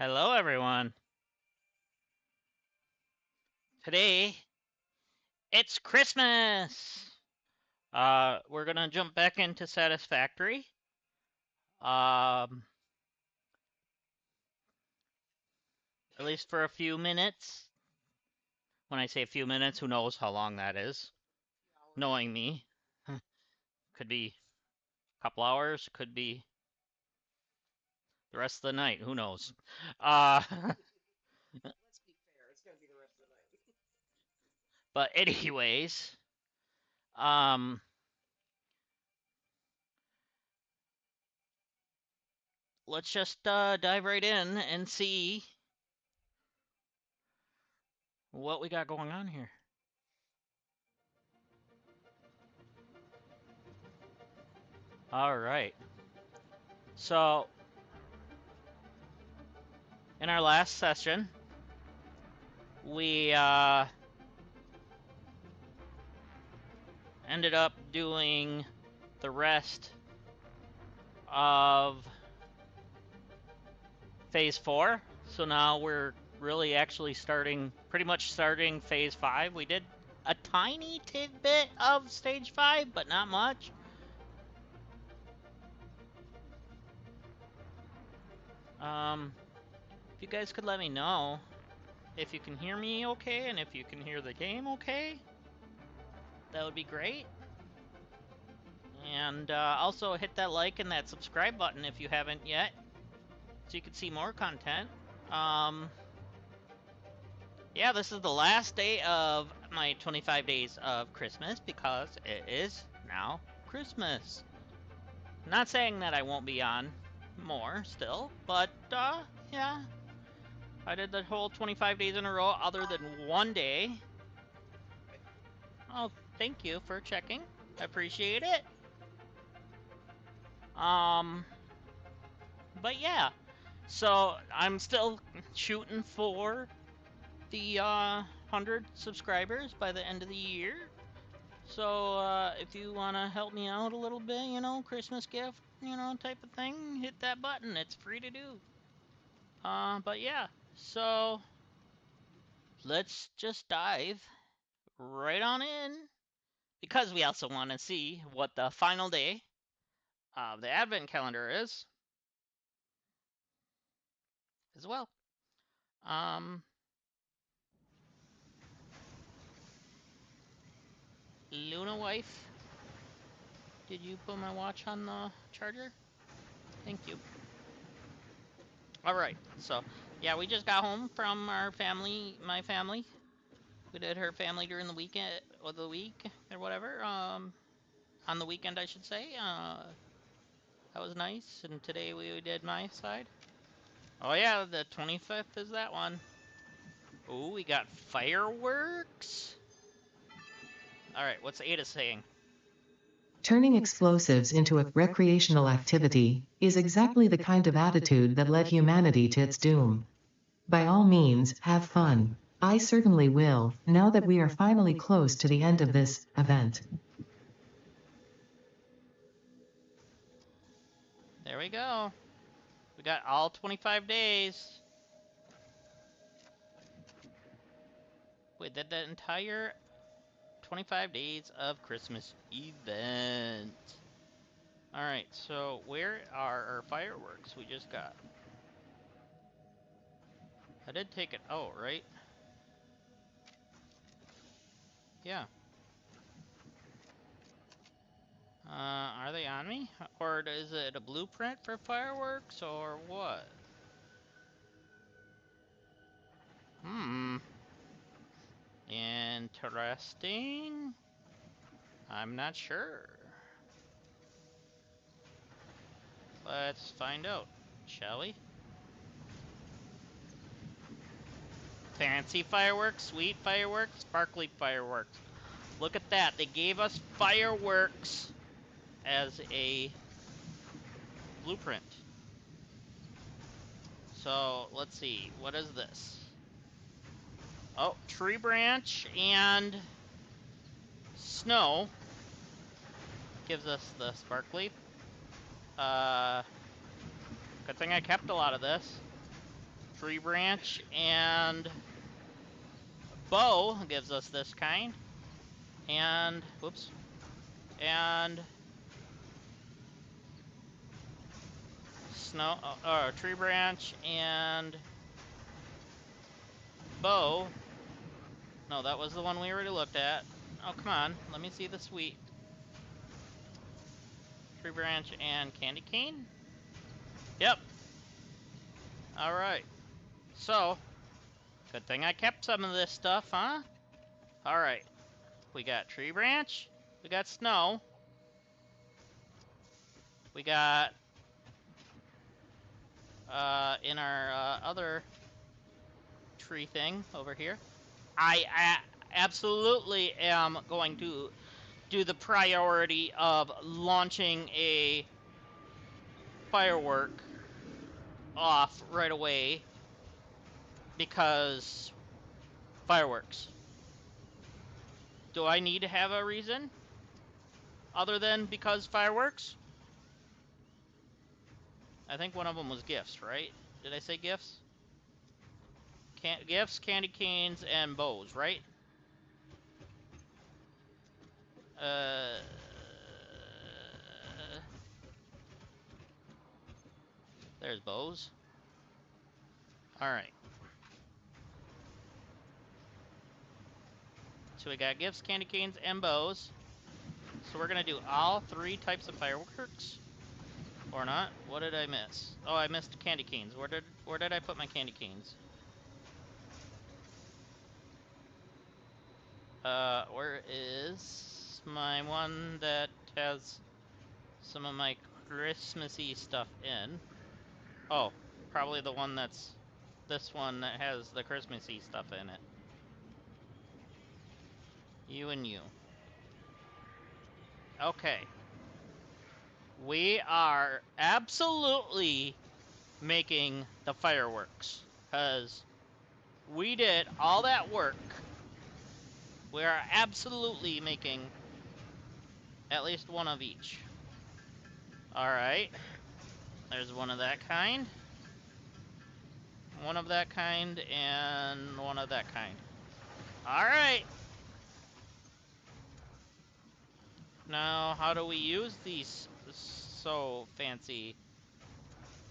Hello, everyone. Today, it's Christmas. We're gonna jump back into Satisfactory. Um, at least for a few minutes. When I say a few minutes, who knows how long that is? Knowing me, could be a couple hours, could be the rest of the night. Who knows? Uh, but anyways, um, let's just dive right in and see what we got going on here. All right. So, in our last session, we ended up doing the rest of phase 4. So now we're really actually pretty much starting phase 5. We did a tiny tidbit of stage 5, but not much. If you guys could let me know if you can hear me okay and if you can hear the game okay, that would be great. And also hit that like and that subscribe button if you haven't yet, so you can see more content. Yeah, this is the last day of my 25 days of Christmas because it is now Christmas. Not saying that I won't be on more still, but yeah, I did the whole 25 days in a row other than one day. Oh, thank you for checking. I appreciate it. But yeah, so I'm still shooting for the 100 subscribers by the end of the year. So if you want to help me out a little bit, Christmas gift, type of thing, hit that button. It's free to do. But yeah, so let's just dive right on in because we also want to see what the final day of the advent calendar is as well. Um, Luna wife, did you put my watch on the charger? Thank you. All right, so yeah, we just got home from my family. We did her family during the weekend, or the week, or whatever. On the weekend, I should say. That was nice. And today we did my side. Oh yeah, the 25th is that one. Oh, we got fireworks. All right, what's Ada saying? Turning explosives into a recreational activity is exactly the kind of attitude that led humanity to its doom. By all means, have fun. I certainly will, now that we are finally close to the end of this event. There we go. We got all 25 days. We did the entire 25 days of Christmas event. Alright, so where are our fireworks we just got? I did take it out, right? Yeah. Are they on me? Or is it a blueprint for fireworks, or what? Interesting. I'm not sure. Let's find out, shall we? Fancy fireworks, sweet fireworks, sparkly fireworks. Look at that, they gave us fireworks as a blueprint. So, let's see, what is this? Oh, tree branch and snow gives us the sparkly. Good thing I kept a lot of this. tree branch and bow gives us this kind. And, whoops. And snow, or tree branch and bow. No, that was the one we already looked at. Oh, come on. Let me see the sweet. Tree branch and candy cane? Yep. Alright. So, good thing I kept some of this stuff, huh? Alright. We got tree branch. We got snow. We got, in our other tree thing over here. I absolutely am going to do the priority of launching a firework off right away because fireworks. Do I need to have a reason other than because fireworks? I think one of them was gifts, right? Did I say gifts? Gifts, candy canes, and bows, right? There's bows. Alright. So we got gifts, candy canes, and bows. So we're gonna do all 3 types of fireworks. Or not. What did I miss? Oh, I missed candy canes. Where did I put my candy canes? Where is my one that has some of my Christmassy stuff in? Oh, probably the one that's this one that has the Christmassy stuff in it. You and you. Okay. We are absolutely making the fireworks, because we did all that work. We are absolutely making at least one of each. Alright. There's one of that kind. One of that kind, and one of that kind. Alright! Now, how do we use these so fancy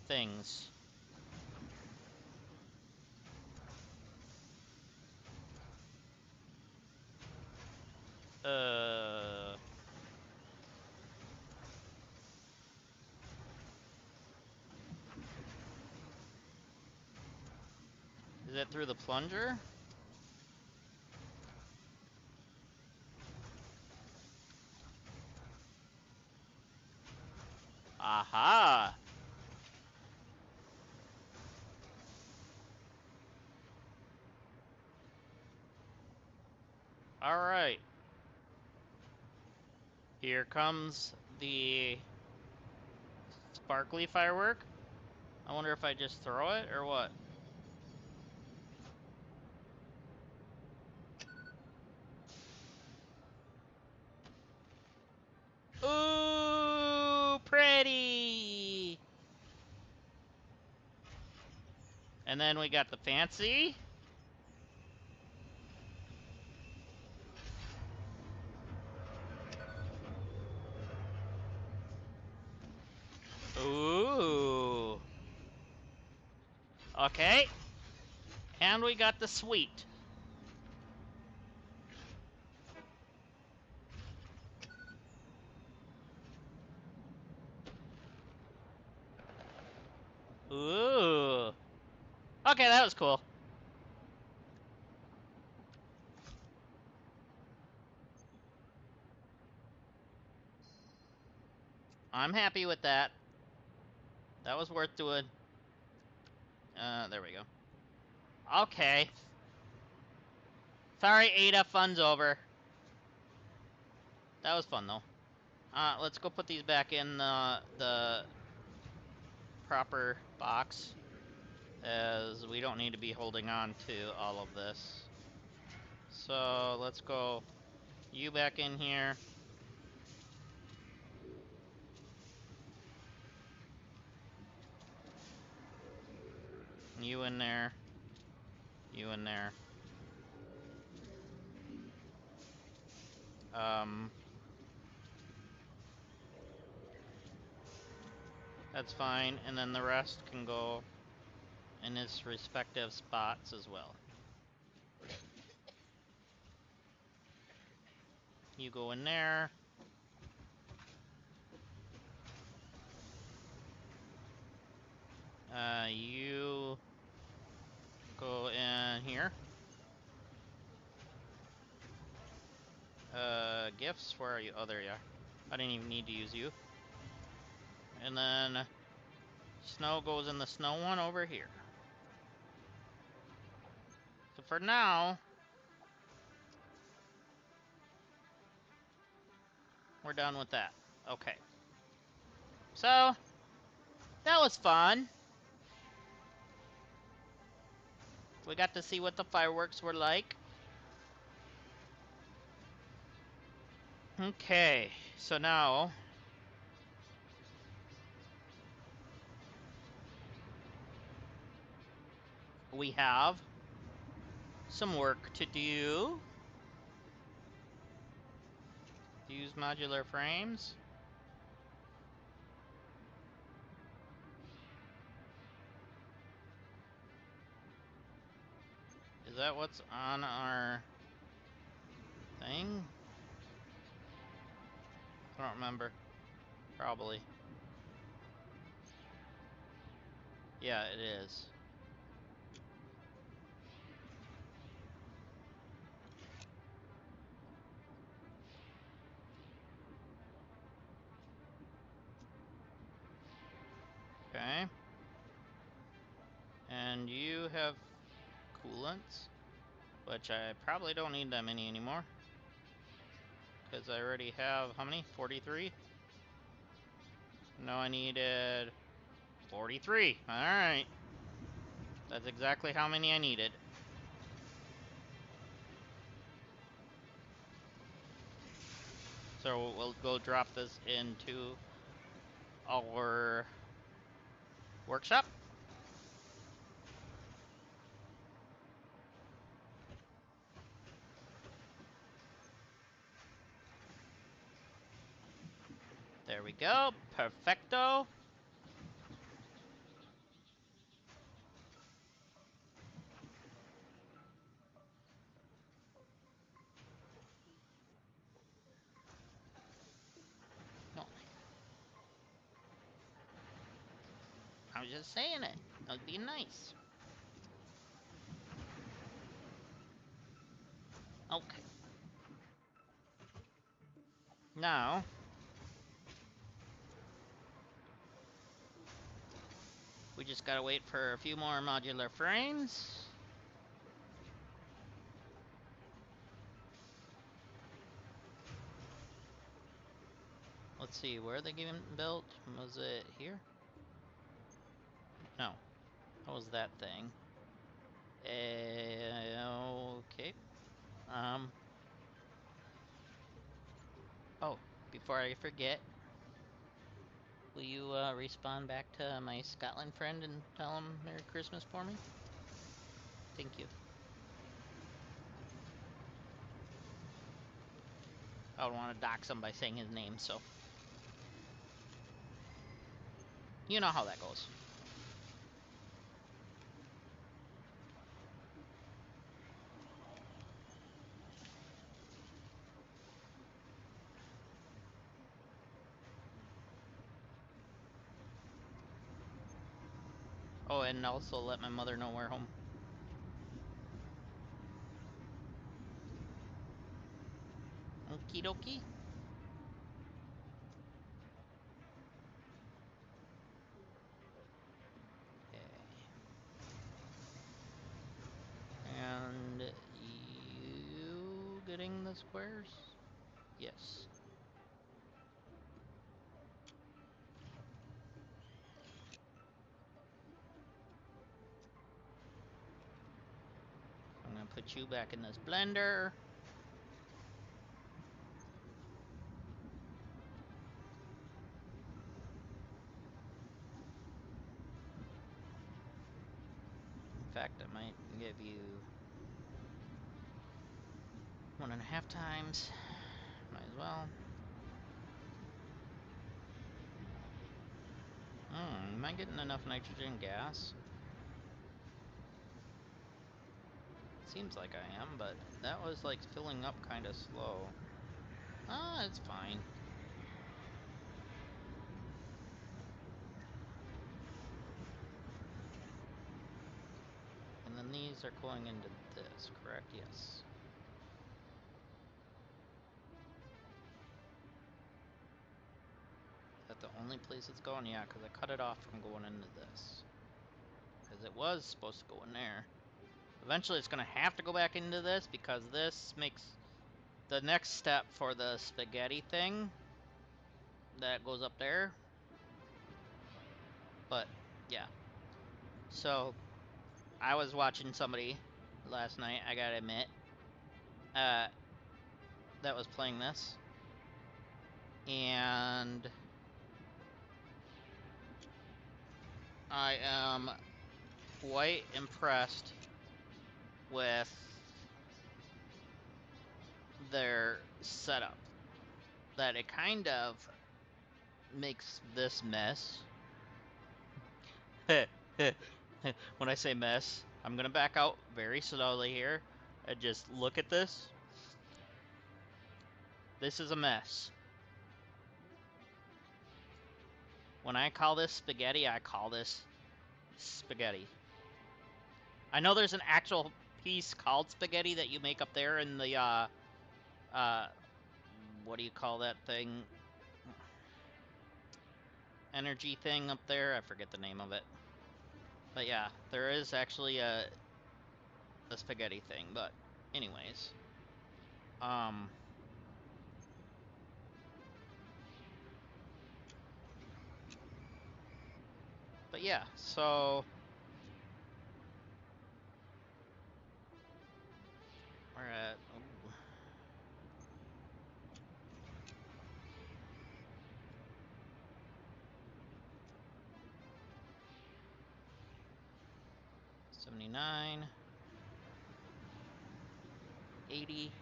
things? Is it through the plunger? Aha! Alright. Here comes the sparkly firework. I wonder if I just throw it or what. Ooh, pretty! And then we got the fancy. Ooh. Okay. And we got the sweet. Ooh. Okay, that was cool. I'm happy with that. That was worth doing. There we go. Okay. Sorry, Ada, fun's over. That was fun, though. Let's go put these back in the proper box, as we don't need to be holding on to all of this. So, let's go you back in here. You in there. You in there. That's fine, and then the rest can go in its respective spots as well. You go in there. You go in here. Gifts, where are you? Oh, there you are. I didn't even need to use you. And then snow goes in the snow one over here. So for now, we're done with that. Okay. So, that was fun. We got to see what the fireworks were like. Okay, so now we have some work to do. Use modular frames. Is that what's on our thing? I don't remember. Probably. Yeah, it is. Okay. And you have coolants, which I probably don't need that many anymore. Because I already have, how many? 43? No, I needed 43. Alright. That's exactly how many I needed. So we'll go drop this into our workshop. There we go. Perfecto. No. I was just saying it. I was being nice. Okay. Now, we just gotta wait for a few more modular frames. Let's see, where are they getting built? Was it here? No. What was that thing? Okay. Oh, before I forget, will you respond back to my Scotland friend and tell him Merry Christmas for me? Thank you. I don't want to dox him by saying his name, so. You know how that goes. Oh, and also let my mother know we're home. Okie dokie. Okay. And you getting the squares? Yes. I'm gonna put you back in this blender. fact, I might give you 1.5 times. Might as well. Am I getting enough nitrogen gas? Seems like I am, but that was like filling up kind of slow. Ah, it's fine. And then these are going into this, correct? Yes. Is that the only place it's going? Yeah, because I cut it off from going into this. Because it was supposed to go in there. Eventually it's going to have to go back into this because this makes the next step for the spaghetti thing. That goes up there. But, yeah. So, I was watching somebody last night, I gotta admit, that was playing this. And I am quite impressed with their setup. That it kind of makes this mess. When I say mess, I'm gonna back out very slowly here and just look at this. This is a mess. When I call this spaghetti, I call this spaghetti. I know there's an actual piece called spaghetti that you make up there in the, what do you call that thing? Energy thing up there. I forget the name of it. But yeah, there is actually a spaghetti thing. But anyways, but yeah, so we're at 79, 80.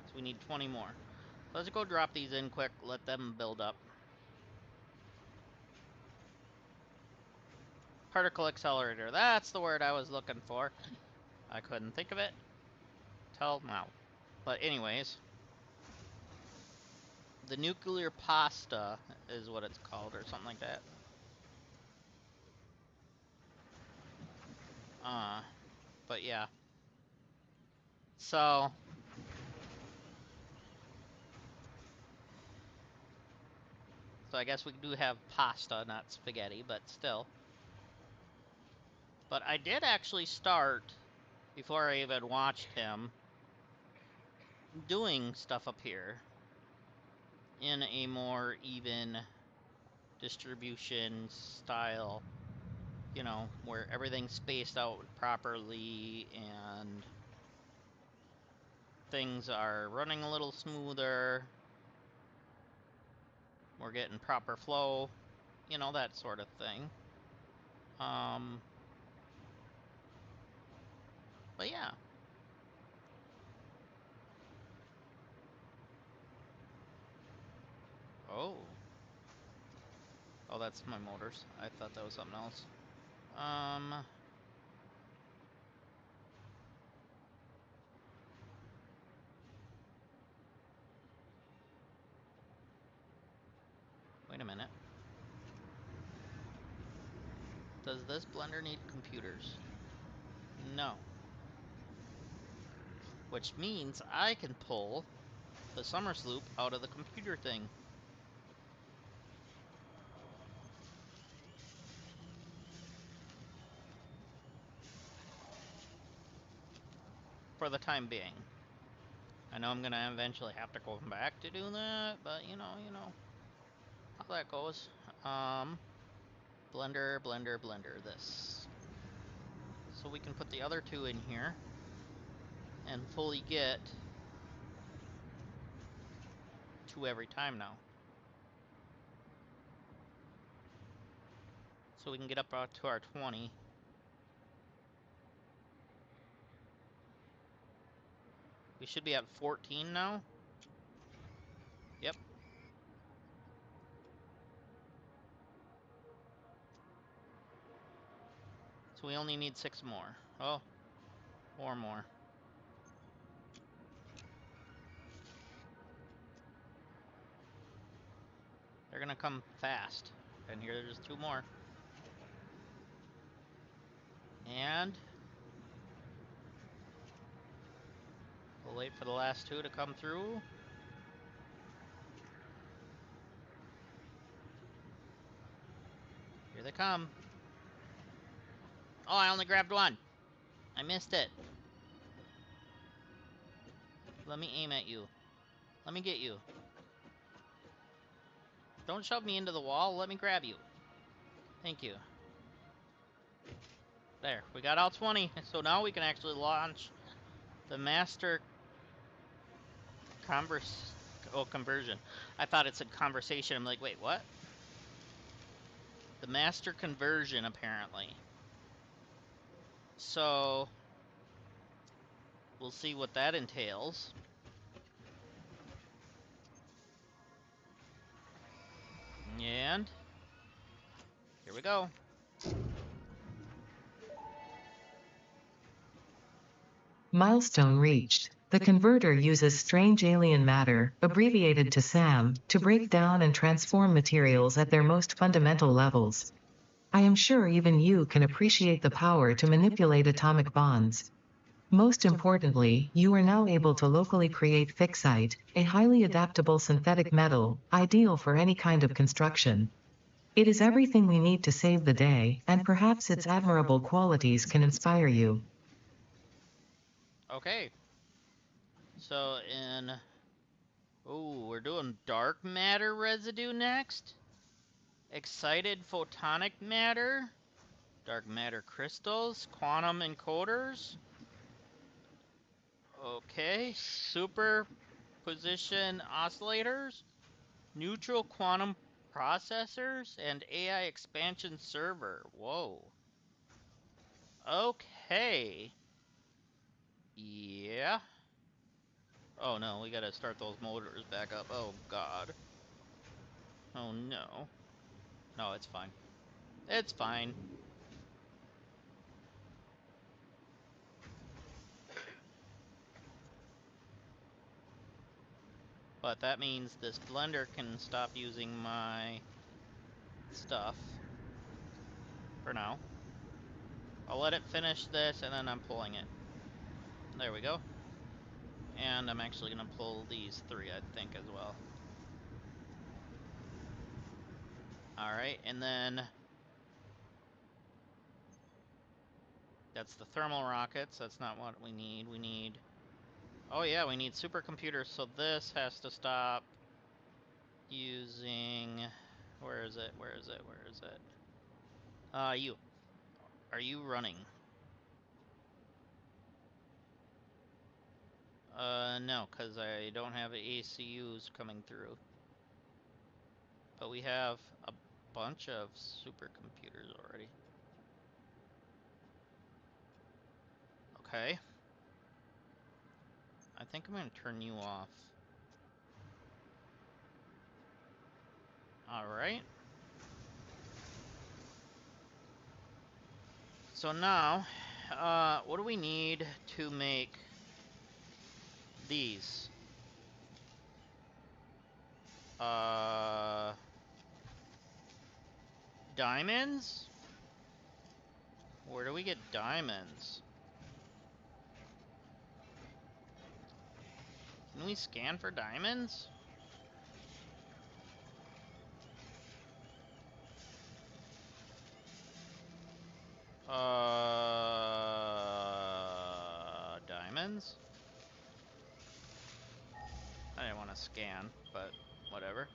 So we need 20 more. Let's go drop these in quick, let them build up. Particle accelerator, that's the word I was looking for. I couldn't think of it till now. But anyways, the nuclear pasta is what it's called, or something like that. But yeah. So I guess we do have pasta, not spaghetti, but still. But I did actually start, before I even watched him, doing stuff up here in a more even distribution style, you know, where everything's spaced out properly and things are running a little smoother. We're getting proper flow, you know, that sort of thing. But yeah. Oh. Oh, that's my motors. I thought that was something else. Wait a minute. Does this blender need computers? No. Which means I can pull the Summers loop out of the computer thing. For the time being. I know I'm gonna eventually have to go back to do that, but you know how that goes. Blender, this. So we can put the other two in here and fully get 2 every time now. so we can get up to our 20. We should be at 14 now. Yep. So we only need 6 more. Oh, 4 more. They're gonna come fast. And here's 2 more. And we'll wait for the last 2 to come through. Here they come. Oh, I only grabbed 1. I missed it. Let me aim at you. Let me get you. Don't shove me into the wall. Let me grab you. Thank you. There, we got all 20. So now we can actually launch the master conversion. I thought it said conversation. I'm like, wait, what? The master conversion, apparently. So we'll see what that entails. And here we go. Milestone reached. The converter uses strange alien matter, abbreviated to SAM, to break down and transform materials at their most fundamental levels. I am sure even you can appreciate the power to manipulate atomic bonds. Most importantly, you are now able to locally create fixite, a highly adaptable synthetic metal, ideal for any kind of construction. It is everything we need to save the day, and perhaps its admirable qualities can inspire you. Okay. So we're doing dark matter residue next. Excited photonic matter. Dark matter crystals. Quantum encoders. Okay. Superposition oscillators. Neutral quantum processors. And AI expansion server. Whoa. Okay. Yeah. Oh no, we gotta start those motors back up. Oh god. Oh no. No, it's fine. It's fine. But that means this blender can stop using my stuff for now. I'll let it finish this and then I'm pulling it. There we go. And I'm actually gonna pull these 3, I think, as well. Alright, and then that's the thermal rockets. That's not what we need. We need... Oh yeah, we need supercomputers, so this has to stop using... Where is it? Where is it? Where is it? You. Are you running? No, because I don't have ACUs coming through. But we have a bunch of supercomputers already. Okay. I think I'm going to turn you off. Alright. So now, what do we need to make these? Diamonds? Where do we get diamonds? Can we scan for diamonds? Diamonds? I didn't want to scan, but whatever.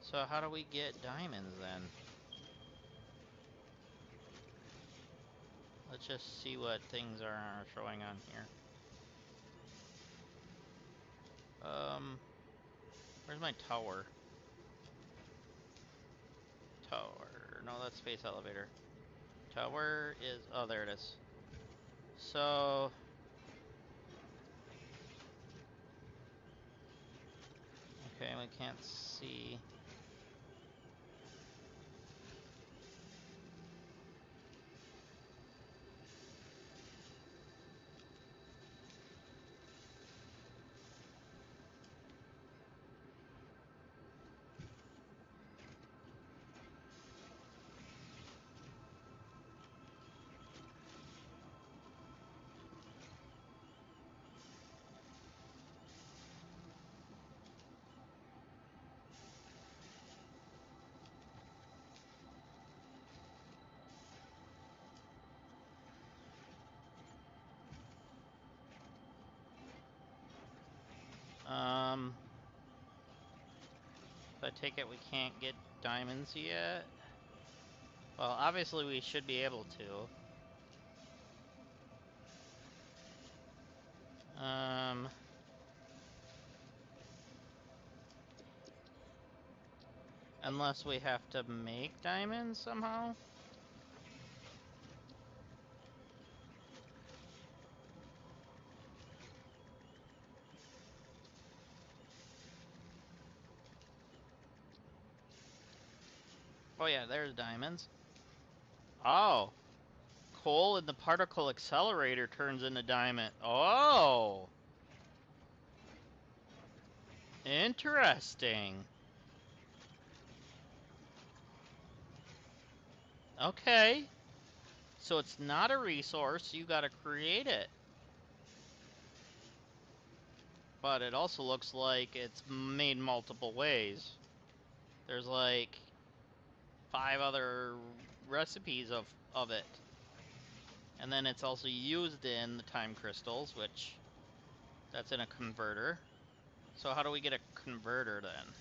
So how do we get diamonds then? Let's just see what things are showing on here. Where's my tower? tower. No, that's space elevator. Tower is... Oh, there it is. So... Okay, we can't see... So I take it we can't get diamonds yet? Well, obviously we should be able to. Unless we have to make diamonds somehow? Oh yeah, there's diamonds. Oh! Coal in the particle accelerator turns into diamond. Oh! Interesting. Okay. So it's not a resource, you gotta create it. But it also looks like it's made multiple ways. There's like 5 other recipes of it. And then it's also used in the time crystals, which that's in a converter. So how do we get a converter then?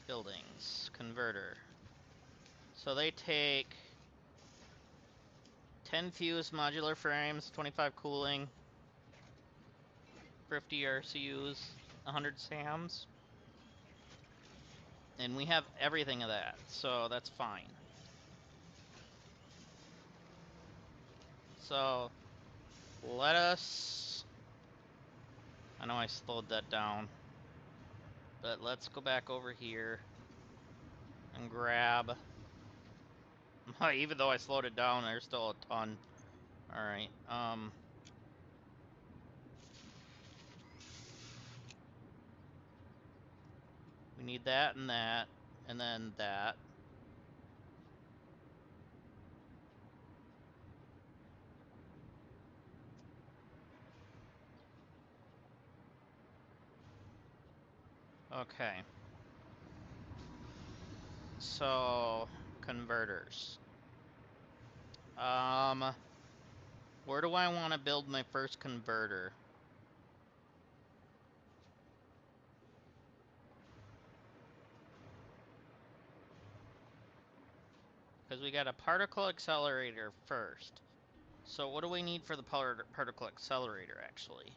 Buildings, converter. So they take 10 fused modular frames, 25 cooling, 50 RCUs, 100 SAMs. And we have everything of that, so that's fine. So let us... I know I slowed that down. But let's go back over here and grab... Even though I slowed it down, there's still a ton. Alright, we need that, and then that. Okay. So, converters. Where do I want to build my first converter? Because we got a particle accelerator first. So what do we need for the particle accelerator, actually?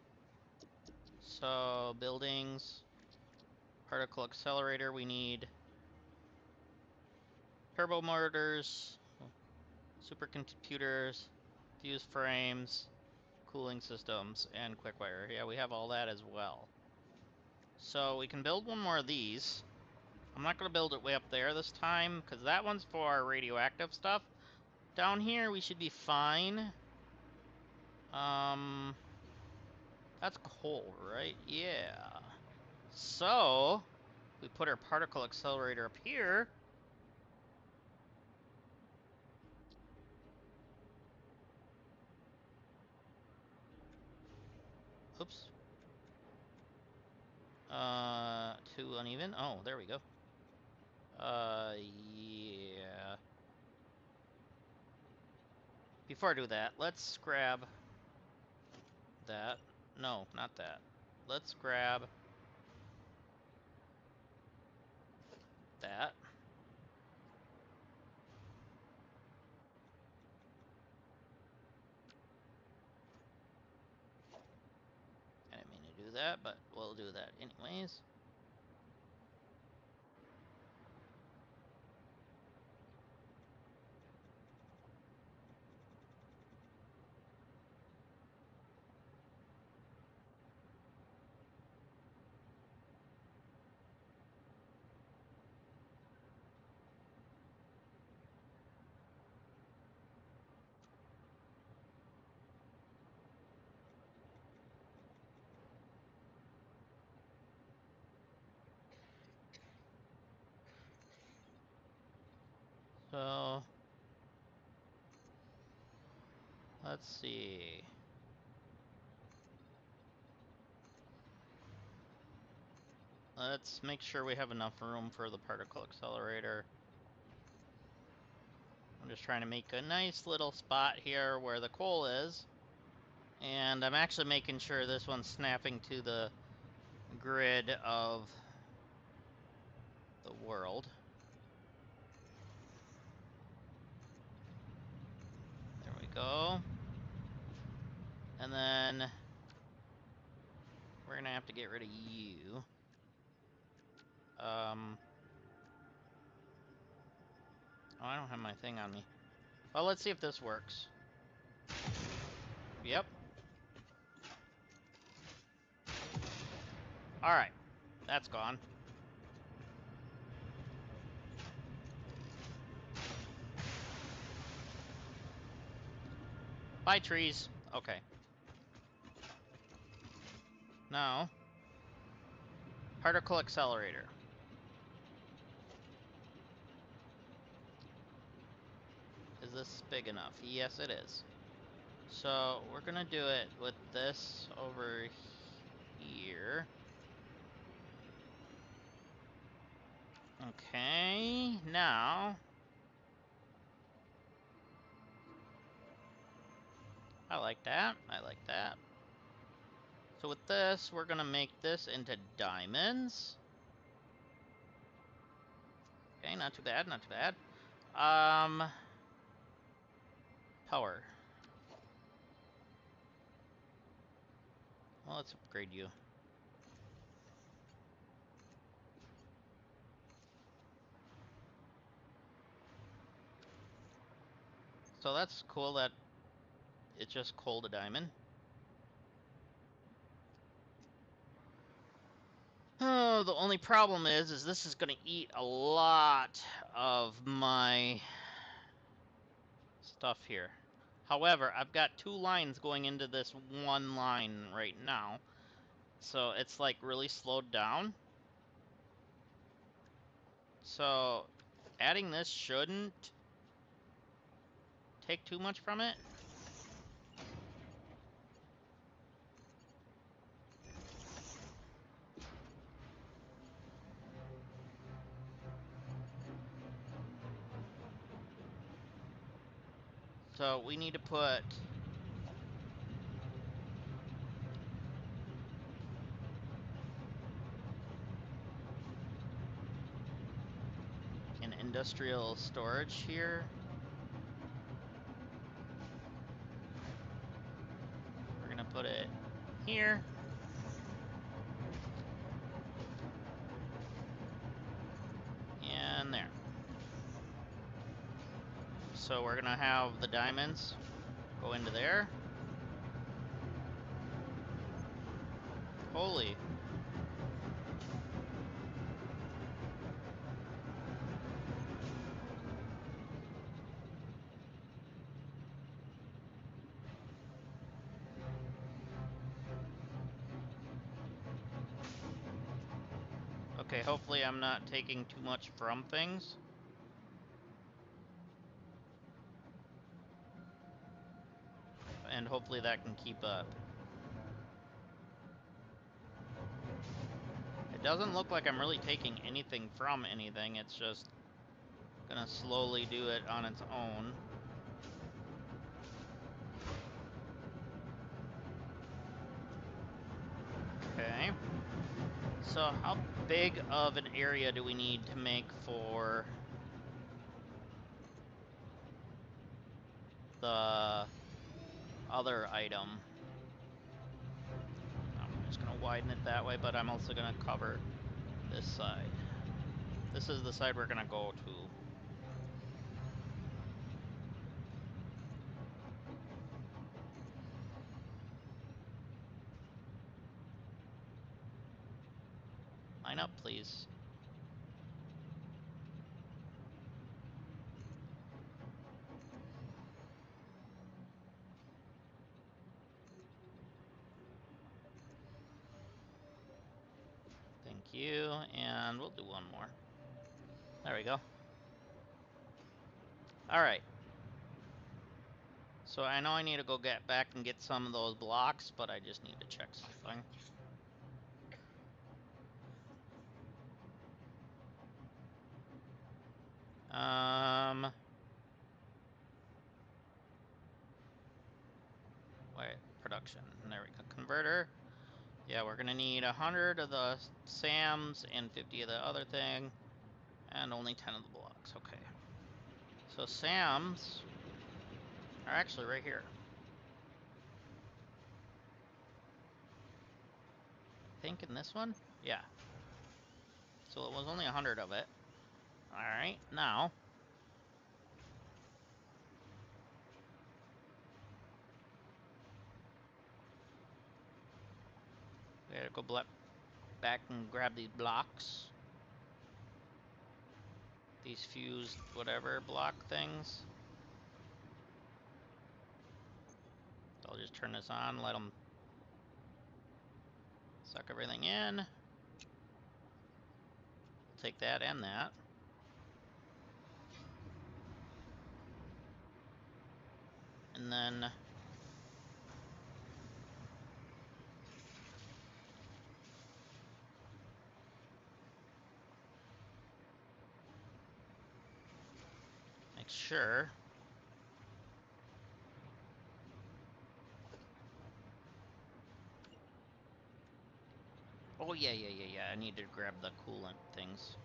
So, buildings, particle accelerator, we need turbo motors, supercomputers, fuse frames, cooling systems, and quickwire. Yeah, we have all that as well. So we can build one more of these. I'm not going to build it way up there this time, because that one's for our radioactive stuff. Down here, we should be fine. That's coal, right? Yeah. So, we put our particle accelerator up here. Oops. Too uneven. Oh, there we go. Yeah. Before I do that, let's grab that. No, not that. Let's grab that. I didn't mean to do that, but we'll do that anyways. So let's see. Let's make sure we have enough room for the particle accelerator. I'm just trying to make a nice little spot here where the coal is. And I'm actually making sure this one's snapping to the grid of the world. There we go. And then we're gonna have to get rid of you. Oh, I don't have my thing on me. Well, let's see if this works. Yep. Alright. That's gone. Bye, trees. Okay. Now, particle accelerator. Is this big enough? Yes, it is. So, we're gonna do it with this over here. Okay, now... I like that. I like that. So with this, we're gonna make this into diamonds. Okay, not too bad, not too bad. Power. Well, let's upgrade you. So that's cool that it's just coal to diamond. Oh, the only problem is this is gonna eat a lot of my stuff here. However, I've got 2 lines going into this one line right now. So it's like really slowed down. So adding this shouldn't take too much from it. So we need to put an industrial storage here. We're gonna put it here. And there. So we're gonna have the diamonds go into there. Holy. Okay, hopefully I'm not taking too much from things. And hopefully that can keep up. It doesn't look like I'm really taking anything from anything, it's just gonna slowly do it on its own. Okay. So how big of an area do we need to make for the other item? I'm just gonna widen it that way, but I'm also gonna cover this side. This is the side we're gonna go to. Line up, please. Thank you, and we'll do one more. There we go. Alright. So I know I need to go get back and get some of those blocks, but I just need to check something. Wait, production. There we go. Converter. Yeah, we're gonna need 100 of the SAMs and 50 of the other thing, and only 10 of the blocks. Okay. So SAMs are actually right here. I think in this one? Yeah. So it was only 100 of it. Alright, now. We gotta go back and grab these blocks. These fused whatever block things. I'll just turn this on, let them suck everything in. Take that and that. And then make sure oh yeah, I need to grab the coolant things.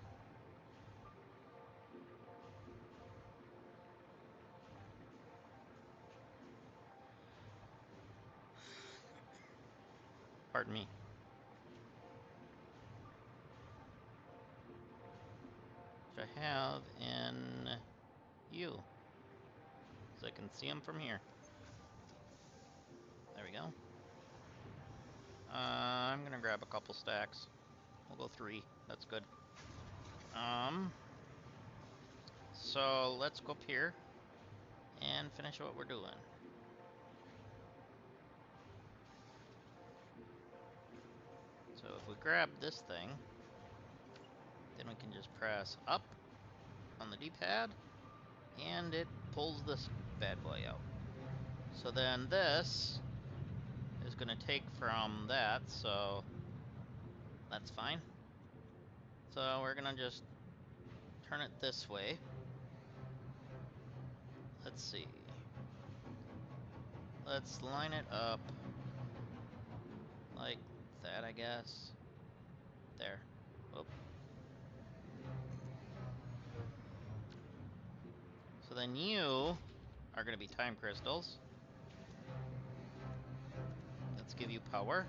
Pardon me. Which I have in you. So I can see them from here. There we go. I'm gonna grab a couple stacks. We'll go 3. That's good. So let's go up here and finish what we're doing. So if we grab this thing, then we can just press up on the D-pad, and it pulls this bad boy out. So then this is going to take from that, so that's fine. So we're going to just turn it this way. Let's see. Let's line it up like that, I guess. There. Whoop. So then you are going to be time crystals. Let's give you power.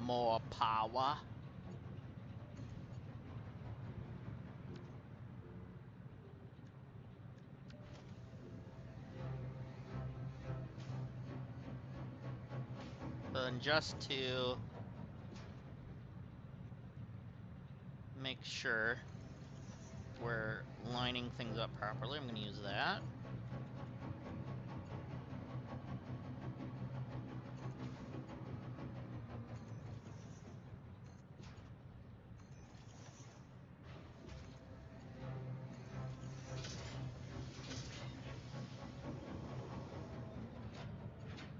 More power. Then just to make sure we're lining things up properly, I'm going to use that.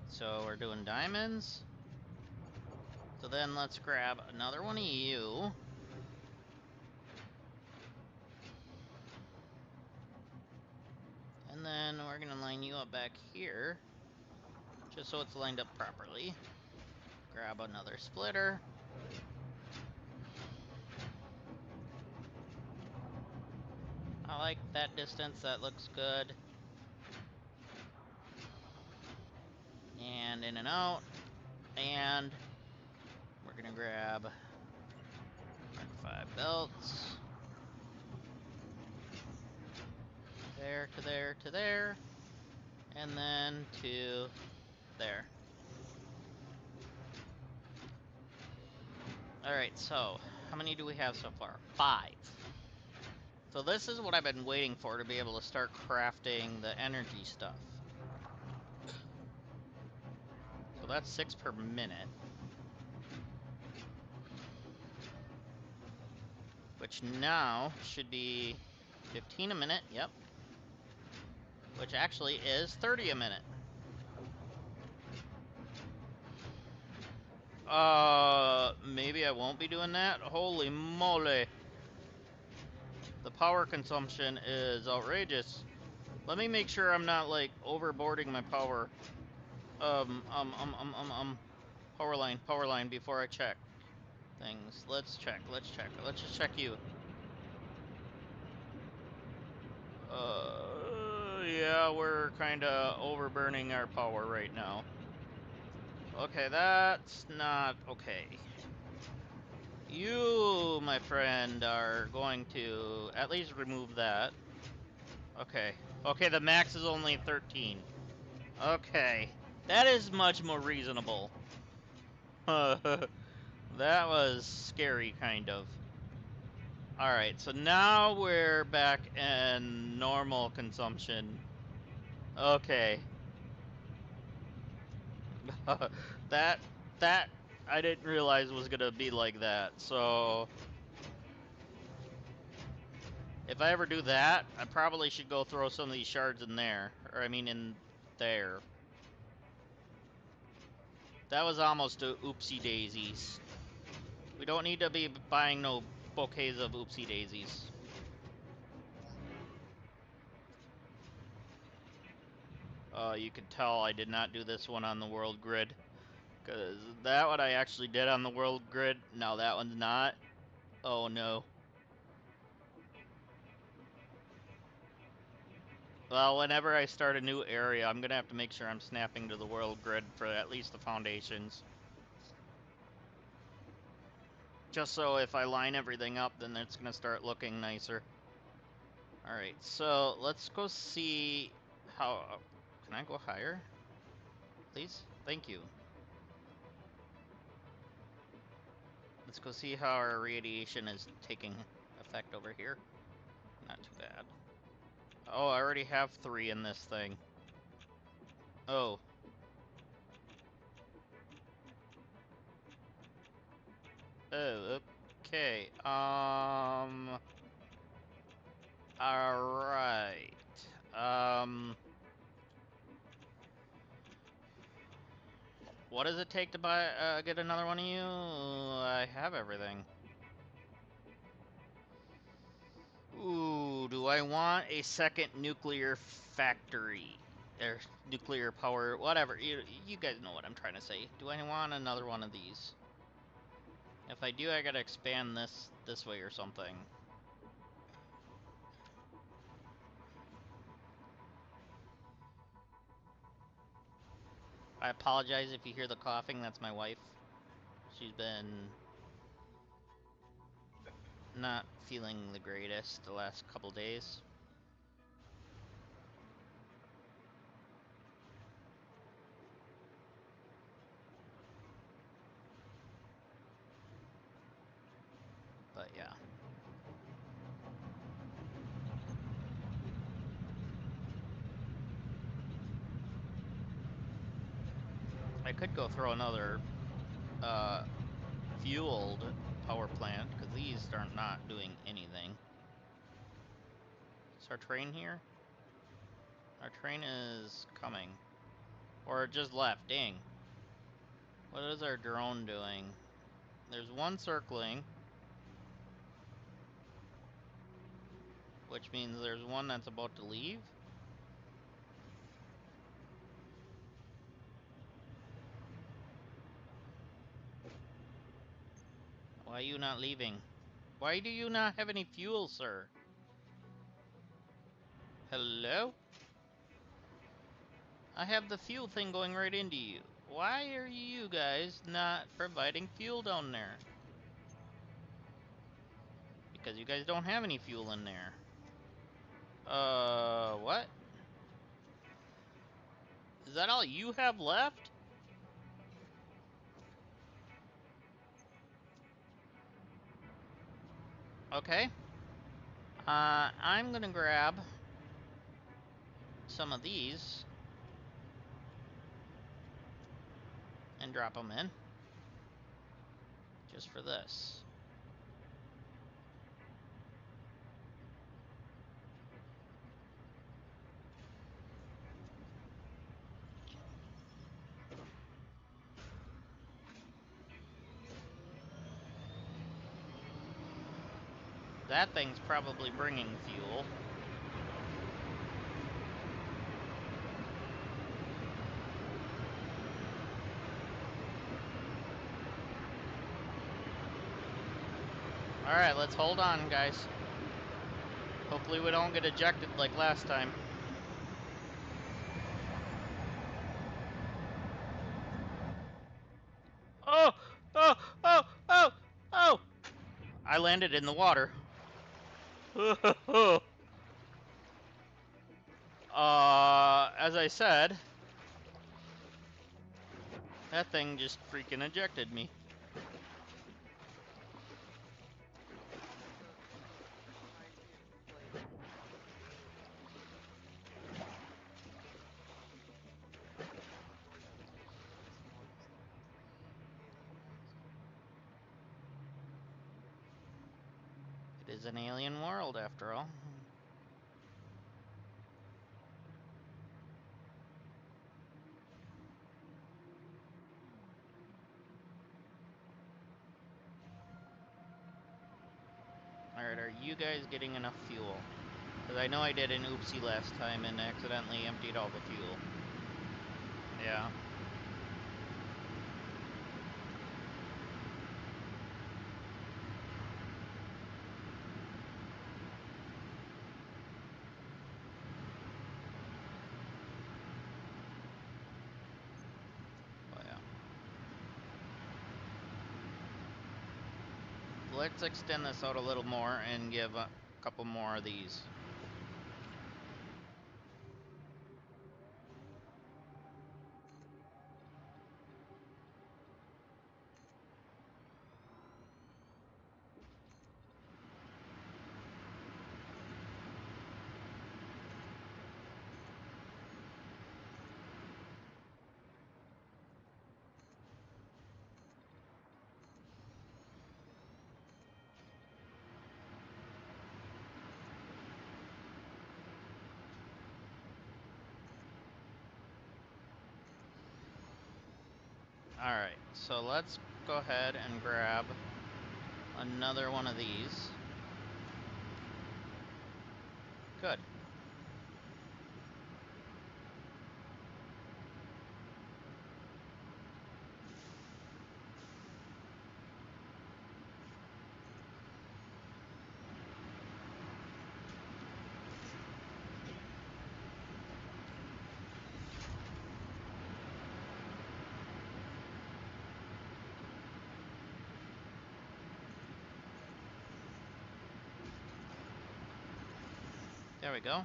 So we're doing diamonds. So then let's grab another one of you. And then we're going to line you up back here, just so it's lined up properly. Grab another splitter. I like that distance, that looks good. And in and out. And we're going to grab 5 belts. There to there to there. And then to there. Alright, so how many do we have so far? 5. So this is what I've been waiting for, to be able to start crafting the energy stuff. So that's 6 per minute. Which now should be 15 a minute, yep. which actually is 30 a minute. Maybe I won't be doing that. Holy moly. The power consumption is outrageous. Let me make sure I'm not, like, overboarding my power. Power line before I check things. Let's check. Let's just check you. Yeah, we're kinda overburning our power right now. Okay, that's not okay. You, my friend, are going to at least remove that. Okay. Okay, the max is only 13. Okay. That is much more reasonable. That was scary, kind of. Alright, so now we're back in normal consumption. Okay. that I didn't realize was gonna be like that, so if I ever do that, I probably should go throw some of these shards in there. Or I mean in there. That was almost a oopsie daisies. We don't need to be buying no bouquets of oopsie daisies. You can tell I did not do this one on the world grid. Because that one I actually did on the world grid. Now that one's not. Oh no. Well, whenever I start a new area, I'm going to have to make sure I'm snapping to the world grid for at least the foundations. Just so if I line everything up, then it's going to start looking nicer. Alright, so let's go see how... Can I go higher? Please? Thank you. Let's go see how our radiation is taking effect over here. Not too bad. Oh, I already have 3 in this thing. Oh. Oh, okay. Alright. What does it take to buy, get another one of you? I have everything. Ooh, do I want a second nuclear factory? Or nuclear power, whatever. You guys know what I'm trying to say. Do I want another one of these? If I do, I gotta expand this way or something. I apologize if you hear the coughing. That's my wife. She's been not feeling the greatest the last couple days. But yeah. I could go throw another fueled power plant, because these are not doing anything. Is our train here? Our train is coming. Or it just left, dang. What is our drone doing? There's one circling. Which means there's one that's about to leave. Why are you not leaving? Why do you not have any fuel, sir? Hello? I have the fuel thing going right into you. Why are you guys not providing fuel down there? Because you guys don't have any fuel in there. What? Is that all you have left? Okay. I'm gonna grab some of these and drop them in. Just for this. that thing's probably bringing fuel. Alright, let's hold on, guys. Hopefully we don't get ejected like last time. Oh! Oh! Oh! Oh! Oh! I landed in the water. As I said, that thing just freaking ejected me. It is an alien world, after all. Alright, are you guys getting enough fuel? Because I know I did an oopsie last time and accidentally emptied all the fuel. Yeah. Oh, yeah. Let's extend this out a little more and give a couple more of these. Alright, so let's go ahead and grab another one of these. Good. There we go.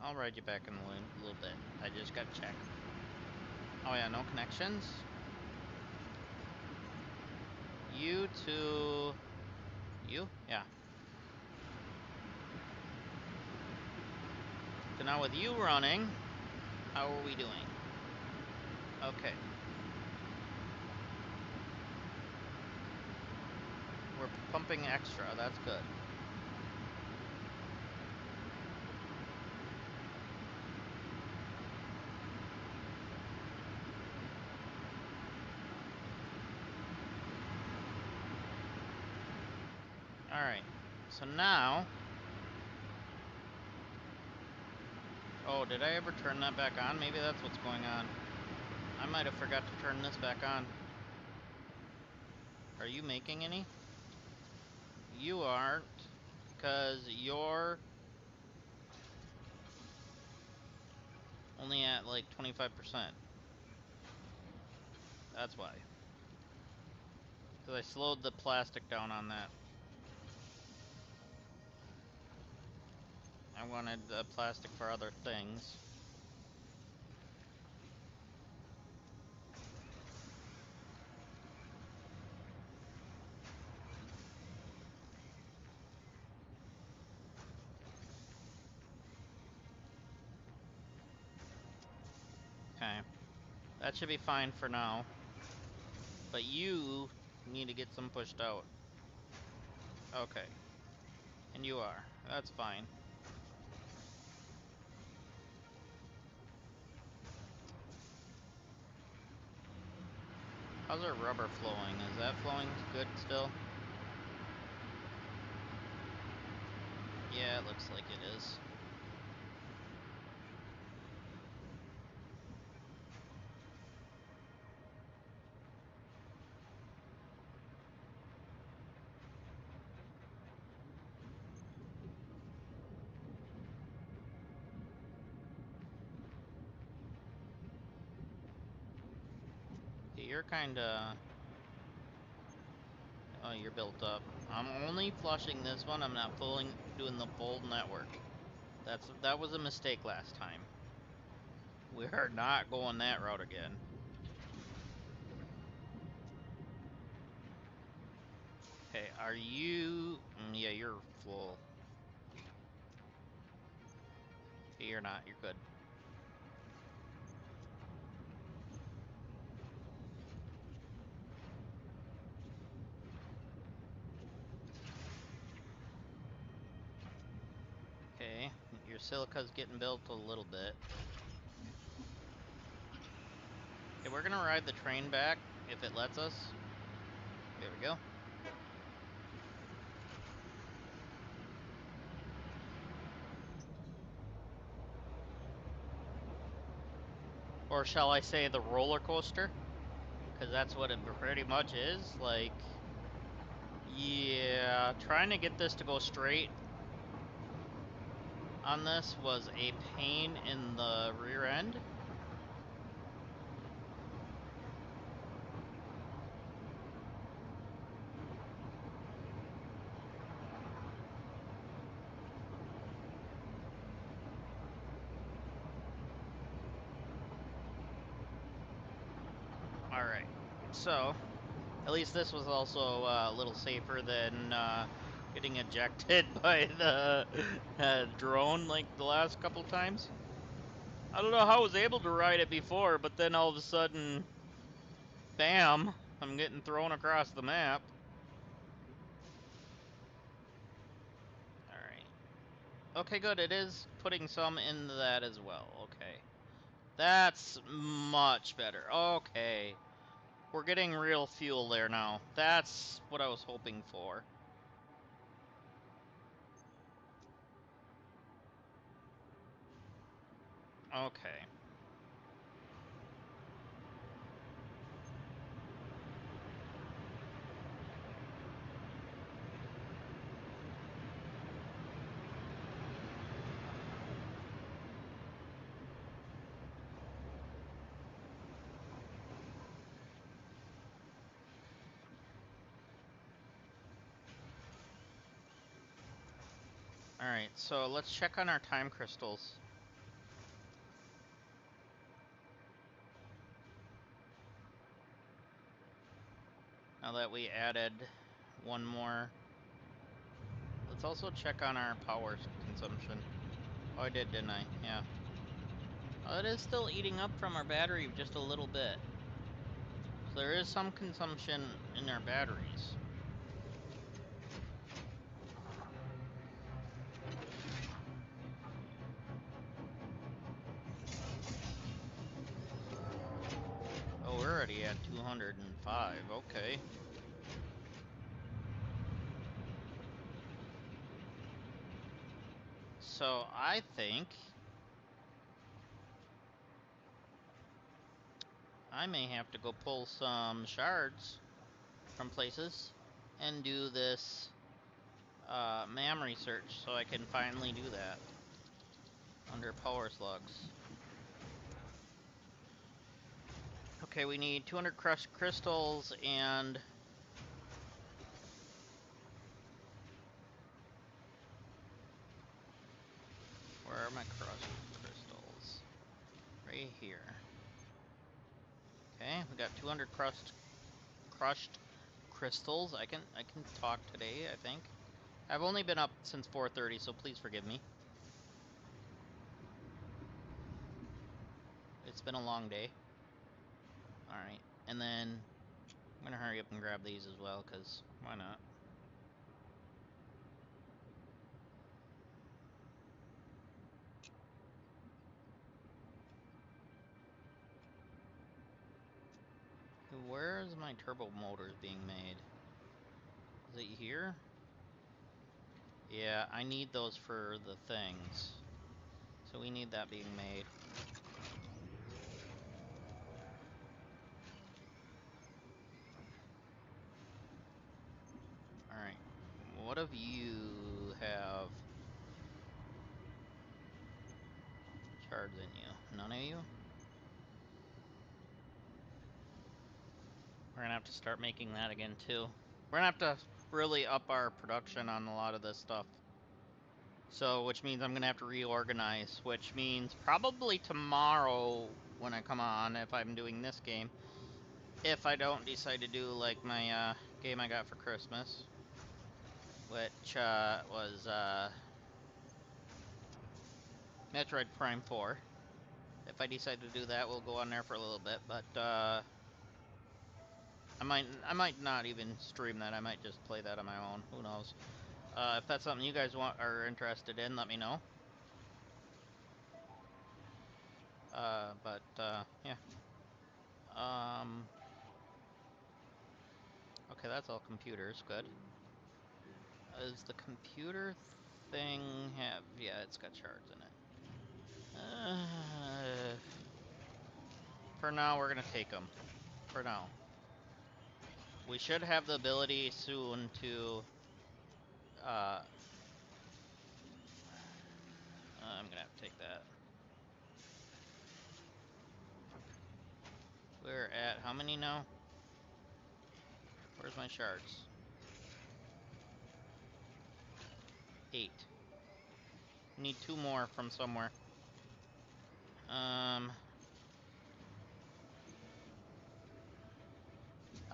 I'll ride you back in a little bit. I just gotta check. Oh yeah, no connections. You to... You? Yeah. So now with you running, how are we doing? Okay. We're pumping extra, that's good. Alright, so now... Oh, did I ever turn that back on? Maybe that's what's going on. I might have forgot to turn this back on. Are you making any? You aren't, because you're only at like 25%. That's why. Because I slowed the plastic down on that. I wanted the plastic for other things. Okay. That should be fine for now. But you need to get some pushed out. Okay. And you are. That's fine. How's our rubber flowing? Is that flowing good still? Yeah, it looks like it is. You're kinda... Oh, you're built up. I'm only flushing this one. I'm not doing the full network. That was a mistake last time. We are not going that route again. Okay, are you... yeah, you're full. Okay, you're not. You're good. Okay, your silica's getting built a little bit. Okay, we're gonna ride the train back, if it lets us. There we go. Or shall I say the roller coaster? Because that's what it pretty much is. Like, yeah, trying to get this to go straight on this was a pain in the rear end. Alright, so at least this was also a little safer than getting ejected by the drone like the last couple times. I don't know how I was able to ride it before, but then all of a sudden, bam, I'm getting thrown across the map. Alright. Okay, good. It is putting some into that as well. Okay. That's much better. Okay. We're getting real fuel there now. That's what I was hoping for. Okay. Alright, so let's check on our time crystals. Now that we added one more. Let's also check on our power consumption. Oh, I did, didn't I? Yeah. Oh, it is still eating up from our battery just a little bit. So there is some consumption in our batteries. Oh, we're already at 205. Okay. So I think I may have to go pull some shards from places and do this MAM research so I can finally do that under power slugs. Okay, we need 200 crushed crystals and where are my crushed crystals? Right here. Okay, we got 200 crushed crystals. I can talk today, I think. I've only been up since 4:30, so please forgive me. It's been a long day. Alright, and then I'm gonna hurry up and grab these as well, because why not? where is my turbo motors being made? Is it here? Yeah, I need those for the things. So we need that being made. Alright. What of you have shards in you? None of you? We're gonna have to start making that again too. We're gonna have to really up our production on a lot of this stuff. So, which means I'm gonna have to reorganize, which means probably tomorrow when I come on, if I'm doing this game, if I don't decide to do like my game I got for Christmas, which was Metroid Prime 4. If I decide to do that, we'll go on there for a little bit, but I might not even stream that. I might just play that on my own. Who knows? If that's something you guys are interested in, let me know. Yeah. Okay, that's all computers. Good. Does the computer thing have... Yeah, it's got shards in it. For now, we're gonna take them. For now. We should have the ability soon to... I'm gonna have to take that. We're at how many now? Where's my shards? 8. Need 2 more from somewhere.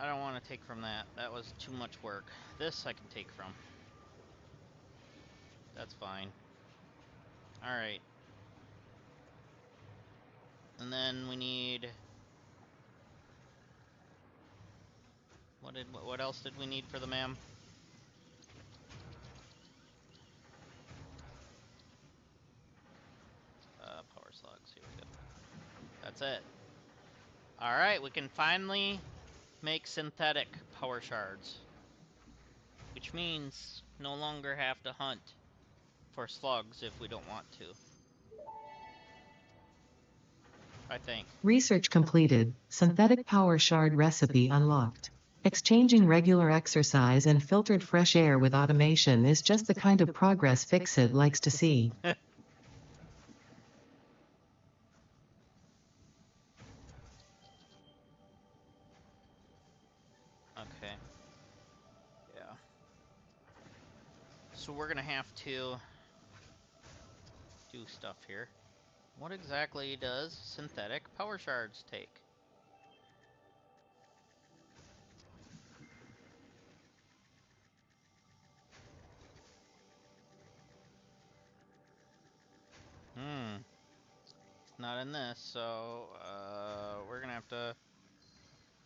I don't want to take from that. That was too much work. This I can take from. That's fine. Alright. And then we need... What else did we need for the MAM? Power slugs. Here we go. That's it. Alright, we can finally make synthetic power shards. Which means no longer have to hunt for slugs if we don't want to. I think. Research completed. Synthetic power shard recipe unlocked. Exchanging regular exercise and filtered fresh air with automation is just the kind of progress Fixit likes to see. Okay. Yeah. So we're gonna have to do stuff here. What exactly does synthetic power shards take? Not in this, so we're gonna have to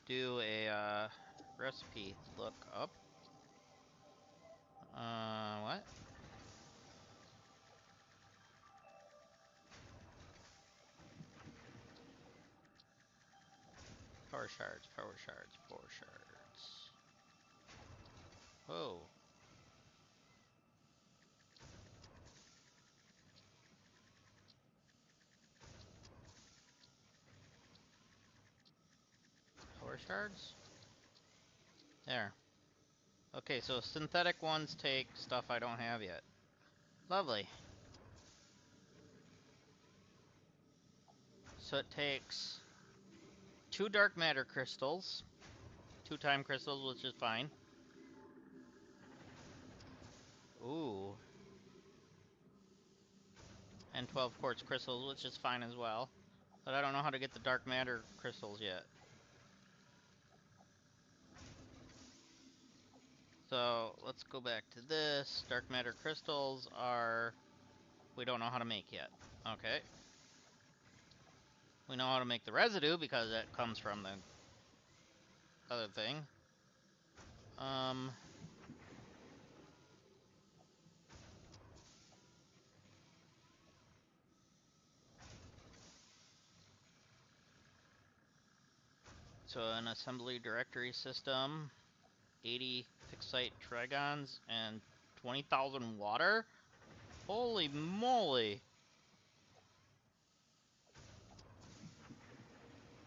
do a recipe look up. What? Power shards, power shards, power shards. Whoa. Power shards? There. Okay, so synthetic ones take stuff I don't have yet. Lovely. So it takes 2 dark matter crystals, 2 time crystals, which is fine. Ooh. And 12 quartz crystals, which is fine as well. But I don't know how to get the dark matter crystals yet. So let's go back to this. Dark matter crystals are... we don't know how to make yet. Okay. We know how to make the residue because that comes from the other thing. So an assembly directory system, 80 fixed site trigons, and 20,000 water? Holy moly!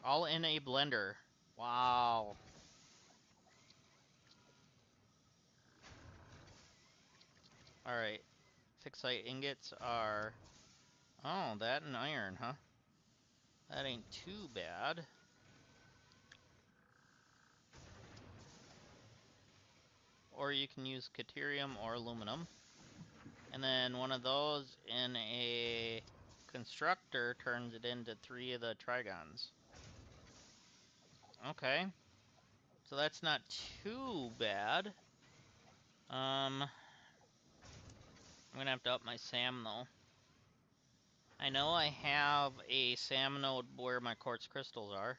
All in a blender. Wow. Alright. Fixed site ingots are... Oh, that and iron, huh? That ain't too bad. Or you can use caterium or aluminum. And then one of those in a constructor turns it into 3 of the trigons. Okay. So that's not too bad. I'm gonna have to up my SAM though. I know I have a SAM node where my quartz crystals are.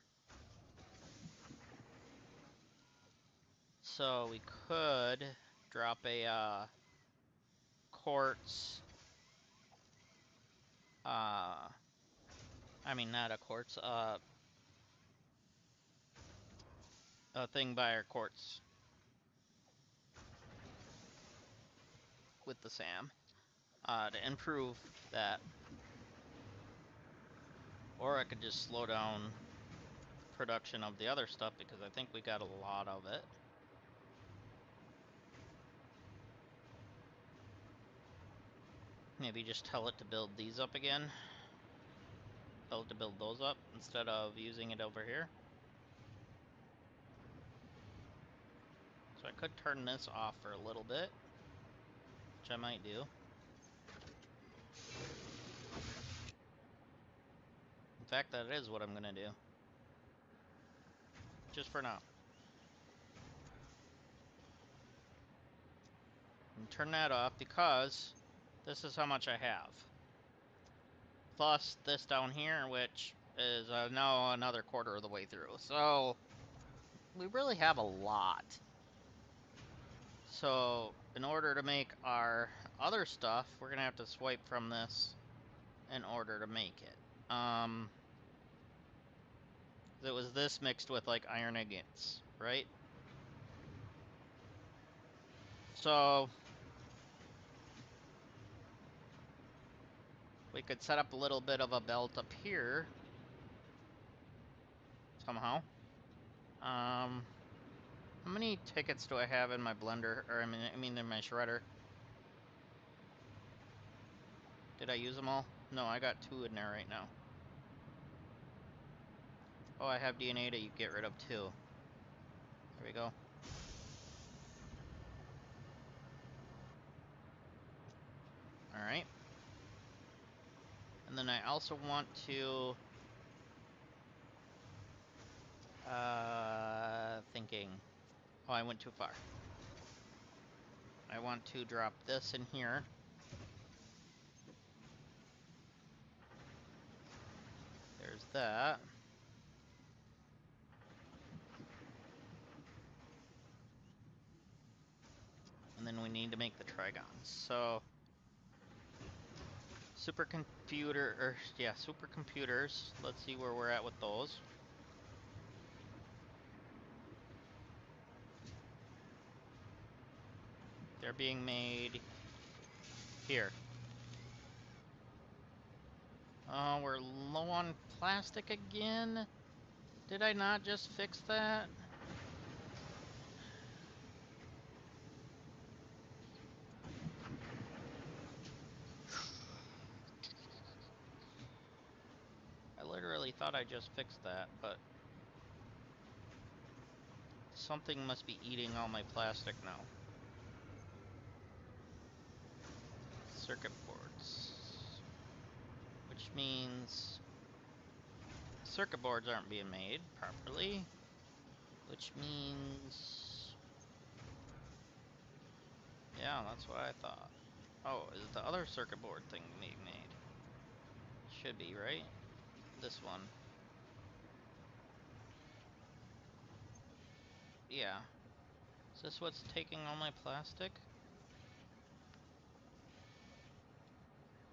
So we could drop a quartz, I mean not a quartz, a thing by our quartz with the SAM to improve that. Or I could just slow down production of the other stuff because I think we got a lot of it. Maybe just tell it to build these up again. Tell it to build those up instead of using it over here. So I could turn this off for a little bit, which I might do. In fact, that is what I'm gonna do. Just for now. And turn that off because this is how much I have. Plus this down here, which is now another quarter of the way through. So we really have a lot. So in order to make our other stuff, we're gonna have to swipe from this in order to make it. It was this mixed with like iron ingots, right? So we could set up a little bit of a belt up here somehow. How many tickets do I have in my blender, or I mean in my shredder? Did I use them all? No, I got 2 in there right now. Oh, I have DNA to get rid of 2. There we go. Alright. And then I also want to... thinking. Oh, I went too far. I want to drop this in here. There's that. And then we need to make the trigons. So... supercomputers. Let's see where we're at with those. They're being made here. Oh, we're low on plastic again? Did I not just fix that? I literally thought I just fixed that, but... something must be eating all my plastic now. Circuit boards. Which means... circuit boards aren't being made properly. Which means... yeah, that's what I thought. Oh, is the other circuit board thing being made? Should be, right? This one. Yeah. Is this what's taking all my plastic?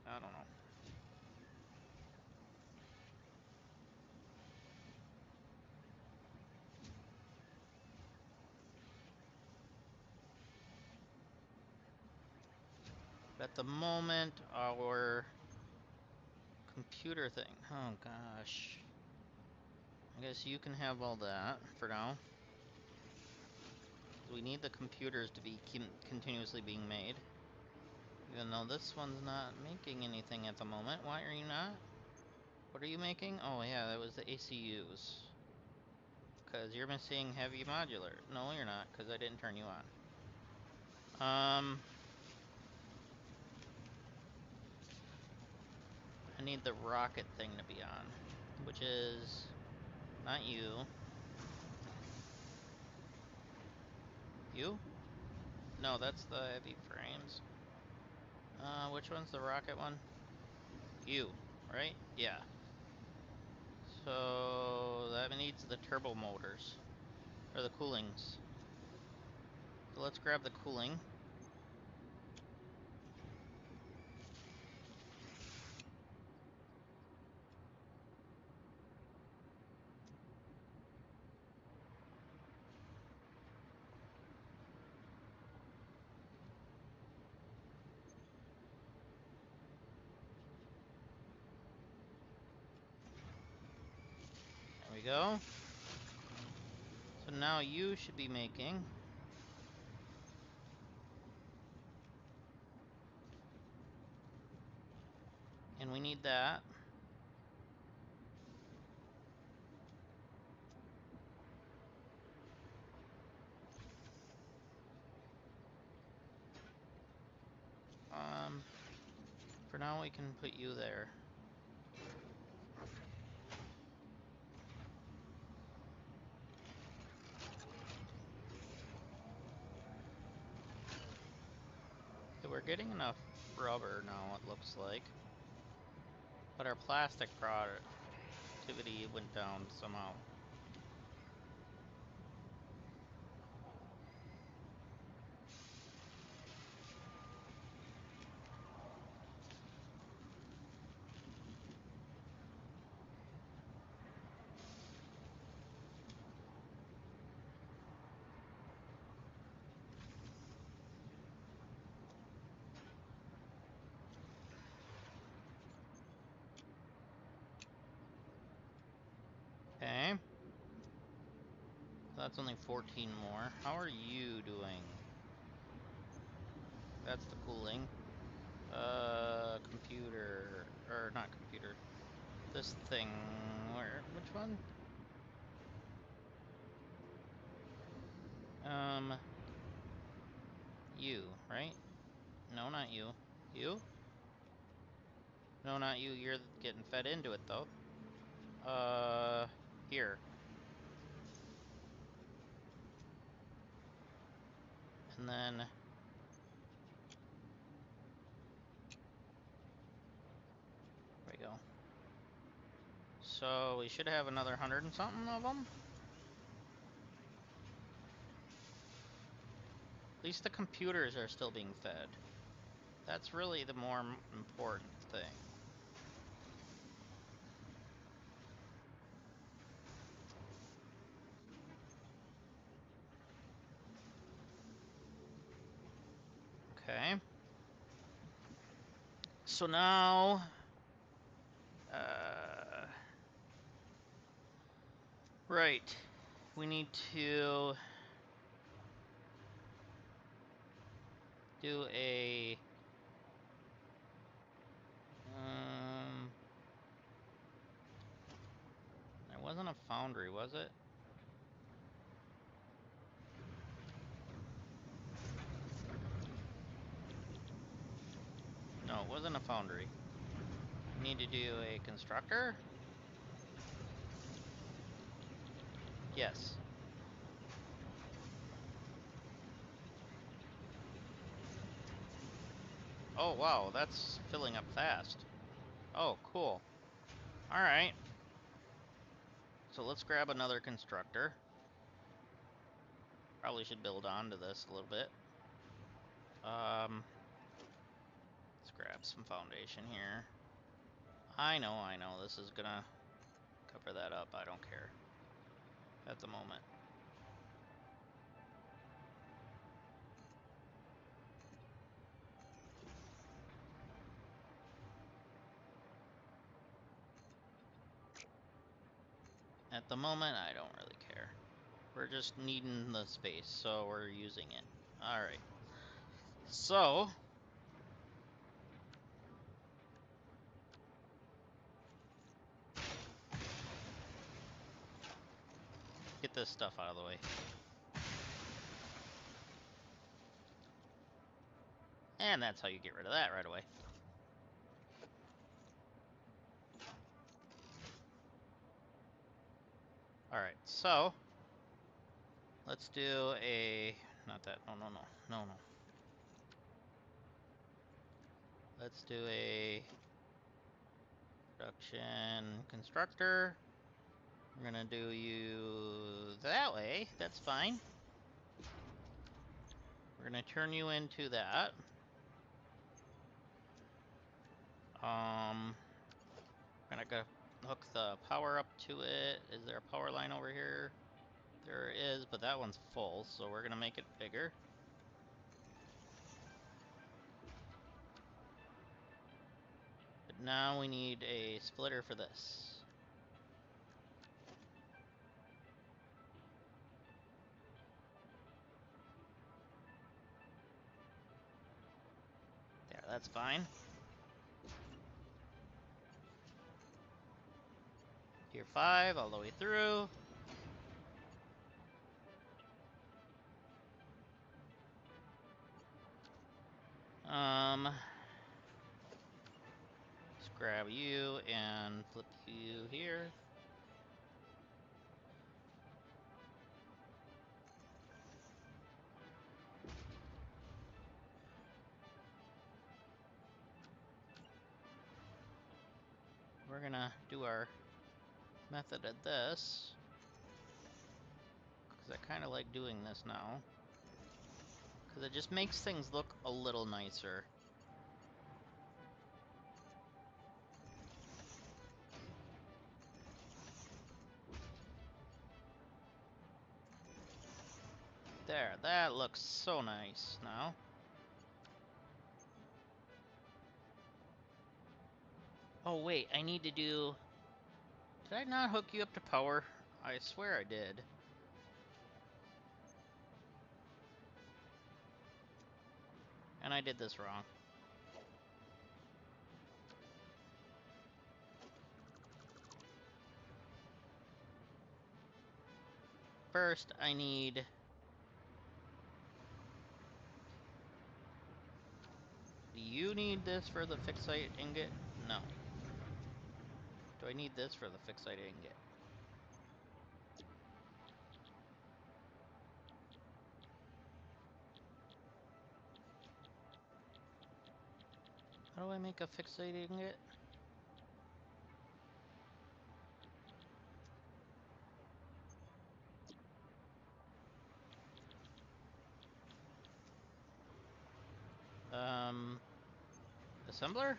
I don't know. at the moment, our computer thing. Oh gosh. I guess you can have all that for now. We need the computers to be continuously being made. Even though this one's not making anything at the moment. Why are you not? What are you making? Oh yeah, that was the ACUs. Because you're missing heavy modular. No, you're not, because I didn't turn you on. I need the rocket thing to be on. Which is not you. You? No, that's the heavy frames. Which one's the rocket one? You, right? Yeah. So that needs the turbo motors. Or the coolings. So let's grab the cooling. There we go. So now you should be making. And we need that. For now we can put you there. Okay, we're getting enough rubber now, it looks like. But our plastic productivity went down somehow. Okay. That's only 14 more. How are you doing? That's the cooling. Computer. Or not computer. This thing. Which one? You, right? No, not you. You? No, not you. You're getting fed into it, though. Here. And then... There we go. So, we should have another 100 and something of them. At least the computers are still being fed. That's really the more important thing. Okay. So now... Right. We need to... do a... There wasn't a foundry, was it? No, it wasn't a foundry. We need to do a constructor? Yes. Oh, wow, that's filling up fast. Oh, cool. Alright. So let's grab another constructor. Probably should build onto this a little bit. Let's grab some foundation here. I know, this is gonna cover that up. I don't care. At the moment. At the moment, I don't really care. We're just needing the space, so we're using it. Alright. So... get this stuff out of the way. And that's how you get rid of that right away. Alright, so... let's do a... not that. No. Let's do a... production constructor. We're gonna do you that way. That's fine. We're gonna turn you into that. We're gonna go hook the power up to it. Is there a power line over here? There is, but that one's full, so we're gonna make it bigger. But now we need a splitter for this. There, that's fine. Tier 5 all the way through. Let's grab you and flip you here. We're gonna do our method of this, because I kind of like doing this now, because it just makes things look a little nicer. There, that looks so nice now. Oh wait, I need to do... did I not hook you up to power? I swear I did. And I did this wrong. First, I need... do you need this for the fixite ingot? No. Do I need this for the fixite ingot? How do I make a fixite ingot? Assembler?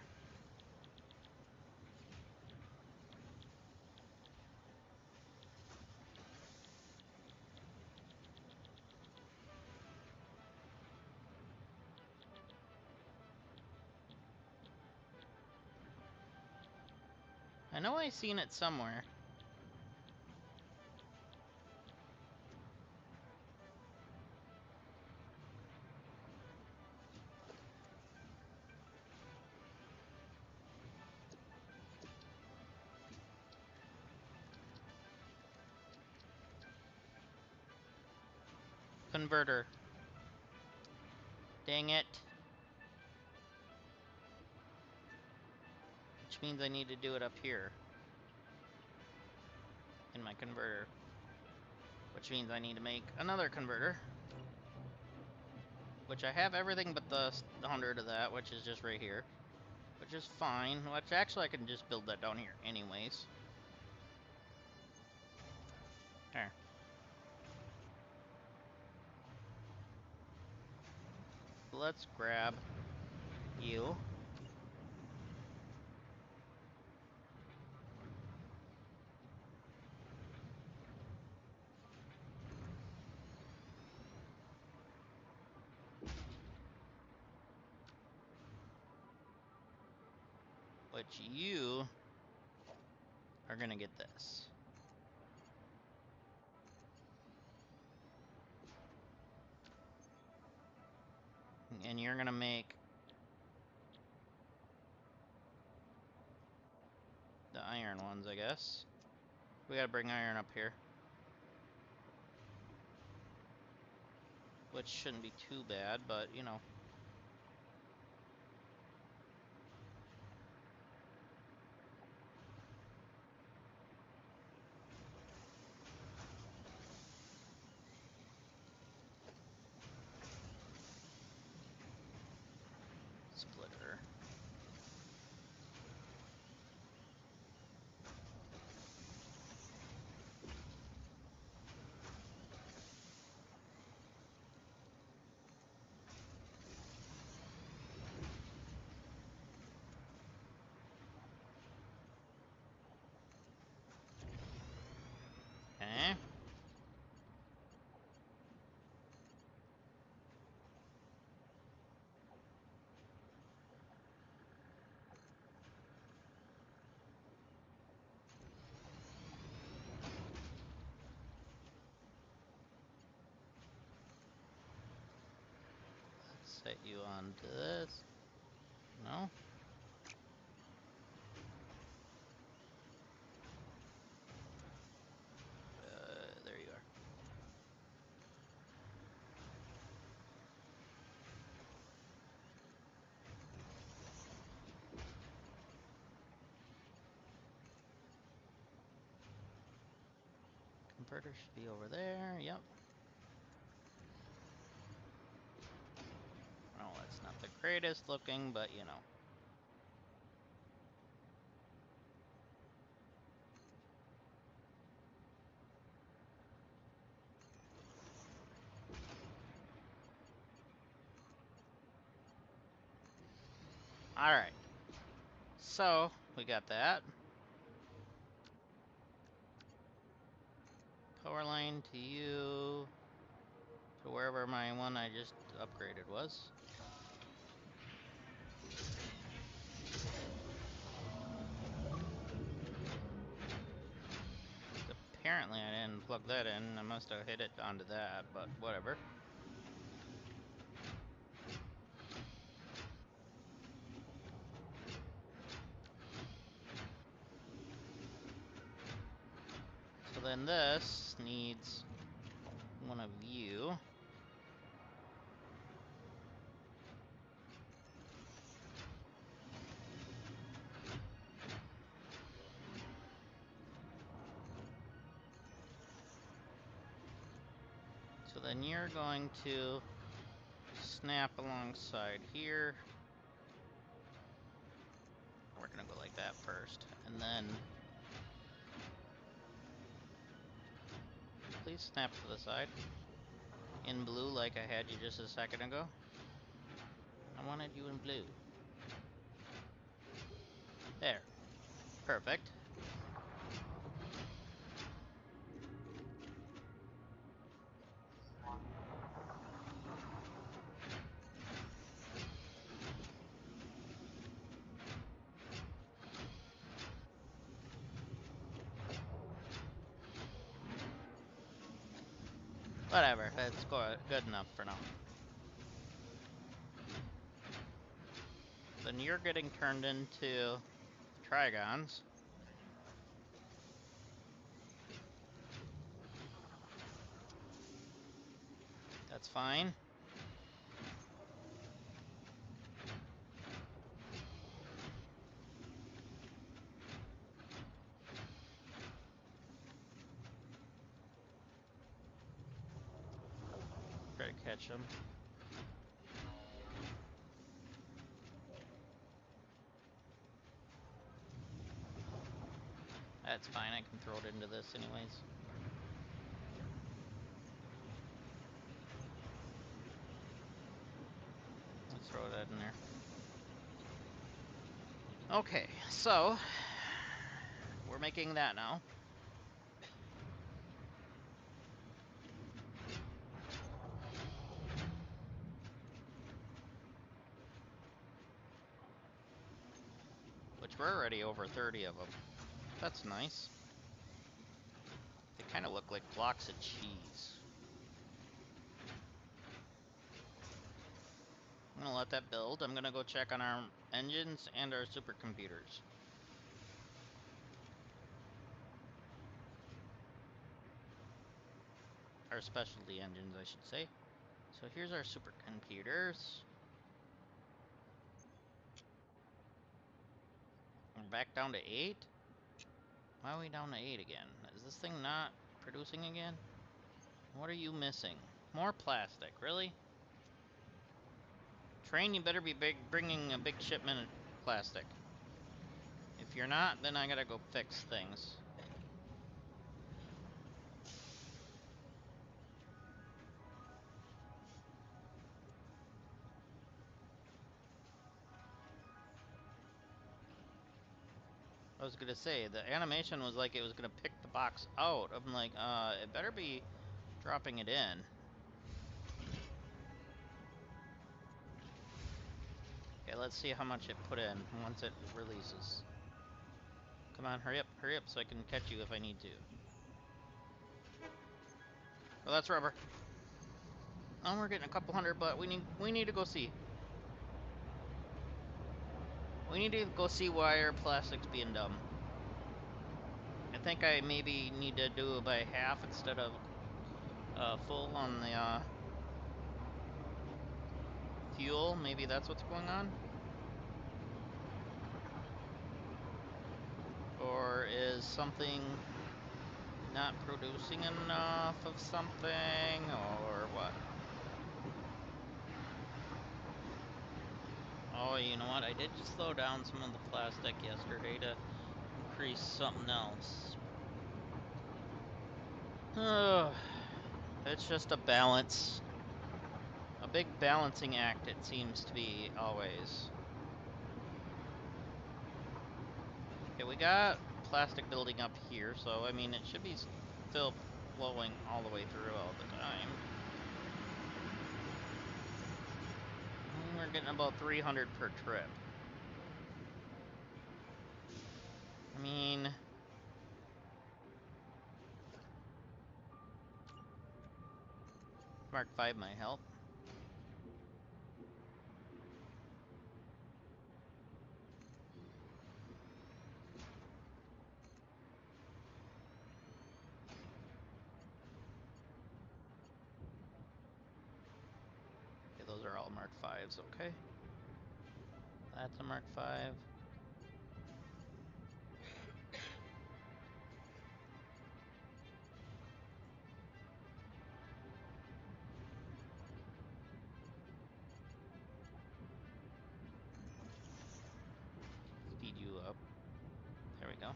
I know I seen it somewhere. Converter. Dang it. Which means I need to do it up here. In my converter. Which means I need to make another converter. Which I have everything but the 100 of that, which is just right here. Which is fine. Which actually I can just build that down here anyways. There. Let's grab you. Which you are gonna get this. And you're gonna make the iron ones, I guess. We gotta bring iron up here. Which shouldn't be too bad, but you know. Splitter. Okay. Let's set you onto this. No? There you are. Converter should be over there. Yep. Oh, that's not the greatest looking, but you know. Alright. So, we got that. Power line to you. To wherever my one I just upgraded was. Apparently I didn't plug that in. I must have hit it onto that, but whatever. So then this needs one of you. So then you're going to snap alongside here. We're gonna go like that first, and then please snap to the side. In blue like I had you just a second ago. I wanted you in blue. There. Perfect. Whatever, that's good enough for now. Then you're getting turned into trigons. That's fine. Try to catch them. That's fine, I can throw it into this anyways. Let's throw that in there. Okay, so we're making that now. Which we're already over 30 of them. That's nice. They kind of look like blocks of cheese. I'm gonna let that build. I'm gonna go check on our engines and our supercomputers. Our specialty engines, I should say. So here's our supercomputers. We're back down to 8. Why are we down to 8 again? Is this thing not producing again? What are you missing? More plastic, really? Train, you better be bringing a big shipment of plastic. If you're not, then I gotta go fix things. I was gonna say, the animation was like it was gonna pick the box out. I'm like, it better be dropping it in. Okay, let's see how much it put in once it releases. Come on, hurry up so I can catch you if I need to. Oh, that's rubber. Oh, we're getting a couple hundred, but we need to go see. We need to go see why our plastic's being dumb. I think I maybe need to do it by half instead of full on the fuel. Maybe that's what's going on. Or is something not producing enough of something, or what? Oh, you know what? I did just slow down some of the plastic yesterday to increase something else. It's just a balance. A big balancing act, it seems to be, always. Okay, we got plastic building up here, so, I mean, it should be still flowing all the way through all the time. We're getting about 300 per trip. I mean... Mark 5 might help. Okay, those are all Mark 5s, okay. That's a Mark 5. Speed you up. There we go.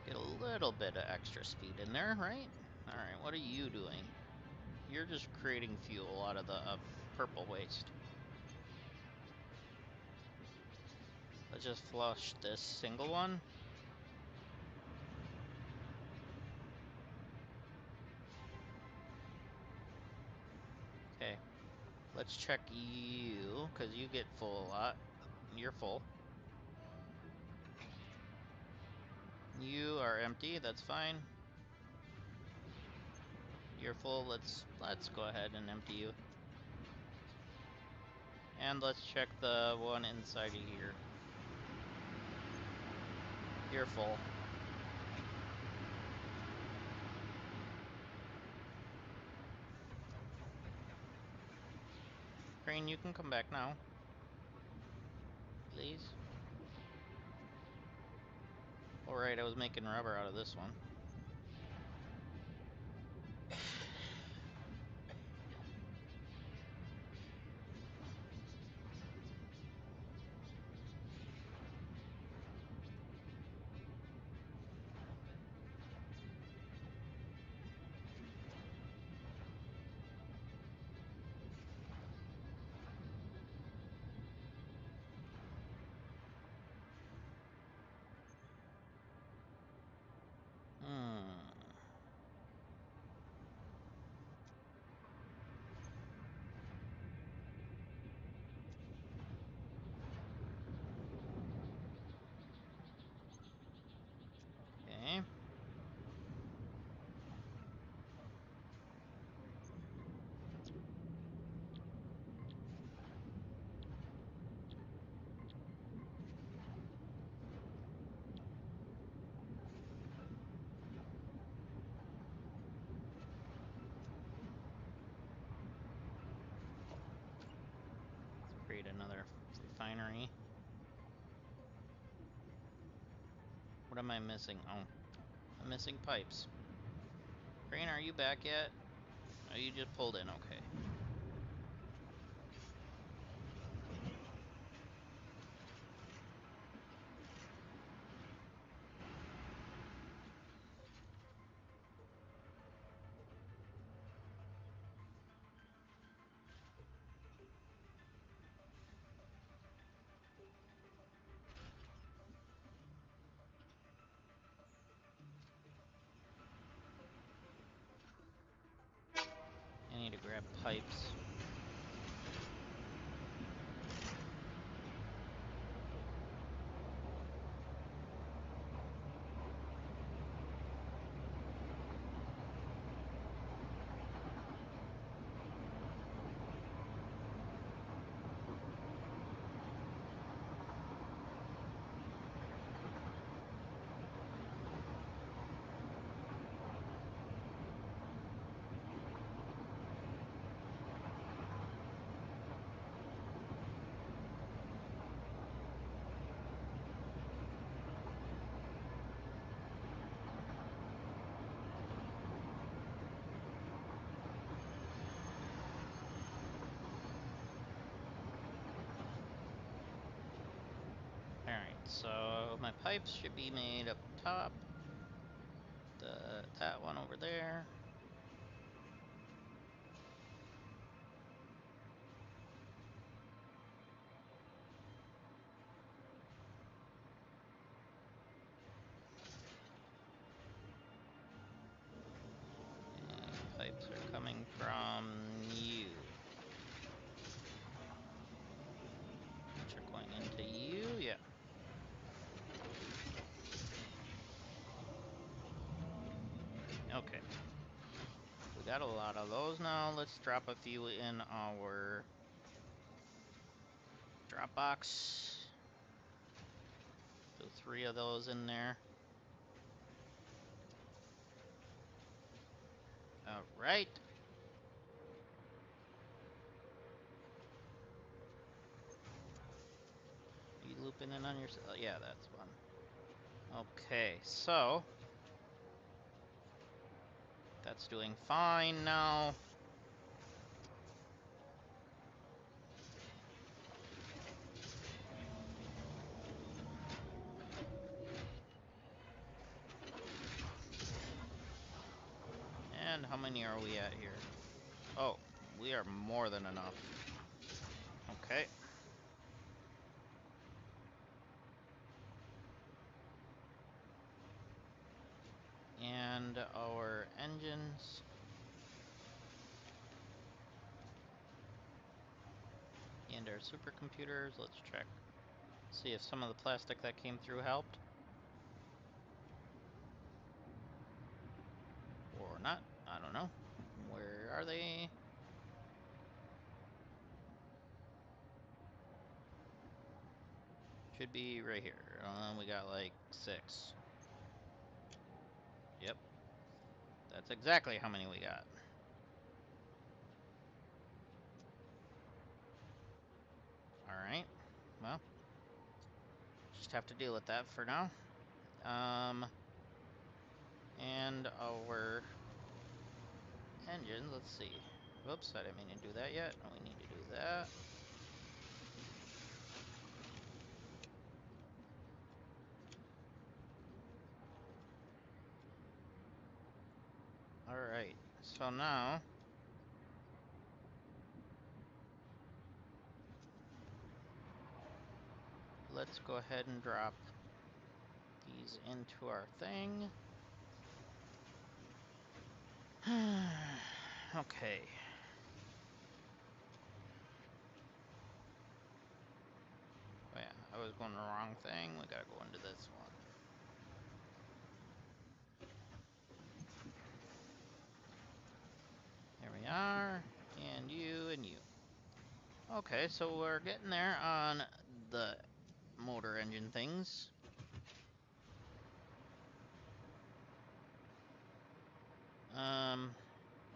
Get a little bit of extra speed in there, right? Alright, what are you doing? You're just creating fuel out of the purple waste. Let's just flush this single one. Okay. Let's check you, because you get full a lot. You're full. You are empty, that's fine. You're full, let's go ahead and empty you. And let's check the one inside of here. You're full. Crane, you can come back now. Please. Alright, I was making rubber out of this one. refinery. What am I missing? Oh, I'm missing pipes. Crane, are you back yet? Oh, you just pulled in, okay. I need to grab pipes. Alright, so my pipes should be made up top. That one over there. And pipes are coming from you. Which are going into you, yeah. Okay. We got a lot of those now. Let's drop a few in our drop box. So 3 of those in there. Alright. Are you looping in on yourself? Oh, yeah, that's one. Okay, so that's doing fine now. And how many are we at here? Oh, we are more than enough. Okay. And our engines. And our supercomputers. Let's check. See if some of the plastic that came through helped. Or not. I don't know. Where are they? Should be right here. We got like 6. Yep. That's exactly how many we got. Alright. Well, just have to deal with that for now. And our engines, let's see. Whoops, I didn't mean to do that yet. We need to do that. Alright, so now let's go ahead and drop these into our thing. Okay. Oh yeah, I was going the wrong thing. We gotta go into this one. There we are. And you and you. Okay, so we're getting there on the motor engine things.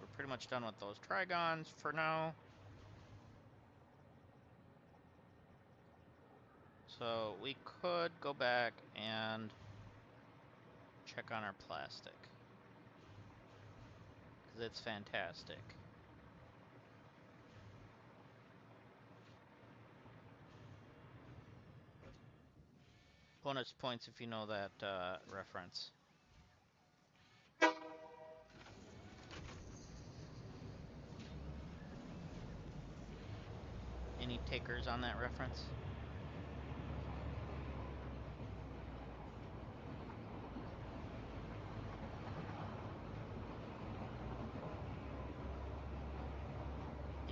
We're pretty much done with those trigons for now. So we could go back and check on our plastic, because it's fantastic. Bonus points if you know that reference. Any takers on that reference?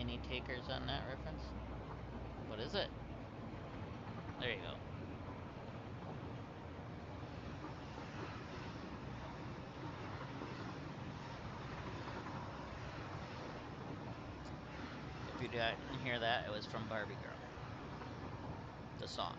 Any takers on that reference? What is it? There you go. If you didn't hear that, it was from Barbie Girl. The song.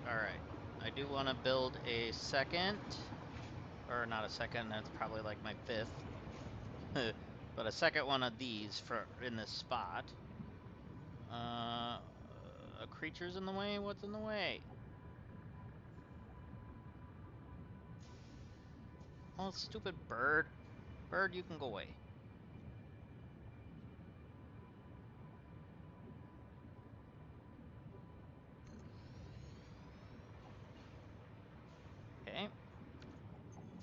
Alright. I do want to build a second. Or not a second, that's probably like my fifth. But a second one of these for in this spot. A creature's in the way? What's in the way? Oh, stupid bird. Bird, you can go away. Okay.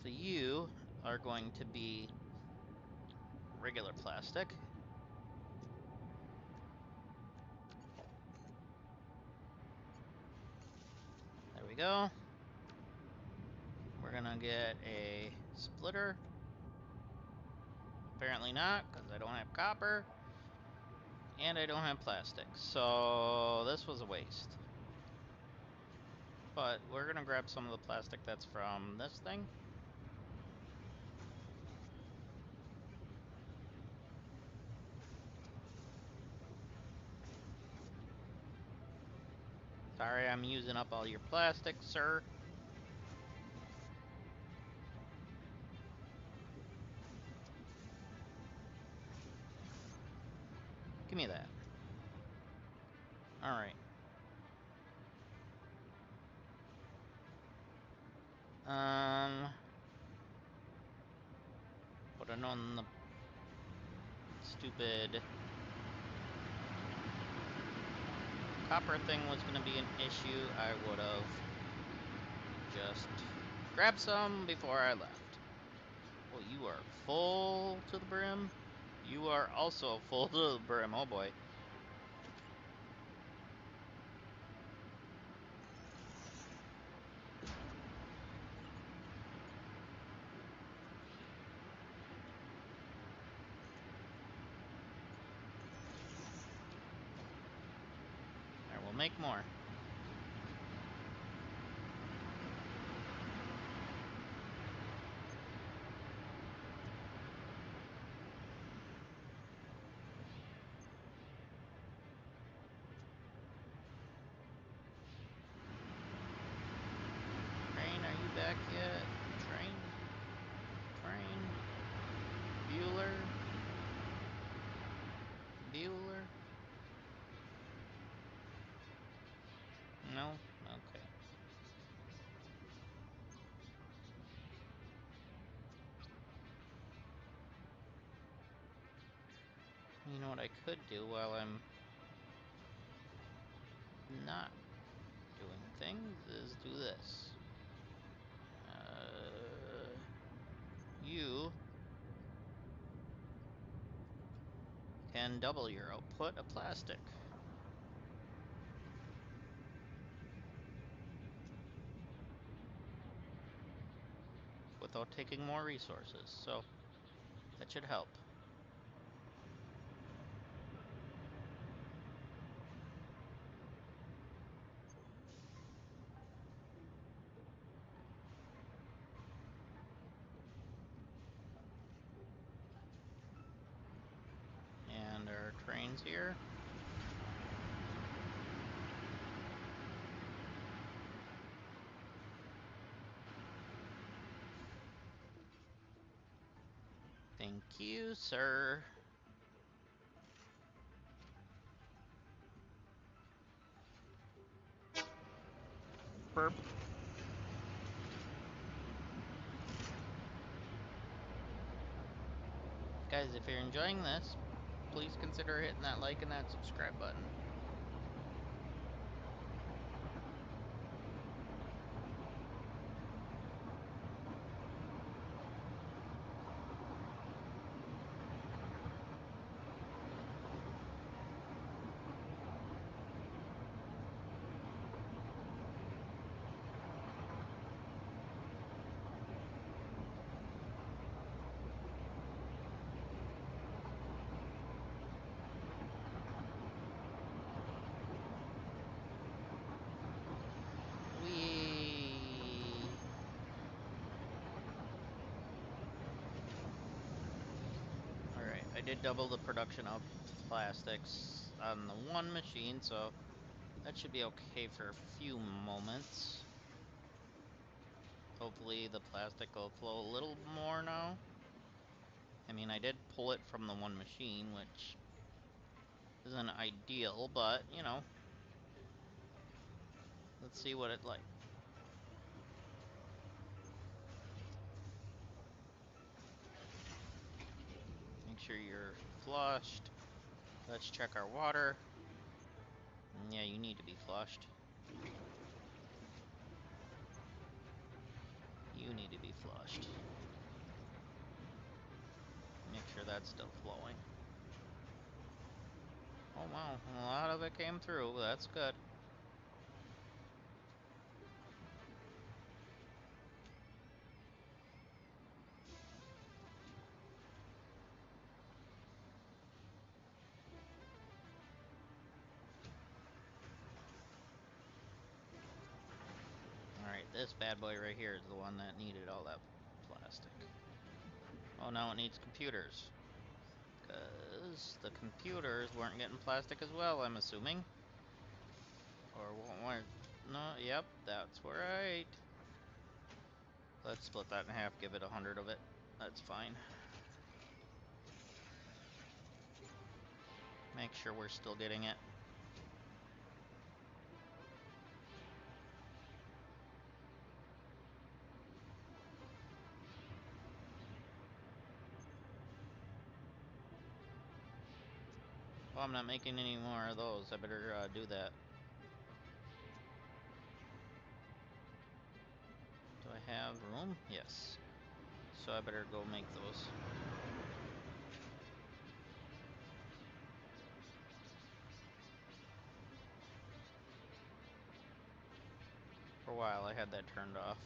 So you are going to be regular plastic. There we go. We're gonna get a splitter. Apparently not, because I don't have copper. And I don't have plastic. So this was a waste. But we're gonna grab some of the plastic that's from this thing. Sorry, I'm using up all your plastic, sir. Give me that. Alright. Would have known the stupid copper thing was going to be an issue, I would have just grabbed some before I left. Well, you are full to the brim. You are also full to the brim. Oh boy. I will make more. Train, are you back yet? Train? Train? Bueller? Bueller? No? Okay. You know what I could do while I'm not doing things is do this. You can double your output of plastic without taking more resources, so that should help. And our trains here. Thank you, sir. Burp. Guys, if you're enjoying this, please consider hitting that like and that subscribe button. Alright, I did double the production of plastics on the one machine, so that should be okay for a few moments. Hopefully the plastic will flow a little more now. I mean, I did pull it from the one machine, which isn't ideal, but, you know. Let's see what it's like. Make sure you're flushed. Let's check our water. Yeah, you need to be flushed. You need to be flushed. Make sure that's still flowing. Oh wow, a lot of it came through. That's good. Alright, this bad boy right here is the one that needed all that plastic. Oh, now it needs computers. Because the computers weren't getting plastic as well, I'm assuming. Or weren't. No, yep, that's right. Let's split that in half, give it 100 of it. That's fine. Make sure we're still getting it. Well, I'm not making any more of those. I better do that. Do I have room? Yes. So I better go make those. For a while I had that turned off.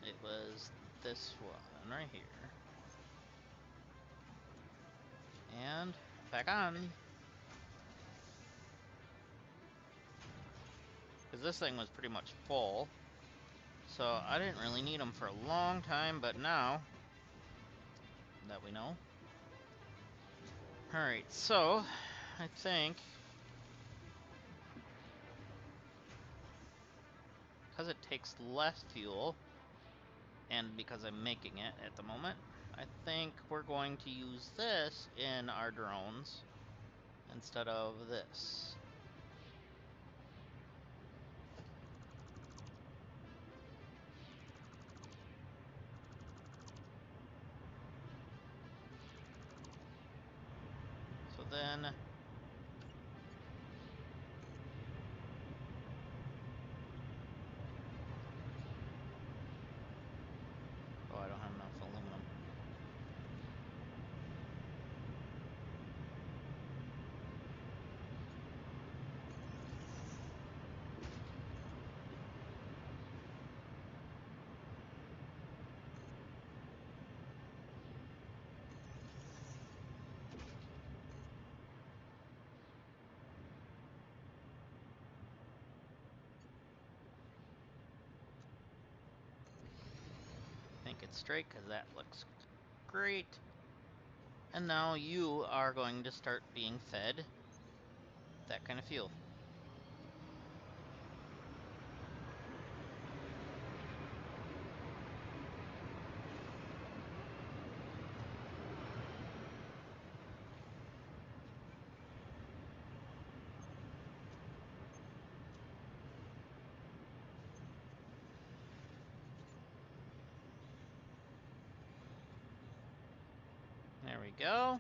It was this one right here. And back on. Because this thing was pretty much full. So I didn't really need them for a long time, but now that we know. Alright, so I think because it takes less fuel, and because I'm making it at the moment, I think we're going to use this in our drones instead of this. So then oh, I don't have enough aluminum. Make it straight, because that looks great. And now you are going to start being fed that kind of fuel. There we go.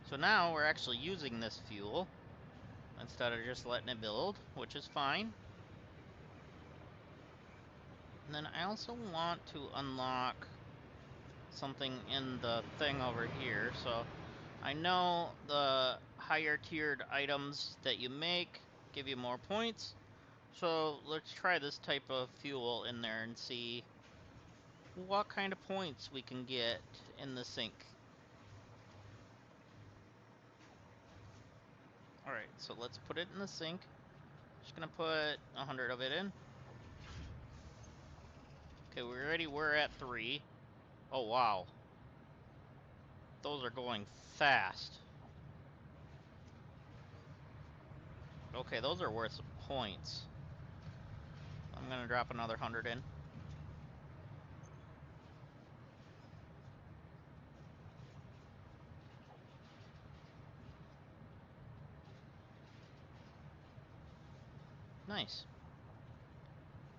So now we're actually using this fuel instead of just letting it build, which is fine. And then I also want to unlock something in the thing over here. So I know the higher tiered items that you make give you more points. So let's try this type of fuel in there and see what kind of points we can get in the sink. Alright, so let's put it in the sink. Just gonna put 100 of it in. Okay, we already were at 3. Oh, wow. Those are going fast. Okay, those are worth some points. I'm gonna drop another 100 in. Nice.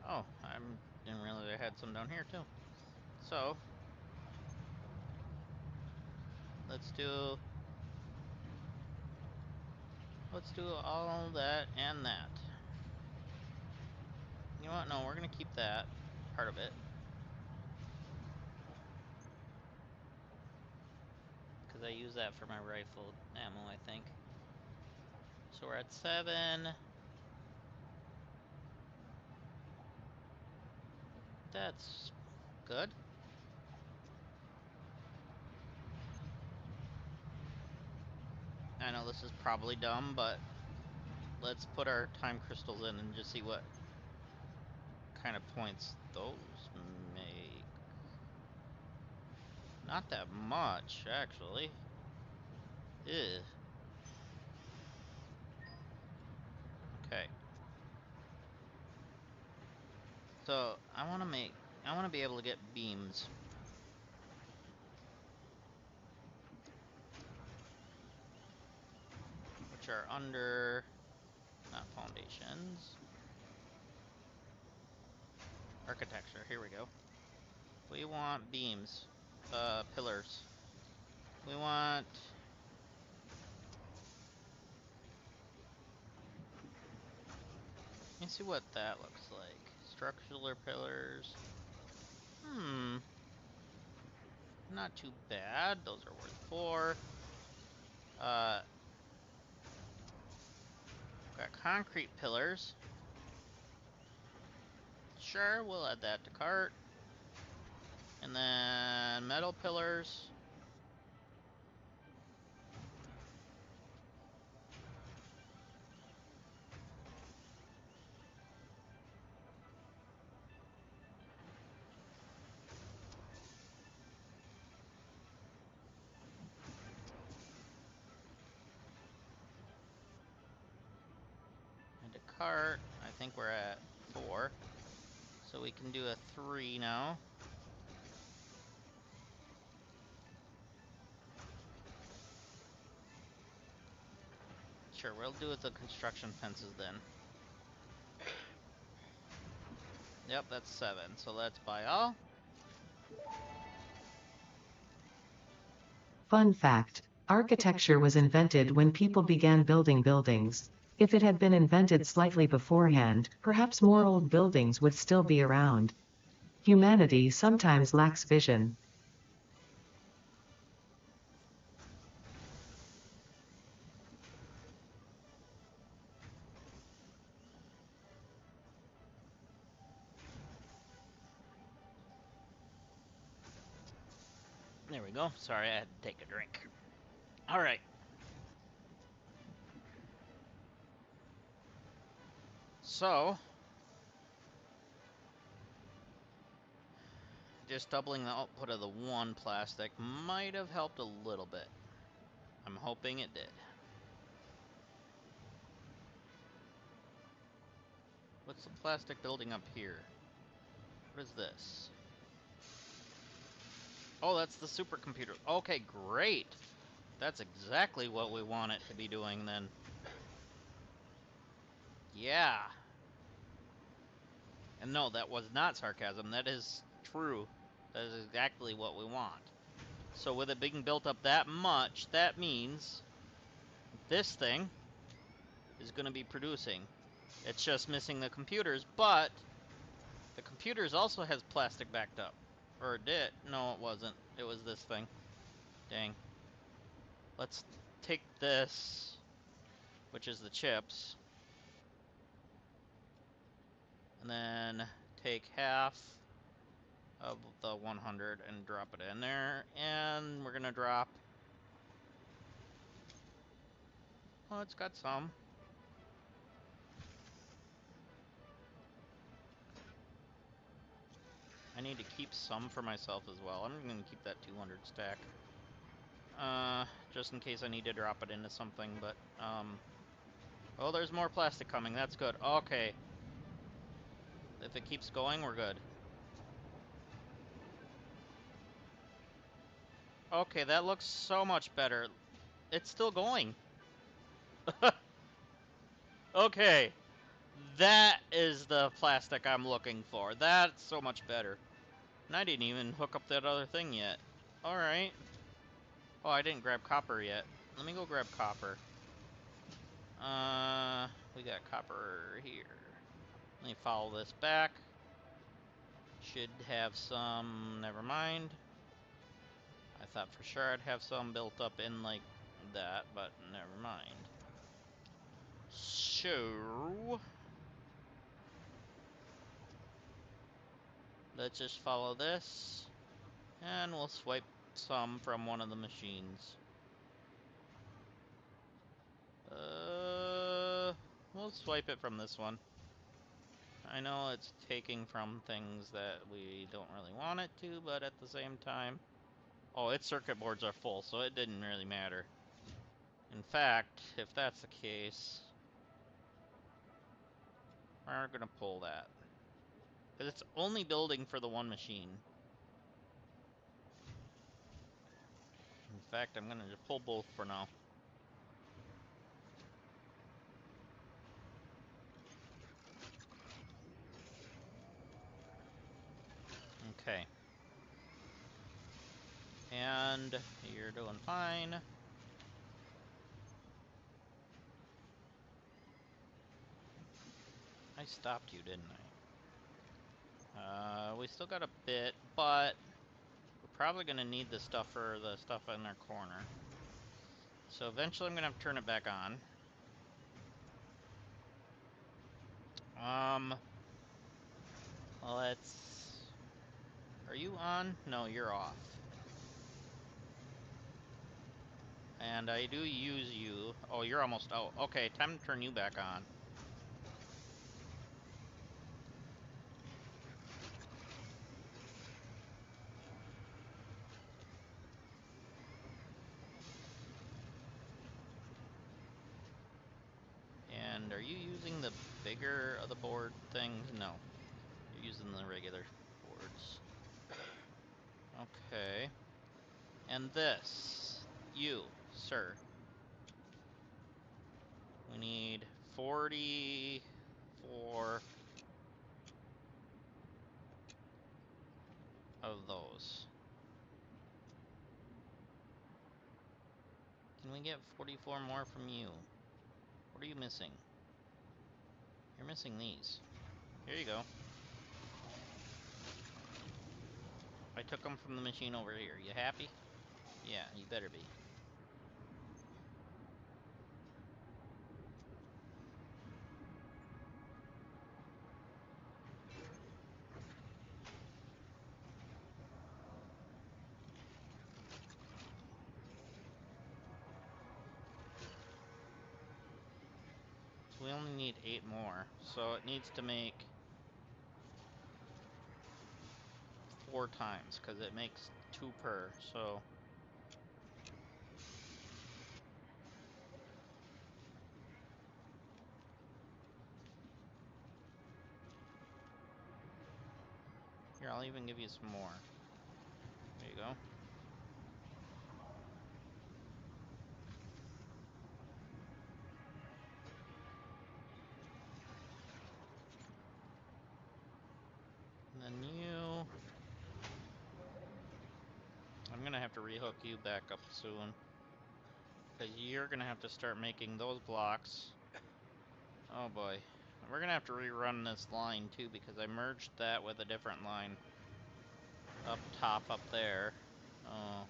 Oh, I didn't realize I had some down here too. So, let's do all that and that. You know what? No, we're gonna keep that part of it. Because I use that for my rifle ammo, I think. So we're at 7. That's good. I know this is probably dumb, but let's put our time crystals in and just see what kind of points those make. Not that much, actually. Ew. Okay. So I want to be able to get beams, which are under, not foundations, architecture. Here we go. We want beams, pillars. We want. Let me see what that looks like. Structural pillars. Not too bad. Those are worth 4. Got concrete pillars. Sure, we'll add that to cart. And then metal pillars. And a cart. I think we're at 4. So we can do a 3 now. Sure, we'll do it the construction fences then. Yep, that's 7. So let's buy all. Fun fact: architecture was invented when people began building buildings. If it had been invented slightly beforehand, perhaps more old buildings would still be around. Humanity sometimes lacks vision. There we go. Sorry, I had to take a drink. Alright. So, just doubling the output of the 1 plastic might have helped a little bit. I'm hoping it did. What's the plastic building up here? What is this? Oh, that's the supercomputer. Okay, great. That's exactly what we want it to be doing then. Yeah. And no, that was not sarcasm. That is true. That is exactly what we want. So with it being built up that much, that means this thing is going to be producing. It's just missing the computers, but the computers also has plastic backed up. Or it did. No, it wasn't. It was this thing. Dang. Let's take this, which is the chips, and then take half of the 100 and drop it in there. And we're going to drop... Oh, it's got some. I need to keep some for myself as well. I'm going to keep that 200 stack. Just in case I need to drop it into something, but, oh, there's more plastic coming. That's good. Okay. If it keeps going, we're good. Okay, that looks so much better. It's still going. Okay. That is the plastic I'm looking for. That's so much better. And I didn't even hook up that other thing yet. Alright. Oh, I didn't grab copper yet. Let me go grab copper. We got copper here. Let me follow this back. Should have some... Never mind. I thought for sure I'd have some built up in like that, but never mind. So... let's just follow this. And we'll swipe some from one of the machines. We'll swipe it from this one. I know it's taking from things that we don't really want it to, but at the same time... Oh, its circuit boards are full, so it didn't really matter. In fact, if that's the case, we're gonna pull that. Because it's only building for the one machine. In fact, I'm gonna just pull both for now. Okay. And you're doing fine. I stopped you, didn't I? We still got a bit, but we're probably gonna need the stuff for the stuff in our corner. So eventually I'm gonna have to turn it back on. Let's... Are you on? No, you're off. And I do use you. Oh, you're almost out. Okay, time to turn you back on. And are you using the bigger of the board things? No. You're using the regular boards. Okay. And this. You, sir. We need 44 of those. Can we get 44 more from you? What are you missing? You're missing these. Here you go. I took them from the machine over here. You happy? Yeah, you better be. So we only need 8 more. So it needs to make 4 times, because it makes 2 per. So... here, I'll even give you some more. There you go. And then you... to rehook you back up soon. Because you're going to have to start making those blocks. Oh boy. We're going to have to rerun this line too, because I merged that with a different line. Up top, up there. Oh.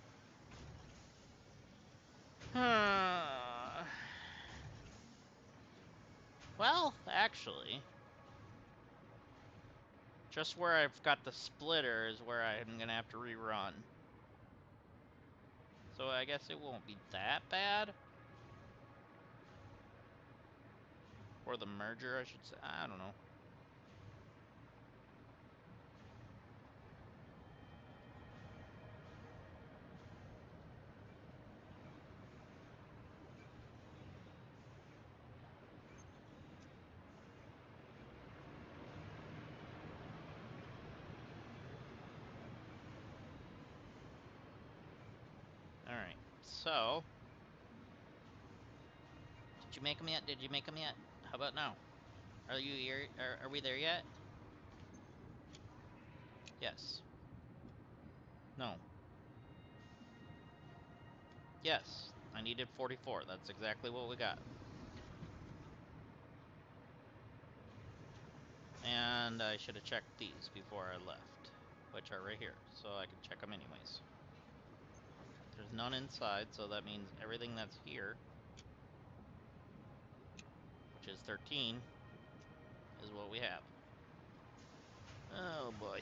Well, actually, just where I've got the splitter is where I'm going to have to rerun. So I guess it won't be that bad. Or the merger, I should say. I don't know. Alright, so... Did you make them yet? Did you make them yet? How about now? Are you here? Are we there yet? Yes. No. Yes. I needed 44. That's exactly what we got. And I should have checked these before I left, which are right here, so I can check them anyways. There's none inside, so that means everything that's here, which is 13, is what we have. Oh boy.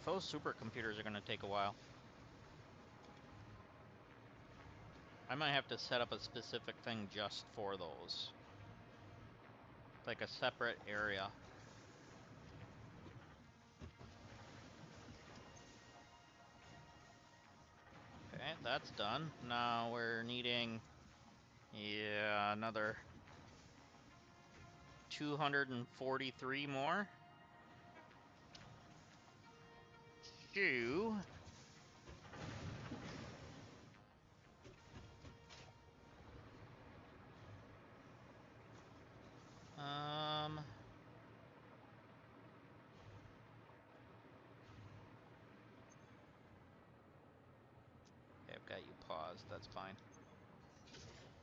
Those supercomputers are going to take a while. I might have to set up a specific thing just for those. Like a separate area. Okay, that's done. Now we're needing, yeah, another 243 more. Two. Okay, I've got you paused. That's fine.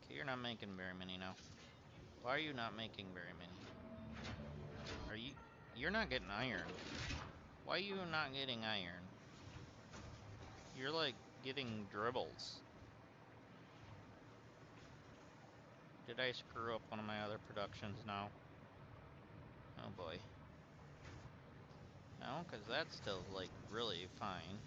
Okay, you're not making very many now. Why are you not making very many? Are you... You're not getting iron. Why are you not getting iron? You're like getting dribbles. Did I screw up one of my other productions now? Oh boy. No, because that's still like really fine.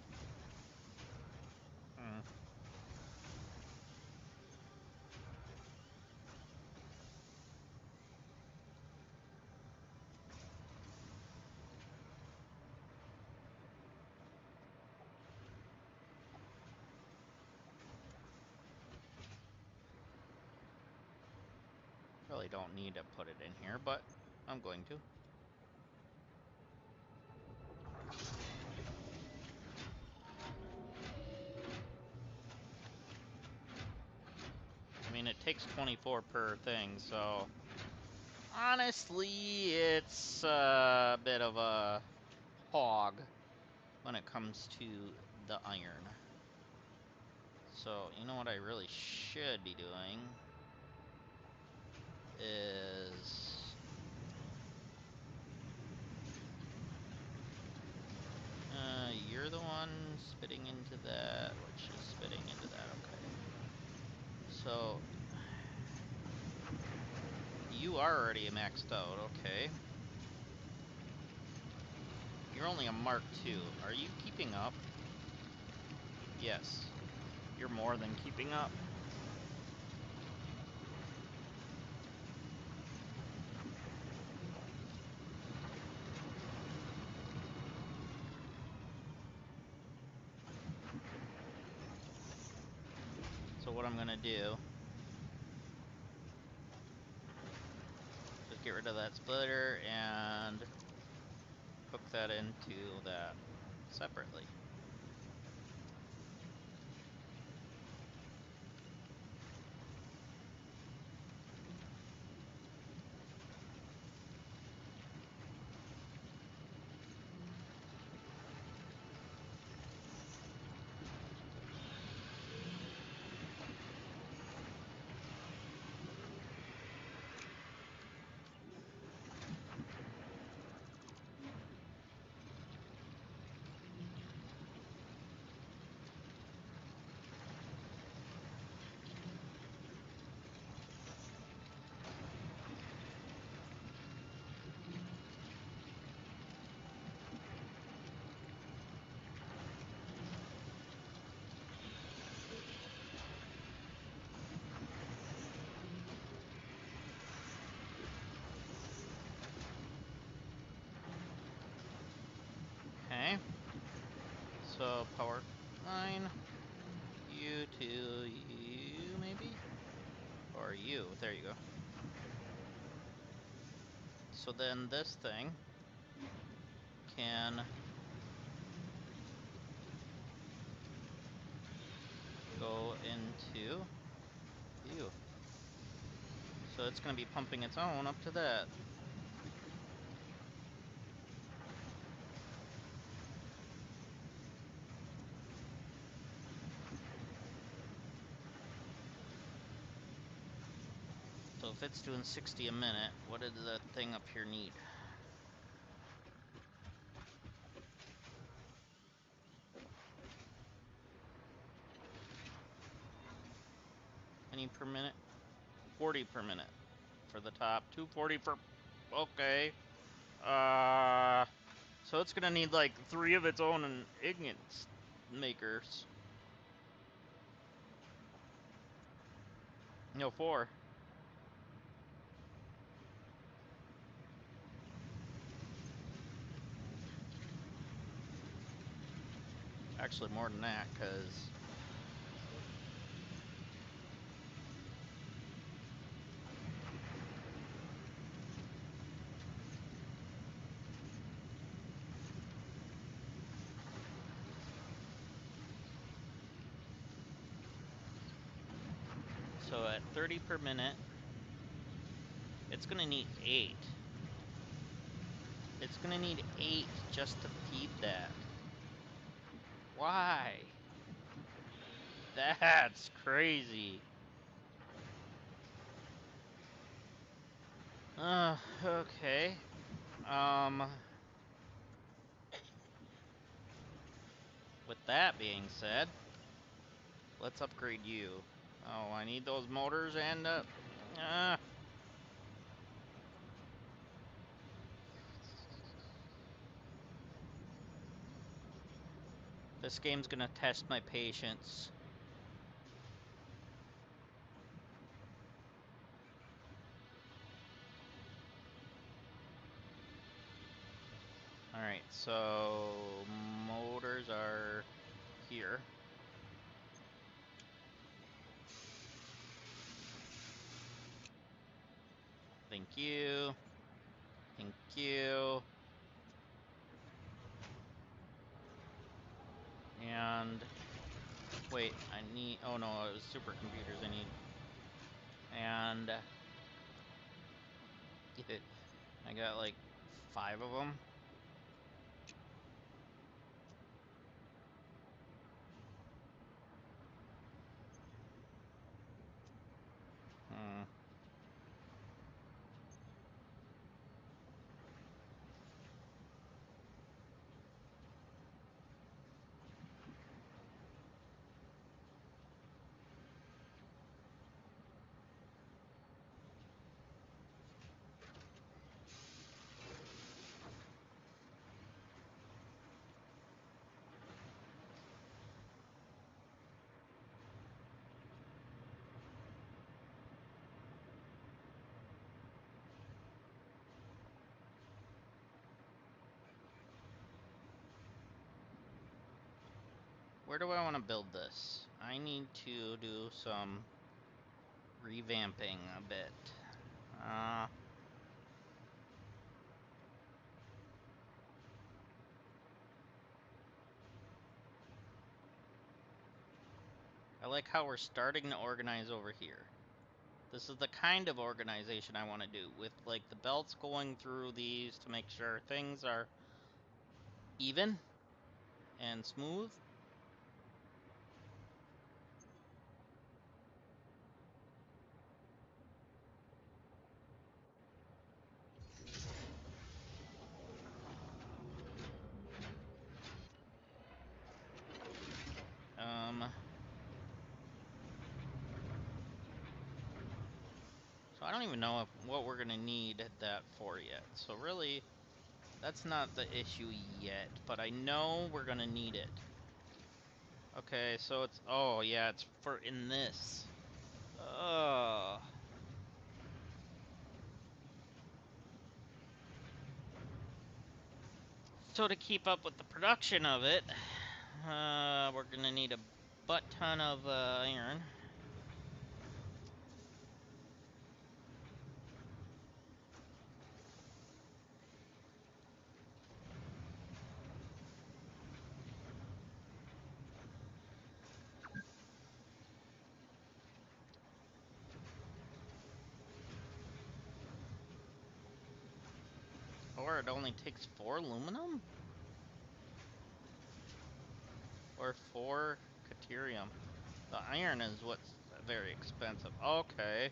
Really don't need to put it in here, but I'm going to. I mean, it takes 24 per thing, so... Honestly, it's a bit of a hog when it comes to the iron. So, you know what I really should be doing is... you're the one spitting into that, which is spitting into that, okay. So, you are already maxed out, okay. You're only a Mark II. Are you keeping up? Yes. You're more than keeping up. So what I'm gonna do, just get rid of that splitter and hook that into that separately. So power line, you to you maybe? Or you, there you go. So then this thing can go into you. So it's going to be pumping its own up to that. So if it's doing 60 a minute, what did that thing up here need? Penny per minute? 40 per minute for the top. 240 per... Okay. So it's gonna need like 3 of its own ingots makers. No, 4. Actually more than that, because... So at 30 per minute, it's gonna need 8. It's gonna need 8 just to feed that. Why? That's crazy. Okay. With that being said, let's upgrade you. Oh, I need those motors and, This game's gonna test my patience. Alright, so motors are here. Thank you. Thank you. And wait, I need, oh no, it was supercomputers I need. And I got like 5 of them. Hmm. Where do I want to build this? I need to do some revamping a bit. I like how we're starting to organize over here. This is the kind of organization I want to do, with like the belts going through these to make sure things are even and smooth. So I don't even know what we're gonna need that for yet. So really, that's not the issue yet, but I know we're gonna need it. Okay, so it's, oh yeah, it's for in this. Uh, so to keep up with the production of it, We're gonna need a butt ton of iron. Or it only takes 4 aluminum? Or 4 caterium. The iron is what's very expensive. Okay.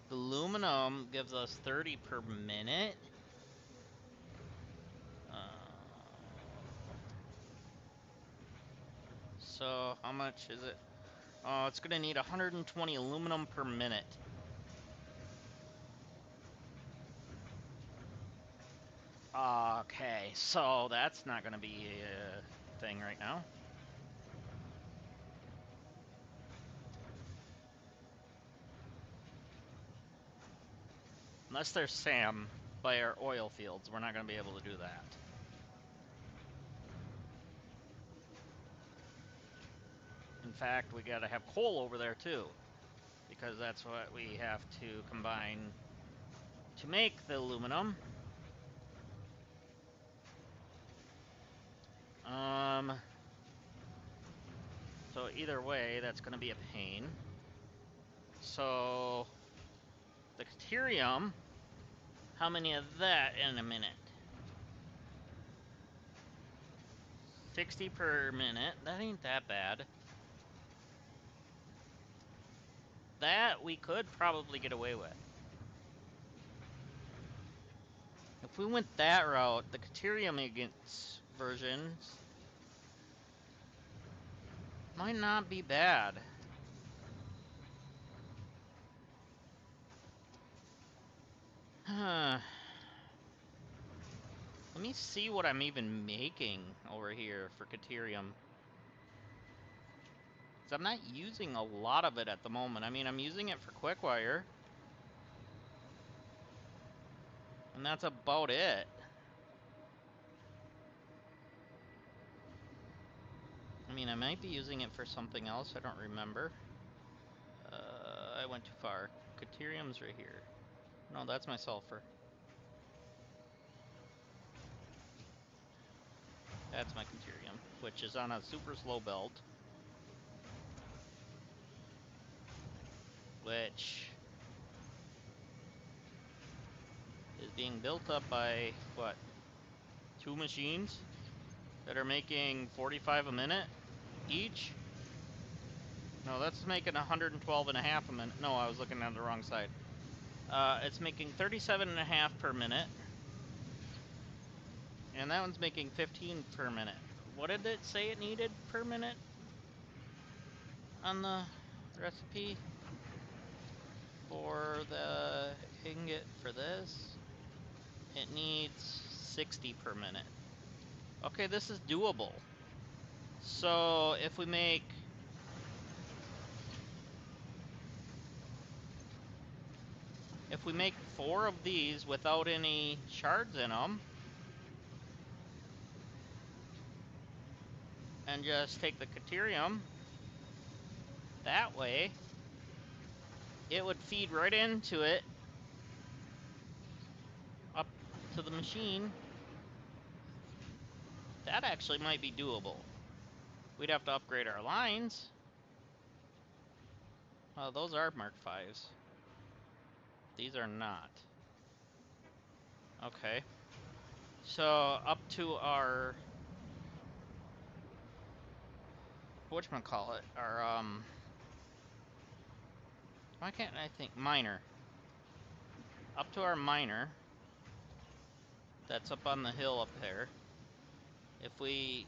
The aluminum gives us 30 per minute. So how much is it? Oh, it's gonna need 120 aluminum per minute. Okay, so that's not gonna be a thing right now. Unless there's SAM by our oil fields, we're not gonna be able to do that. In fact, we gotta have coal over there too, because that's what we have to combine to make the aluminum. So either way, that's gonna be a pain. So the caterium, how many of that in a minute? 60 per minute. That ain't that bad. That we could probably get away with. If we went that route, the caterium against versions might not be bad. Let me see what I'm even making over here for caterium. Because I'm not using a lot of it at the moment. I mean, I'm using it for quickwire. And that's about it. I mean, I might be using it for something else. I don't remember. I went too far. Caterium's right here. No, that's my sulfur. That's my caterium, which is on a super slow belt. Which is being built up by, what, 2 machines that are making 45 a minute each? No, that's making 112 and a half a minute. No, I was looking on the wrong side. It's making 37 and a half per minute. And that one's making 15 per minute. What did it say it needed per minute on the recipe for the ingot for this? It needs 60 per minute. Okay, this is doable. So if we make if we make 4 of these without any shards in them, and just take the caterium, that way it would feed right into it up to the machine. That actually might be doable. We'd have to upgrade our lines. Oh, those are Mark 5s. These are not. Okay. So up to our whatchamacallit, our why can't I think miner? Up to our miner that's up on the hill up there. If we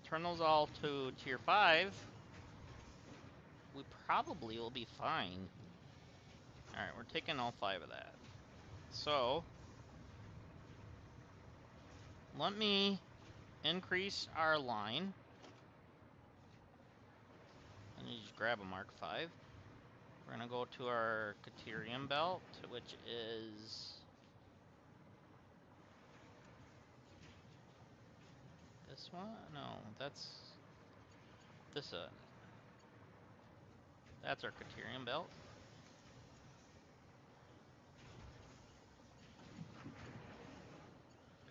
turn those all to tier 5, we probably will be fine. Alright, we're taking all 5 of that. So let me increase our line. Let me just grab a Mark 5. We're gonna go to our caterium belt, which is this this one? No, that's this that's our Criterion belt.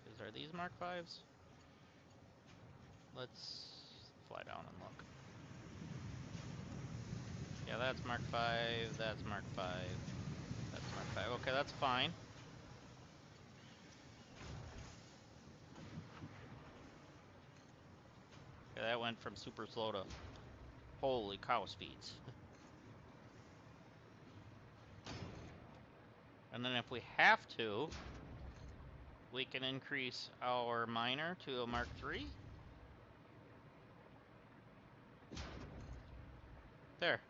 Because are these Mark 5s? Let's fly down and look. Yeah, that's Mark 5, that's Mark 5, that's Mark 5. Okay, that's fine. Okay, that went from super slow to holy cow speeds. And then if we have to, we can increase our miner to a Mark 3. There.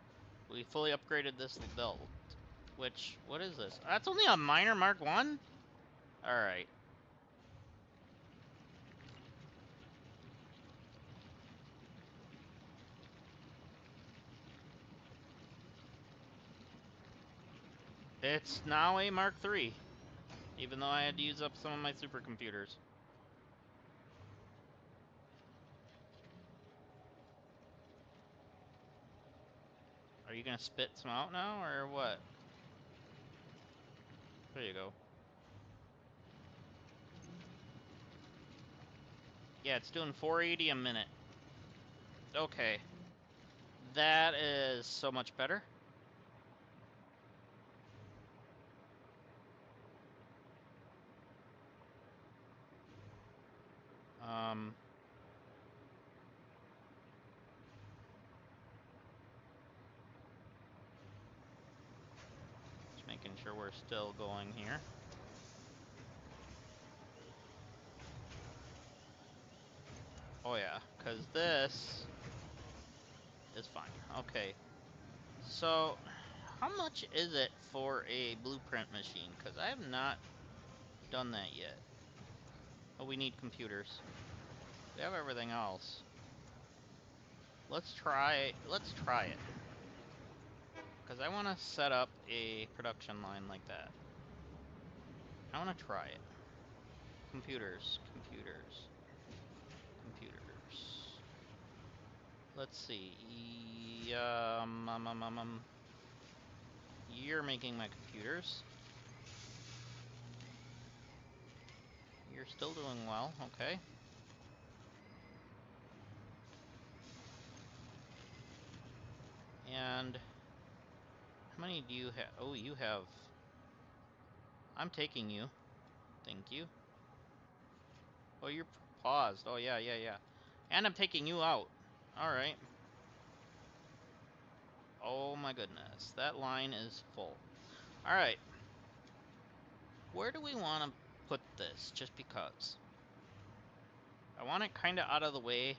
We fully upgraded this belt. Which, what is this? That's only a miner Mark 1? Alright. It's now a Mark 3. Even though I had to use up some of my supercomputers. Are you gonna spit some out now, or what? There you go. Yeah, it's doing 480 a minute. Okay. That is so much better. Just making sure we're still going here. Oh yeah, because this is fine. Okay. So, how much is it for a blueprint machine? Because I have not done that yet. Oh, we need computers. We have everything else. Let's try it. Because I want to set up a production line like that. I want to try it. Computers. Let's see. You're making my computers. You're still doing well, okay. And how many do you have? Oh, you have. I'm taking you. Thank you. Oh, you're paused. Oh, yeah. And I'm taking you out. Alright. Oh my goodness. That line is full. Alright. Where do we want to put this? Just because. I want it kind of out of the way.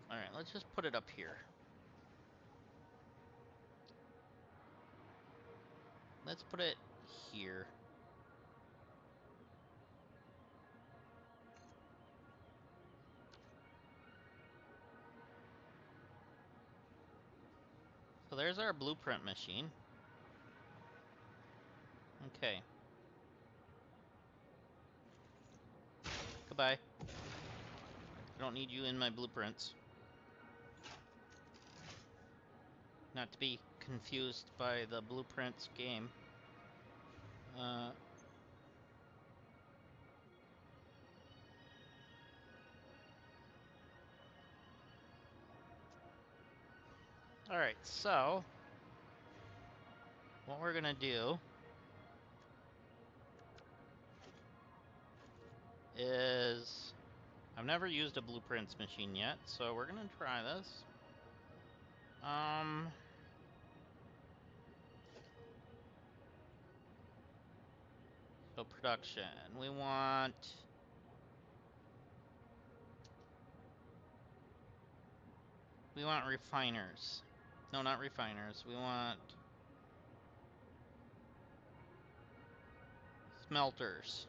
Alright, let's just put it up here. Let's put it here. So there's our blueprint machine. Okay. Goodbye. I don't need you in my blueprints. Not to be confused by the blueprints game. Alright, so what we're gonna do is I've never used a blueprints machine yet, so we're gonna try this. So production. We want refiners. No, not refiners. We want smelters.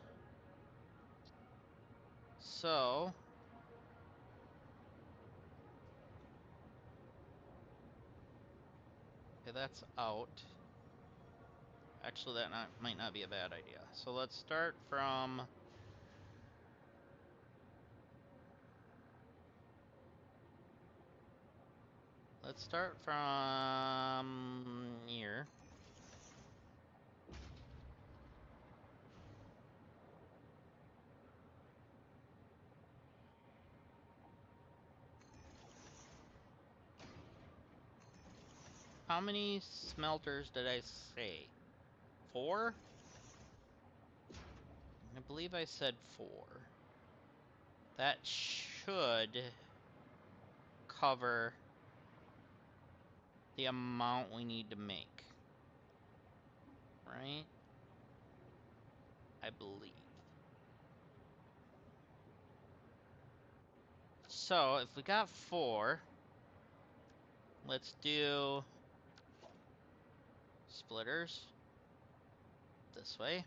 So okay, that's out. Actually, that might not be a bad idea. So let's start from... Let's start from here. How many smelters did I say? 4? I believe I said 4. That should cover the amount we need to make. Right? I believe. So, if we got 4, let's do splitters this way.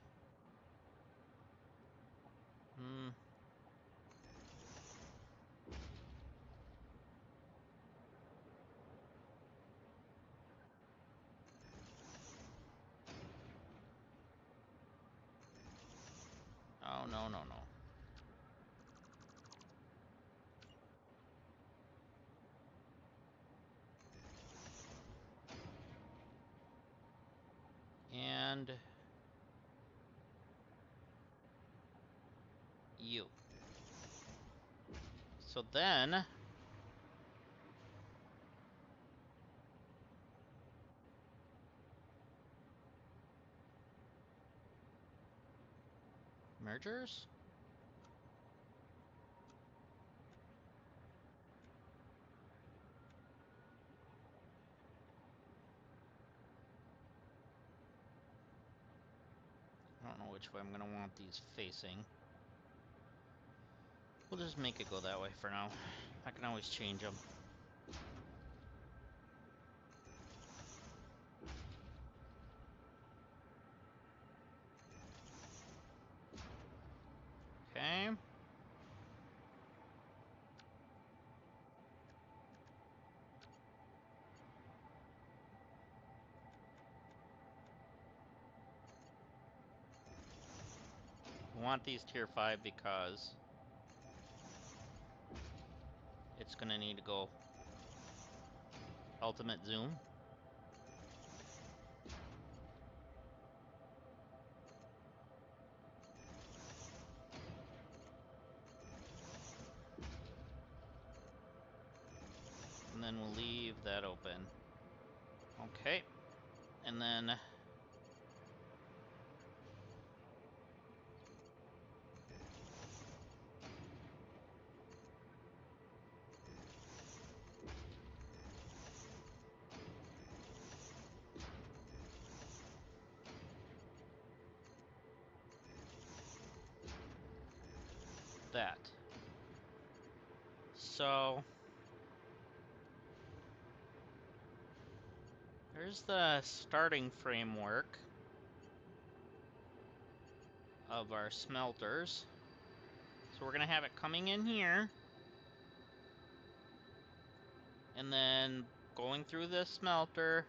Oh, no, no, no. And you. So then, mergers? I don't know which way I'm gonna want these facing. We'll just make it go that way for now. I can always change them. Okay. We want these tier 5 because it's gonna need to go ultimate zoom. And then we'll leave that open. Okay. And then that. So there's the starting framework of our smelters. So we're gonna have it coming in here, and then going through the smelter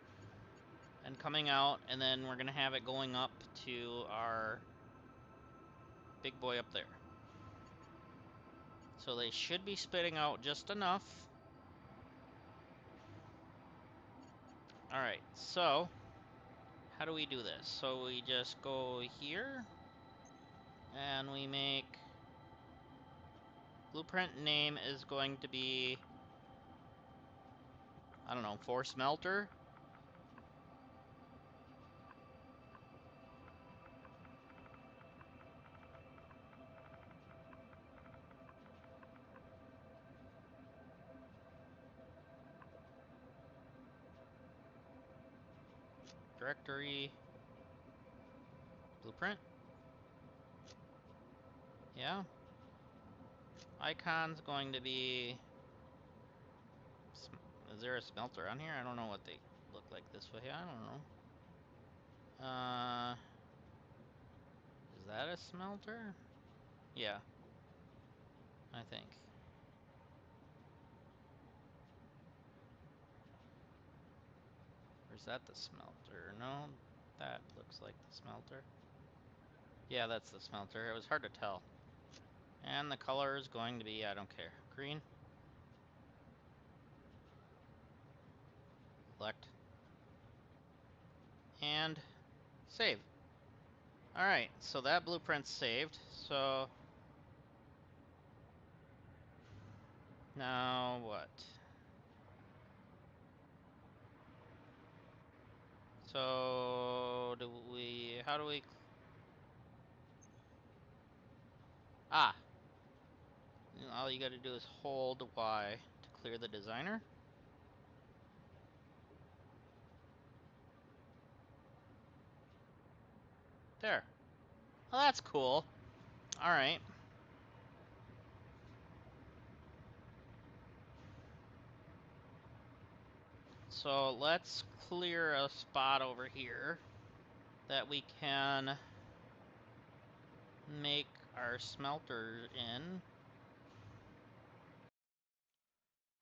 and coming out, and then we're gonna have it going up to our big boy up there. So they should be spitting out just enough. Alright, so how do we do this? So we just go here, and we make blueprint name is going to be, I don't know, 4 smelter. Directory, blueprint. Yeah. Icon's going to be, is there a smelter on here? I don't know what they look like this way. I don't know. Is that a smelter? Yeah, I think. Or is that the smelter? No. That looks like the smelter. Yeah, that's the smelter. It was hard to tell. And the color is going to be, I don't care, green. Select. And save. Alright, so that blueprint's saved. So now what? So how do we, all you gotta do is hold Y to clear the designer. There. Oh, that's cool. Alright. So let's clear a spot over here that we can make our smelter in.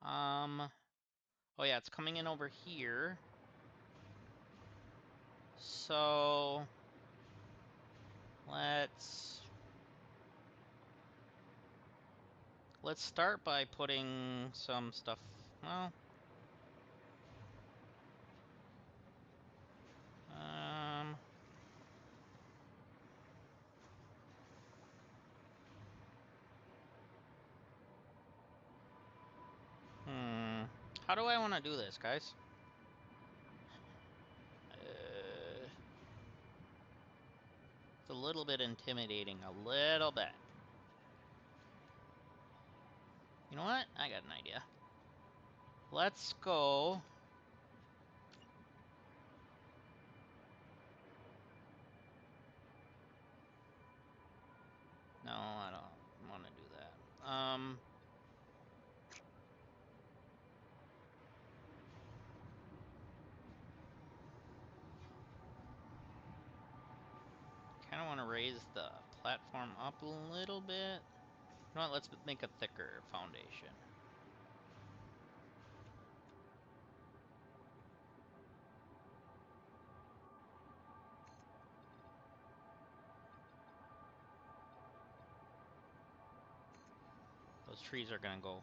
Oh yeah, it's coming in over here. So let's start by putting some stuff, well, how do I want to do this, guys? It's a little bit intimidating, a little bit. You know what? I got an idea. Let's go. No, I don't want to do that. Kind of want to raise the platform up a little bit. You know what? Let's make a thicker foundation. Those trees are gonna go.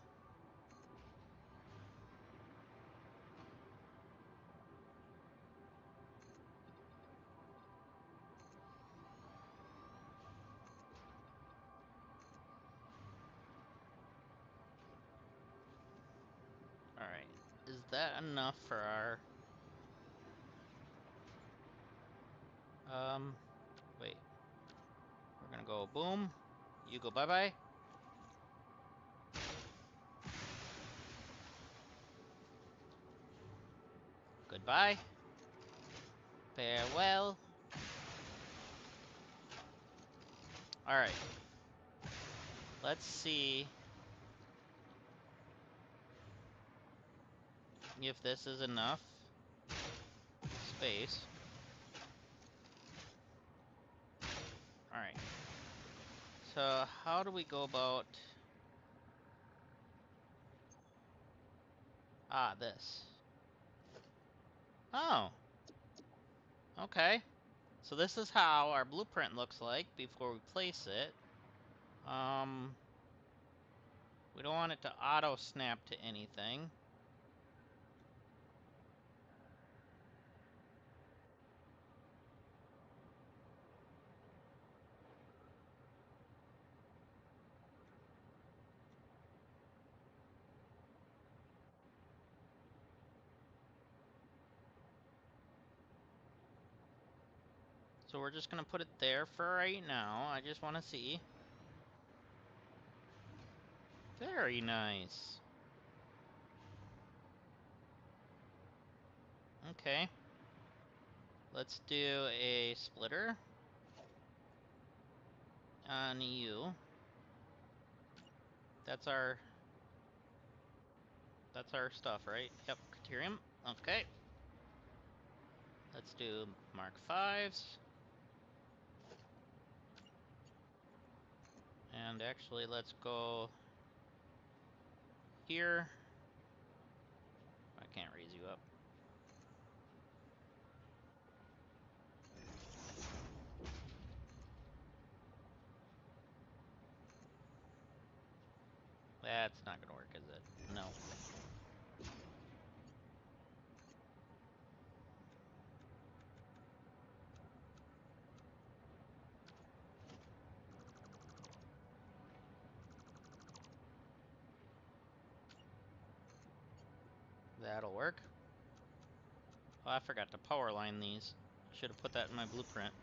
Alright. Is that enough for our... wait. We're gonna go boom. You go bye-bye. Goodbye. Farewell. Alright. Let's see if this is enough space. Alright. So how do we go about... this. Oh. Okay. So this is how our blueprint looks like before we place it. We don't want it to auto snap to anything. So we're just gonna put it there for right now. I just want to see. Very nice. Okay. Let's do a splitter on you. That's our stuff, right? Yep, Criterium. Okay. Let's do Mark 5s. And actually, let's go here. I can't raise you up. That's not gonna work, is it? No. That'll work. Oh, I forgot to power line these. Should have put that in my blueprint.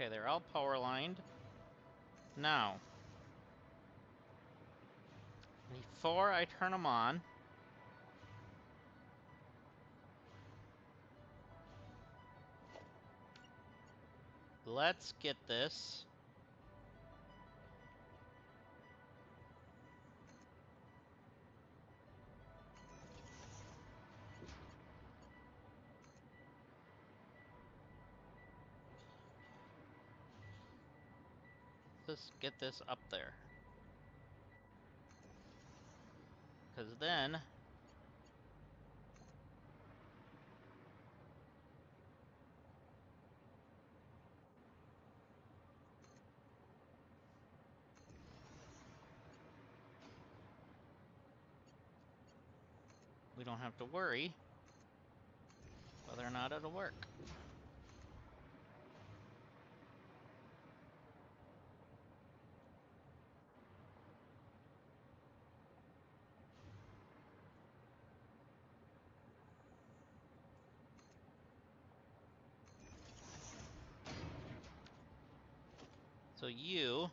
Okay, they're all power lined. Now, before I turn them on, let's get this. Let's get this up there. Because then we don't have to worry whether or not it'll work. So you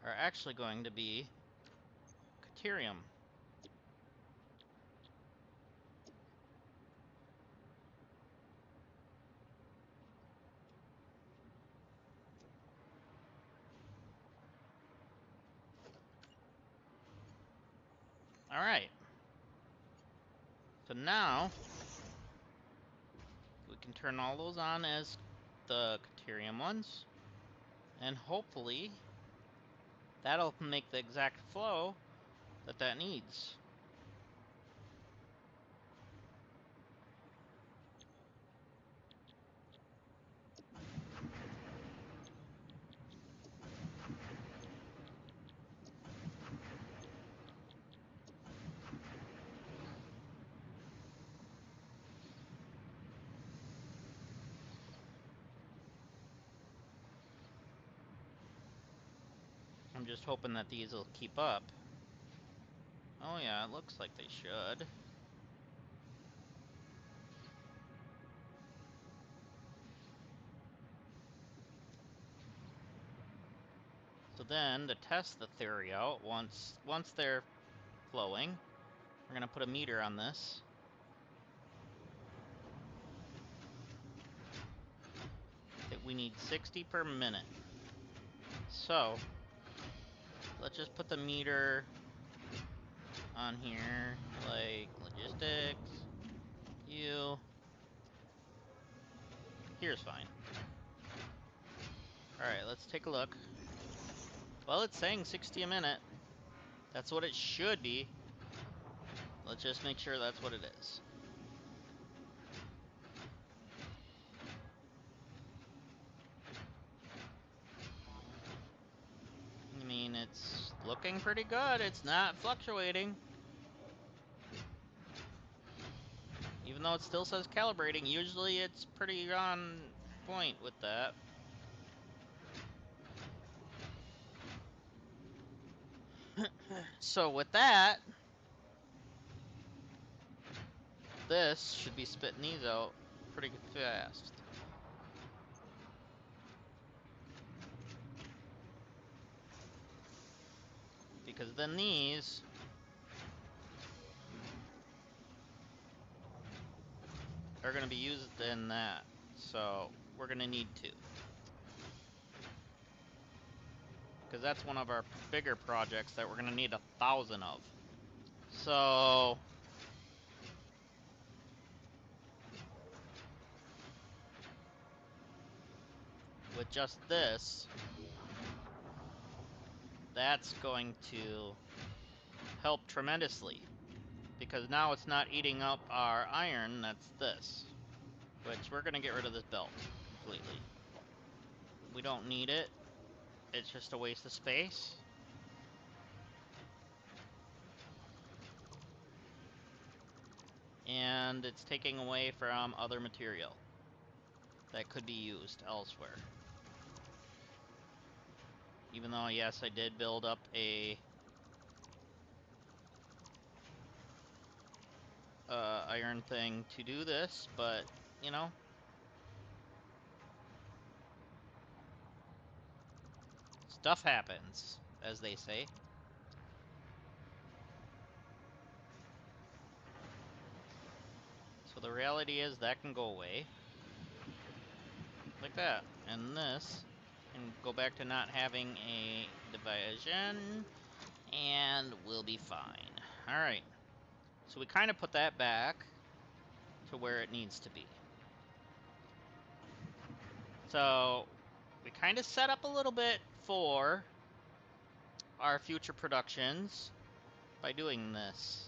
are actually going to be Caterium. Alright. So now we can turn all those on as the Caterium ones. And hopefully that'll make the exact flow that needs. I'm just hoping that these will keep up. Oh yeah, it looks like they should. So then, to test the theory out, once they're flowing, we're gonna put a meter on this. That we need 60 per minute. So, let's just put the meter on here, like logistics, here's fine. Alright, let's take a look. Well, it's saying 60 a minute. That's what it should be. Let's just make sure that's what it is. I mean, it's looking pretty good. It's not fluctuating. Even though it still says calibrating, usually it's pretty on point with that. So with that, this should be spitting these out pretty fast. Because then these are going to be used in that. So we're going to need 2. Because that's one of our bigger projects that we're going to need 1,000 of. So with just this, that's going to help tremendously. Because now it's not eating up our iron, that's this. Which we're going to get rid of this belt completely. We don't need it. It's just a waste of space. And it's taking away from other material that could be used elsewhere. Even though, yes, I did build up a iron thing to do this, but, you know, stuff happens, as they say. So the reality is that can go away. Like that. And this can go back to not having a division, and we'll be fine. Alright. So we kind of put that back to where it needs to be. So we kind of set up a little bit for our future productions by doing this.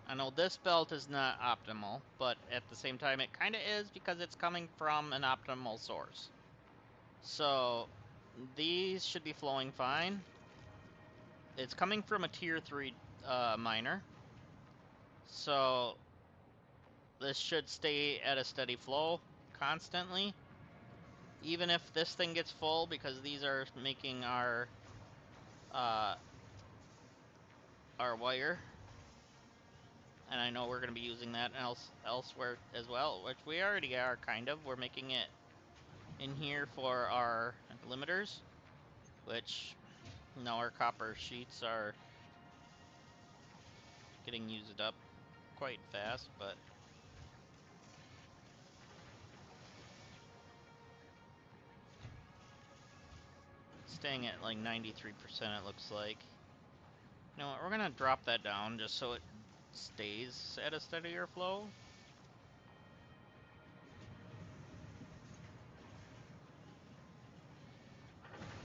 I know this belt is not optimal, but at the same time it kind of is because it's coming from an optimal source. So these should be flowing fine. It's coming from a tier 3 miner. So this should stay at a steady flow constantly. Even if this thing gets full, because these are making our wire. And I know we're going to be using that elsewhere as well, which we already are, kind of. We're making it in here for our limiters, which, you know, our copper sheets are getting used up quite fast, but staying at like 93%, it looks like. You know what, we're going to drop that down just so it stays at a steadier flow.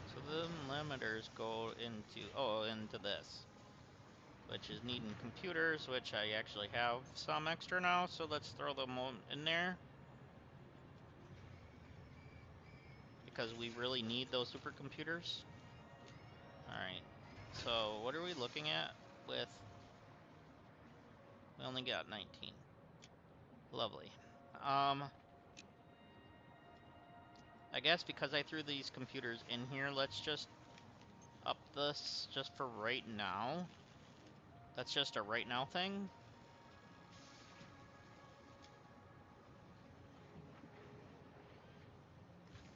So the limiters go into this, which is needing computers, which I actually have some extra now, so let's throw them in there. Because we really need those supercomputers. Alright, so what are we looking at with... We only got 19. Lovely. I guess because I threw these computers in here, let's just up this just for right now. That's just a right now thing.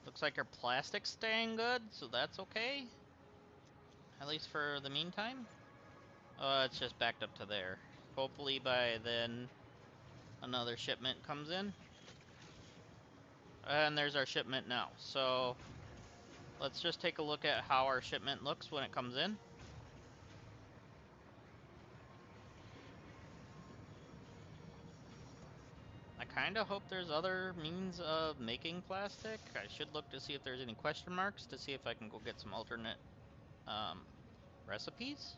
Looks like our plastic's staying good, so that's okay. At least for the meantime. It's just backed up to there. Hopefully by then another shipment comes in. And there's our shipment now. So let's just take a look at how our shipment looks when it comes in. I kind of hope there's other means of making plastic. I should look to see if there's any question marks to see if I can go get some alternate recipes.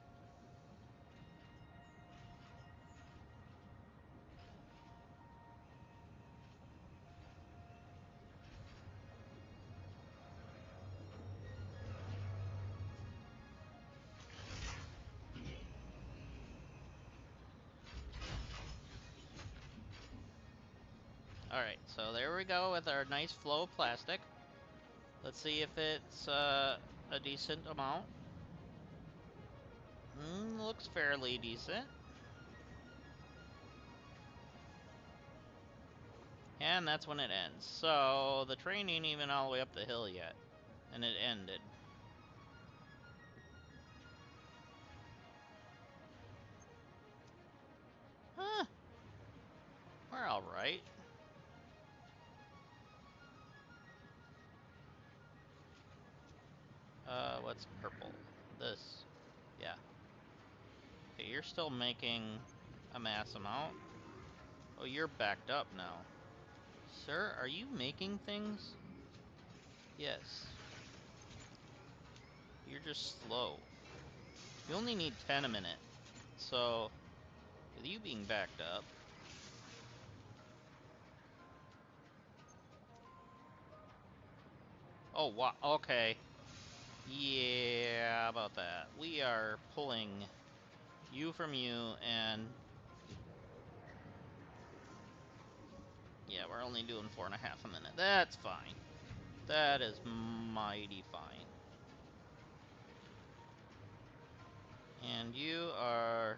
Alright, so there we go with our nice flow of plastic. Let's see if it's a decent amount. Looks fairly decent. And that's when it ends. So the train ain't even all the way up the hill yet. And it ended. Huh. We're alright. that's purple. This, yeah. Okay, you're still making a mass amount. Oh, you're backed up now. Sir, are you making things? Yes. You're just slow. You only need 10 a minute. So, with you being backed up... Oh, wow. Okay. Yeah, about that. We are pulling you from you, and... Yeah, we're only doing 4.5 a minute. That's fine. That is mighty fine. And you are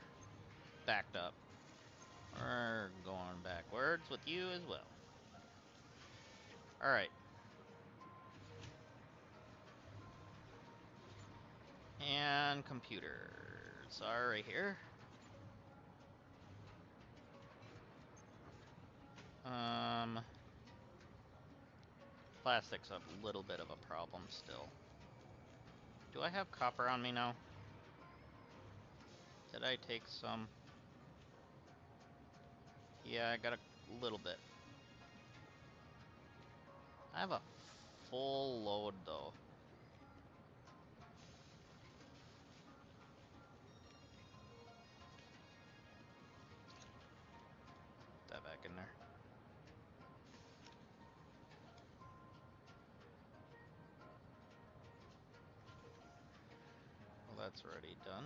backed up. We're going backwards with you as well. Alright. And computers are right here. Plastic's a little bit of a problem still. Do I have copper on me now? Did I take some? Yeah, I got a little bit. I have a full load though. Put that back in there. Well, that's already done.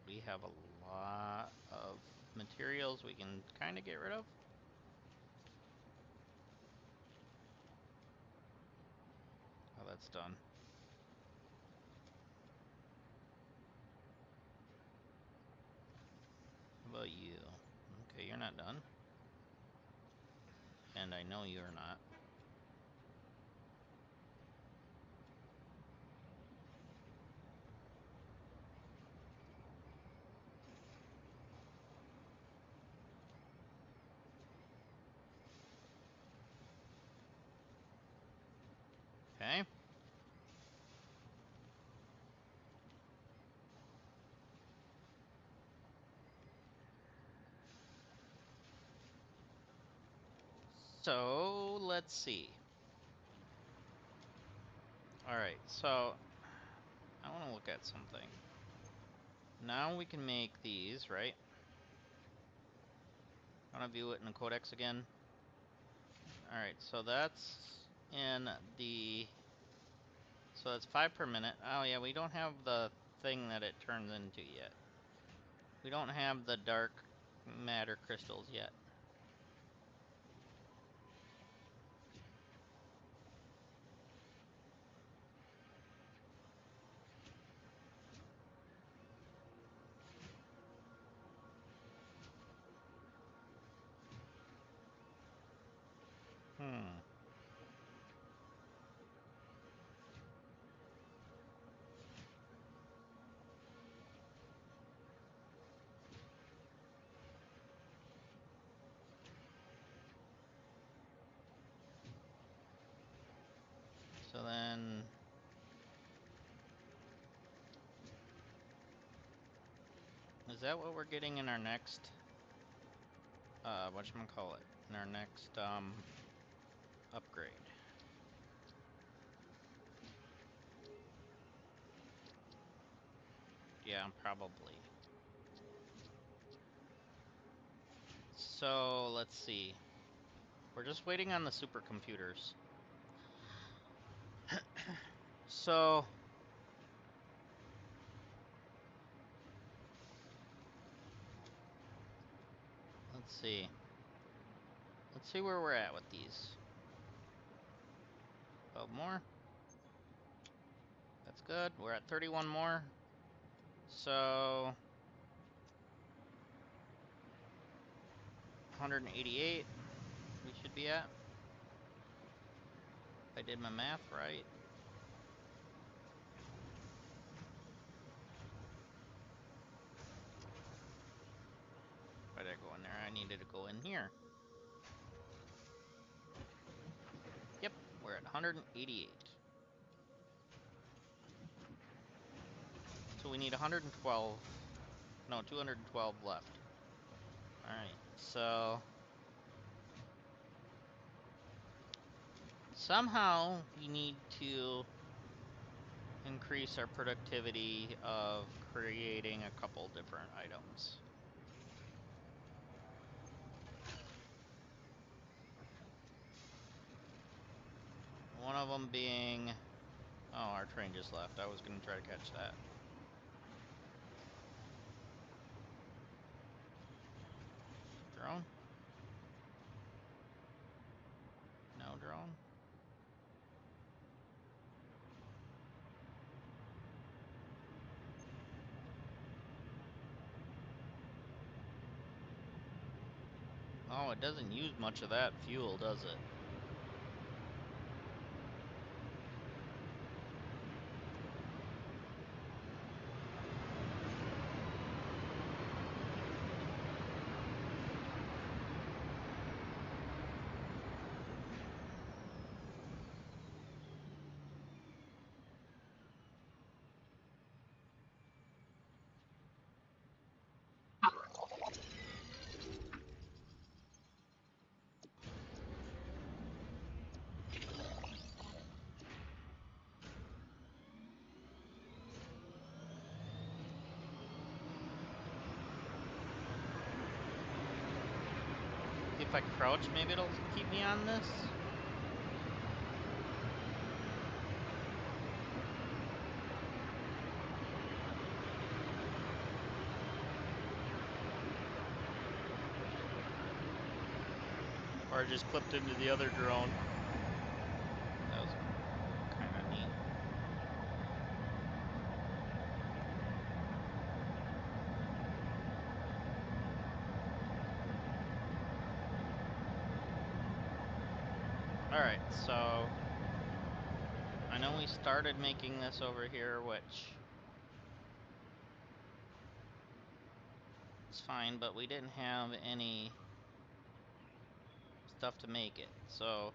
We have a lot of materials we can kind of get rid of. Oh, that's done. How about you? Okay, you're not done. And I know you're not. Okay. So, let's see. Alright, so I want to look at something. Now we can make these, right? I want to view it in the codex again. Alright, so that's in the... So that's 5 per minute. Oh yeah, we don't have the thing that it turns into yet. We don't have the dark matter crystals yet. Hmm. So then... Is that what we're getting in our next... whatchamacallit? In our next, upgrade? Yeah, probably. So, let's see. We're just waiting on the supercomputers. So... Let's see. Let's see where we're at with these. 12 more. That's good. We're at 31 more. So... 188 we should be at. If I did my math right. Why did I go in there? I needed to go in here. Yep, we're at 188. So we need 112. No, 212 left. Alright, so somehow we need to increase our productivity of creating a couple different items. One of them being... Oh, our train just left. I was going to try to catch that. Drone? No drone? Oh, it doesn't use much of that fuel, does it? If I crouch, maybe it'll keep me on this? Or I just clipped into the other drone. That was kind of neat. Alright, so I know we started making this over here, which is fine, but we didn't have any stuff to make it, so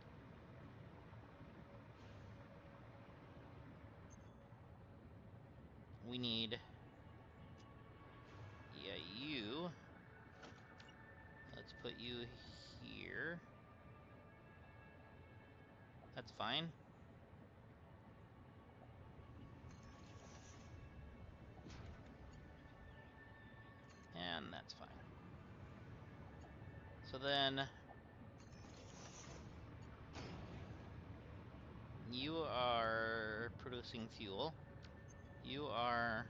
we need, yeah, you. Let's put you here. That's fine. And that's fine. So then you are producing fuel. You are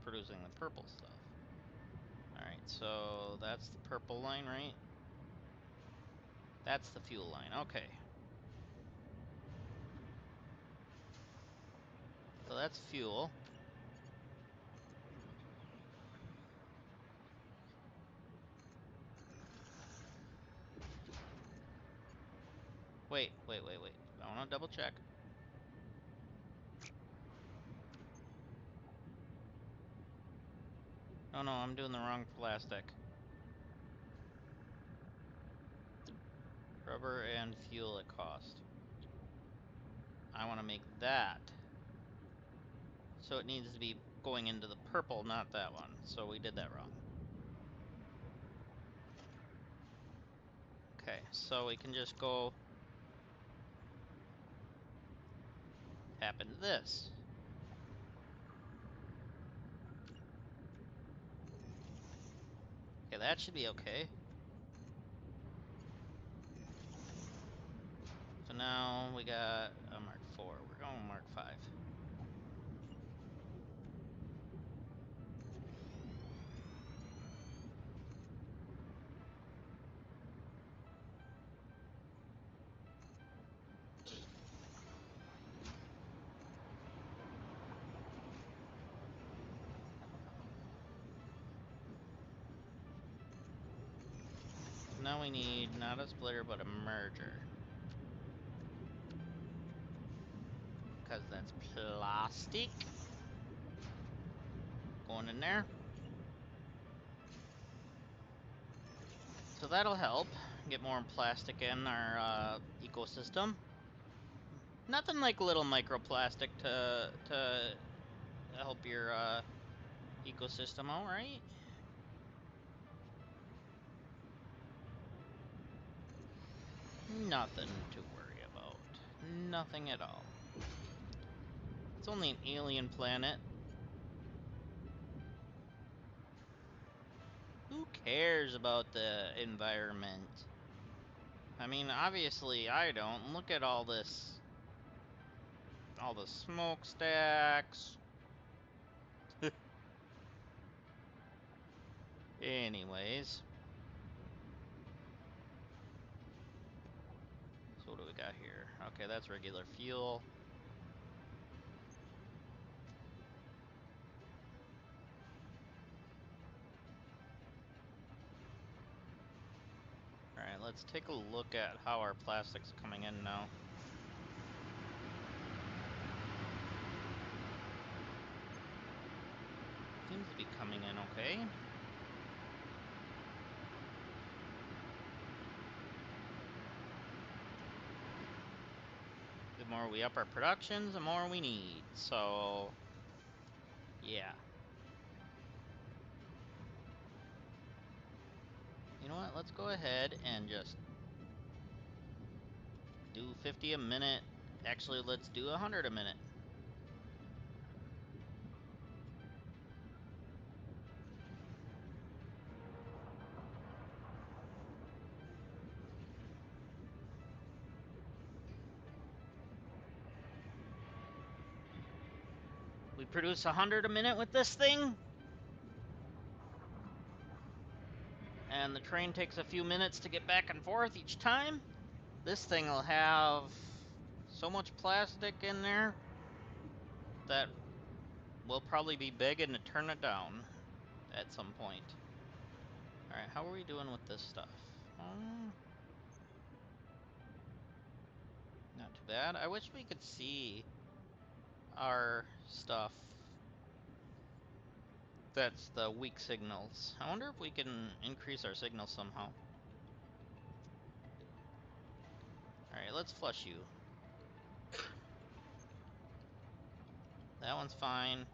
producing the purple stuff. Alright, so that's the purple line, right? That's the fuel line, okay. So that's fuel. Wait. I wanna double check. Oh no, I'm doing the wrong plastic. Rubber and fuel at cost. I wanna make that. So it needs to be going into the purple, not that one. So we did that wrong. Okay, so we can just go tap into this. Okay, that should be okay. So now we got a Mark 4. We're going Mark 5. now we need not a splitter, but a merger. Because that's plastic. Going in there. So that'll help get more plastic in our ecosystem. Nothing like little microplastic to help your ecosystem out, right? Nothing to worry about. Nothing at all. It's only an alien planet. Who cares about the environment? I mean, obviously I don't. Look at all this. All the smokestacks. Anyways. So what do we got here? Okay, that's regular fuel. Alright, let's take a look at how our plastic's coming in now. Seems to be coming in okay. The more we up our productions, the more we need. So, yeah. You know what? Let's go ahead and just do 50 a minute. Actually, let's do 100 a minute. We produce 100 a minute with this thing. And the train takes a few minutes to get back and forth each time. This thing will have so much plastic in there that we'll probably be begging to turn it down at some point. Alright, how are we doing with this stuff? Not too bad. I wish we could see our stuff. That's the weak signals. I wonder if we can increase our signals somehow. Alright, let's flush you. That one's fine.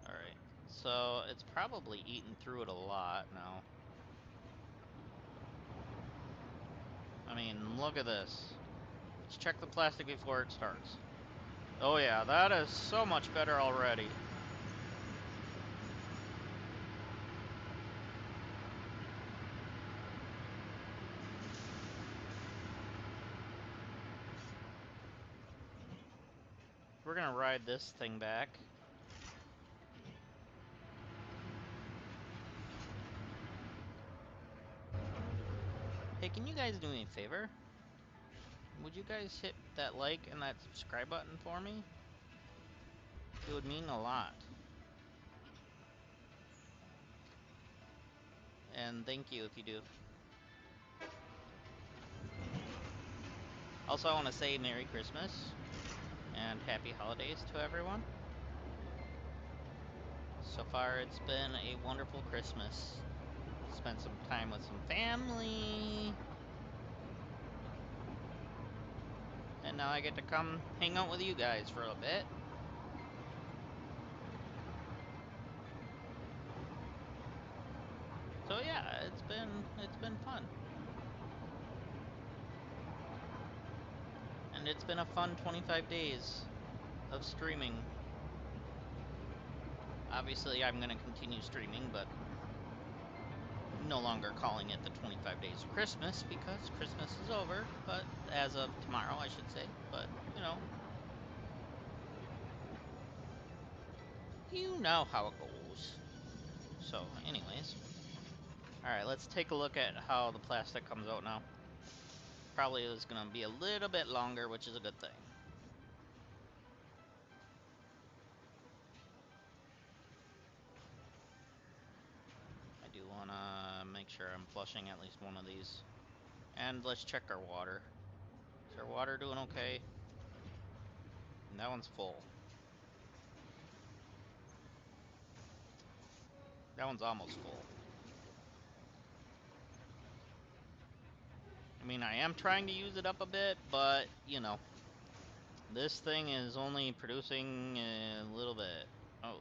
Alright, so it's probably eating through it a lot now. I mean, look at this. Let's check the plastic before it starts. Oh yeah, that is so much better already. We're gonna ride this thing back. Hey, can you guys do me a favor? Would you guys hit that like and that subscribe button for me? It would mean a lot. And thank you if you do. Also, I want to say Merry Christmas and Happy Holidays to everyone. So far, it's been a wonderful Christmas. Spent some time with some family. And now I get to come hang out with you guys for a bit. So yeah, it's been fun. And it's been a fun 25 days of streaming. Obviously, I'm going to continue streaming, but no longer calling it the 25 days of Christmas because Christmas is over, but as of tomorrow, I should say. But, you know how it goes. So, anyways. Alright, let's take a look at how the plastic comes out now. Probably is going to be a little bit longer, which is a good thing. I do want to make make sure I'm flushing at least one of these. And let's check our water. Is our water doing okay? And that one's full. That one's almost full. I mean, I am trying to use it up a bit, but, you know, this thing is only producing a little bit. Oh.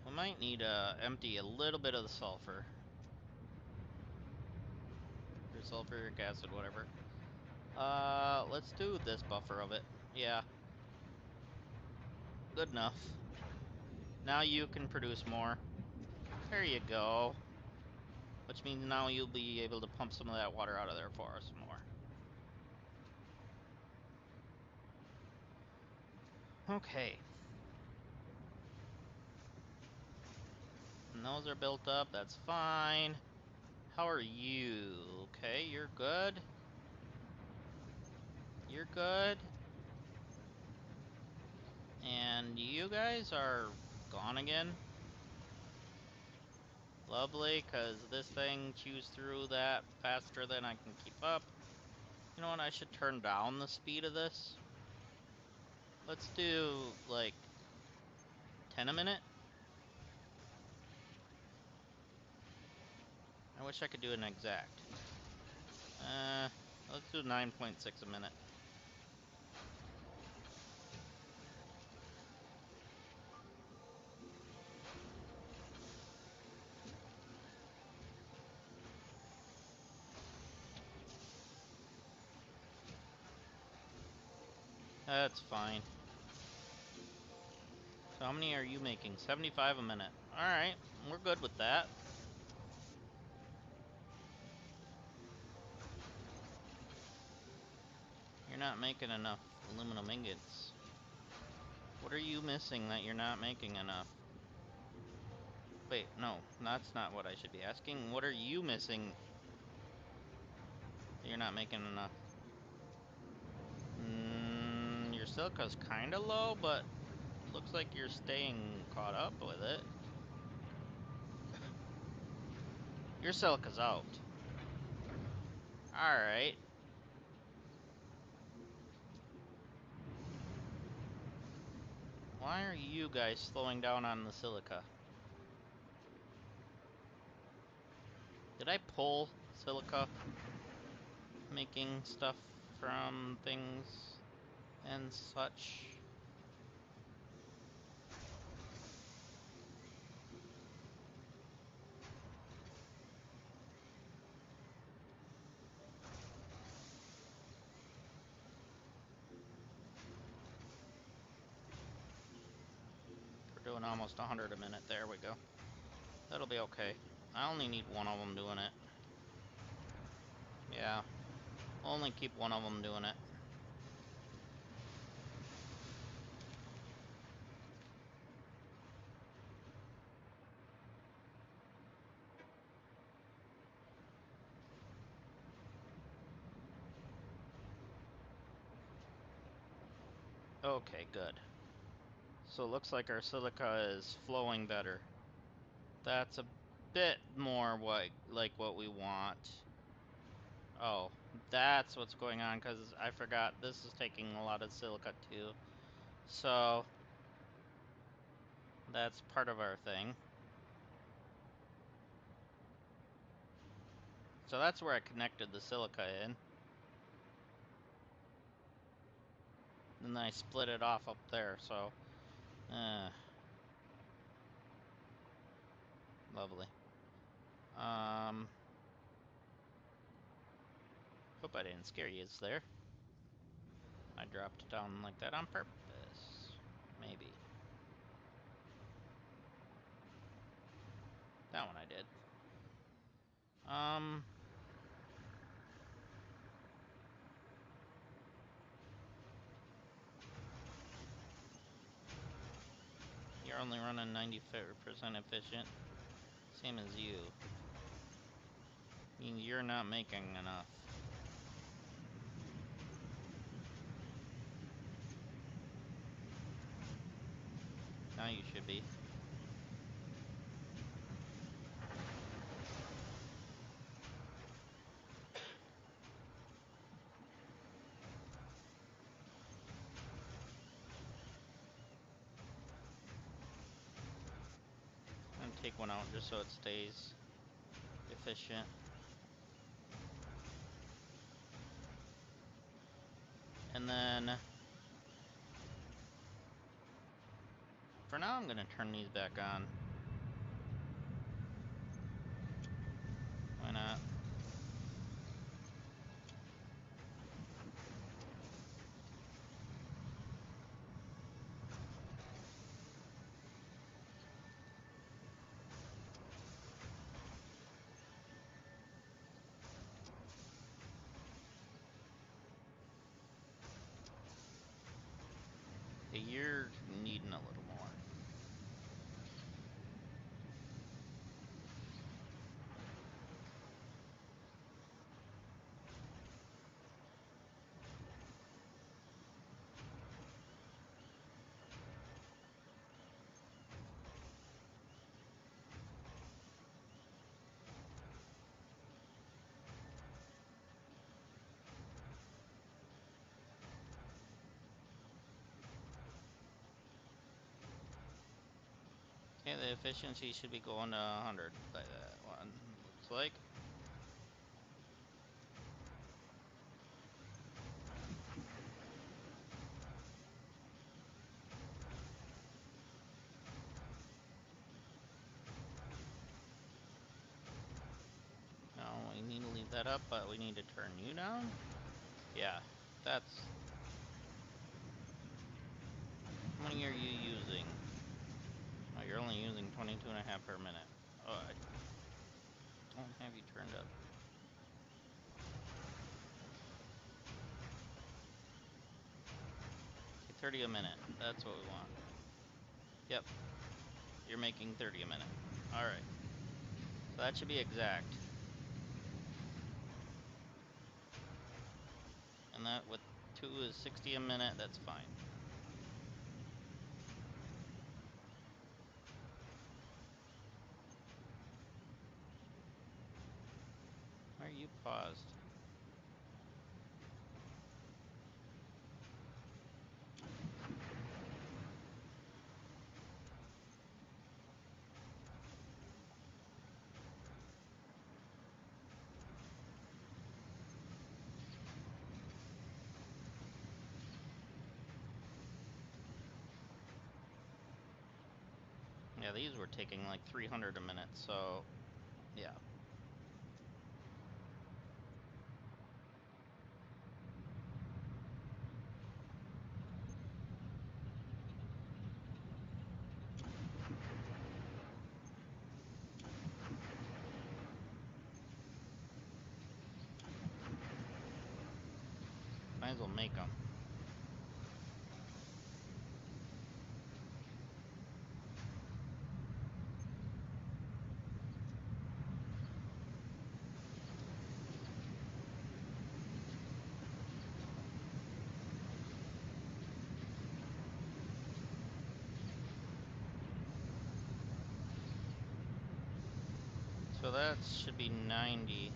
We might need to empty a little bit of the sulfur. Or sulfuric acid, whatever. Let's do this buffer of it. Yeah. Good enough. Now you can produce more. There you go. Which means now you'll be able to pump some of that water out of there for us more. Okay. And those are built up, that's fine. How are you? Okay, you're good. You're good. And you guys are gone again. Lovely, because this thing chews through that faster than I can keep up. You know what, I should turn down the speed of this. Let's do, like, 10 a minute. I wish I could do an exact. Let's do 9.6 a minute. That's fine. So how many are you making? 75 a minute. Alright, we're good with that. You're not making enough aluminum ingots. What are you missing that you're not making enough? Wait, no, that's not what I should be asking. What are you missing that you're not making enough? Your silica's kinda low, but looks like you're staying caught up with it. Your silica's out. Alright. Why are you guys slowing down on the silica? Did I pull silica making stuff from things and such? We're doing almost 100 a minute. There we go. That'll be okay. I only need one of them doing it. Yeah. We'll only keep one of them doing it. Okay, good. So it looks like our silica is flowing better. That's a bit more like what we want. Oh, that's what's going on, because I forgot this is taking a lot of silica too. So that's part of our thing. So that's where I connected the silica in. And then I split it off up there, so... lovely. Hope I didn't scare you there. I dropped it down like that on purpose. Maybe. That one I did. You're only running 90% efficient. Same as you. Means you're not making enough. Now you should be. take one out just so it stays efficient. And then for now I'm gonna turn these back on. Why not? You're needing a little more. Okay, the efficiency should be going to 100 by that one, looks like. No, we need to leave that up, but we need to turn you down? Yeah, that's... How many are you using? Oh, you're only using 22.5 per minute. Oh, I don't have you turned up. Okay, 30 a minute. That's what we want. Yep. You're making 30 a minute. Alright. So that should be exact. And that with 2 is 60 a minute, that's fine. Why are you paused? Yeah, these were taking like 300 a minute, so yeah. Might as well make them. So that should be 90.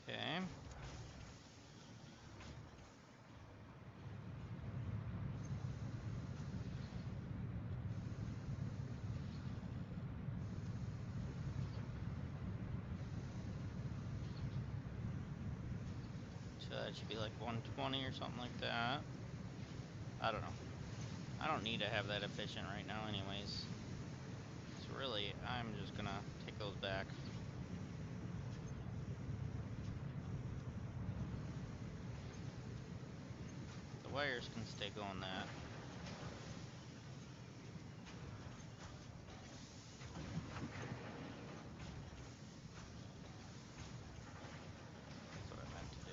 Okay. So that should be like 120 or something like that. I don't know. I don't need to have that efficient right now anyways. So really, I'm just gonna take those back. wires can stay going that. That's what I meant to do.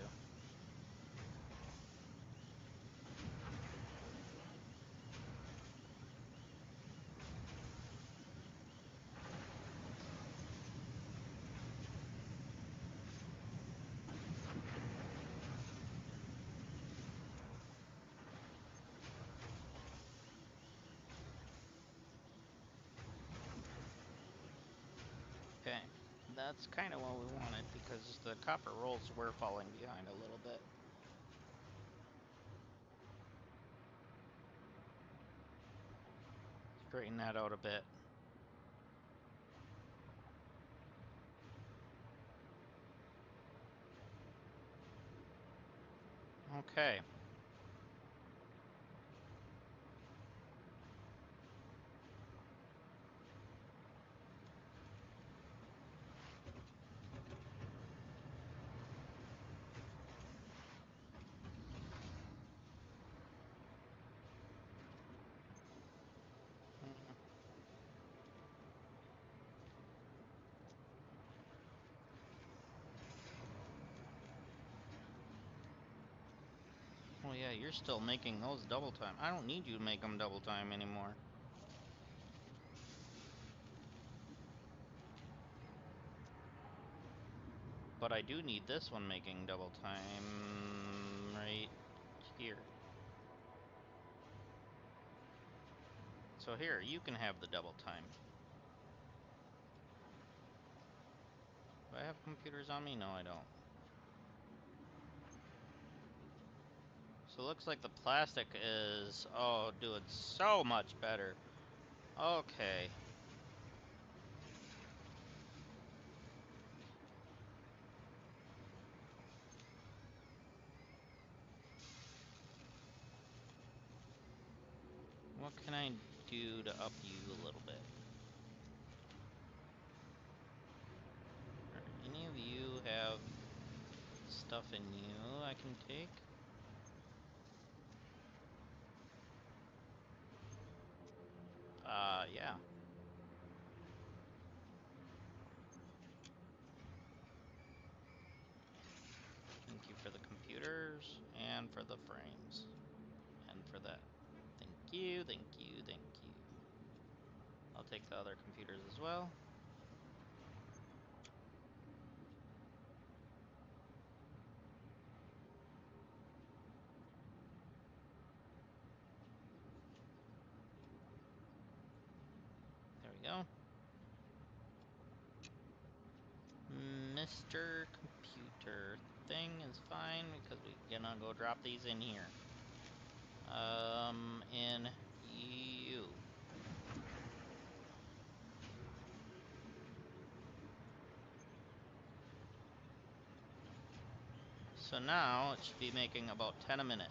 Okay, that's kind of what we wanted because the copper rolls were falling behind a little bit. Straighten that out a bit. Okay. Mm. Oh yeah, you're still making those double time. I don't need you to make them double time anymore. But I do need this one making double time right here. So here, you can have the double time. Do I have computers on me? No, I don't. So it looks like the plastic is, oh, doing so much better. Okay. What can I do to up you a little bit? Alright, any of you have stuff in you I can take? Yeah. Thank you for the computers and for the frames. And for that. Thank you, thank you, thank you. I'll take the other computers as well. There we go. Mr. Computer thing is fine because we're gonna go drop these in here. In you. So now it should be making about 10 a minute.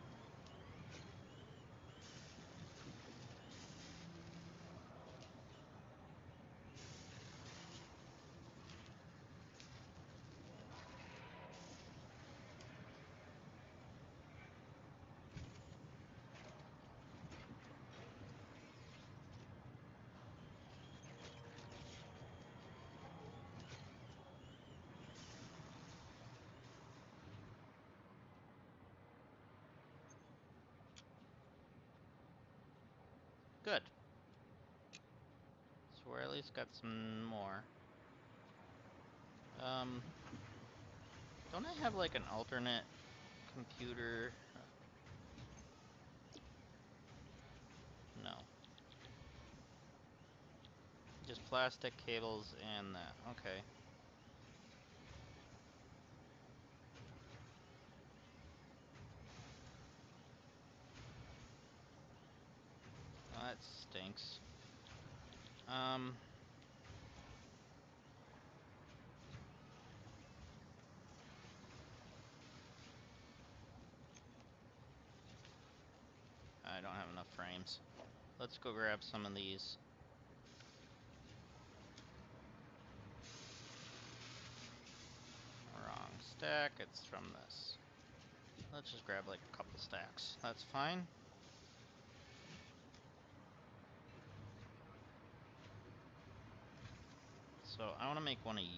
Good. So we're at least got some more. Don't I have like an alternate computer? No. Just plastic cables and that. Okay. Well, that stinks. I don't have enough frames. Let's go grab some of these. Wrong stack, it's from this. Let's just grab like a couple stacks. That's fine. So I want to make one of you.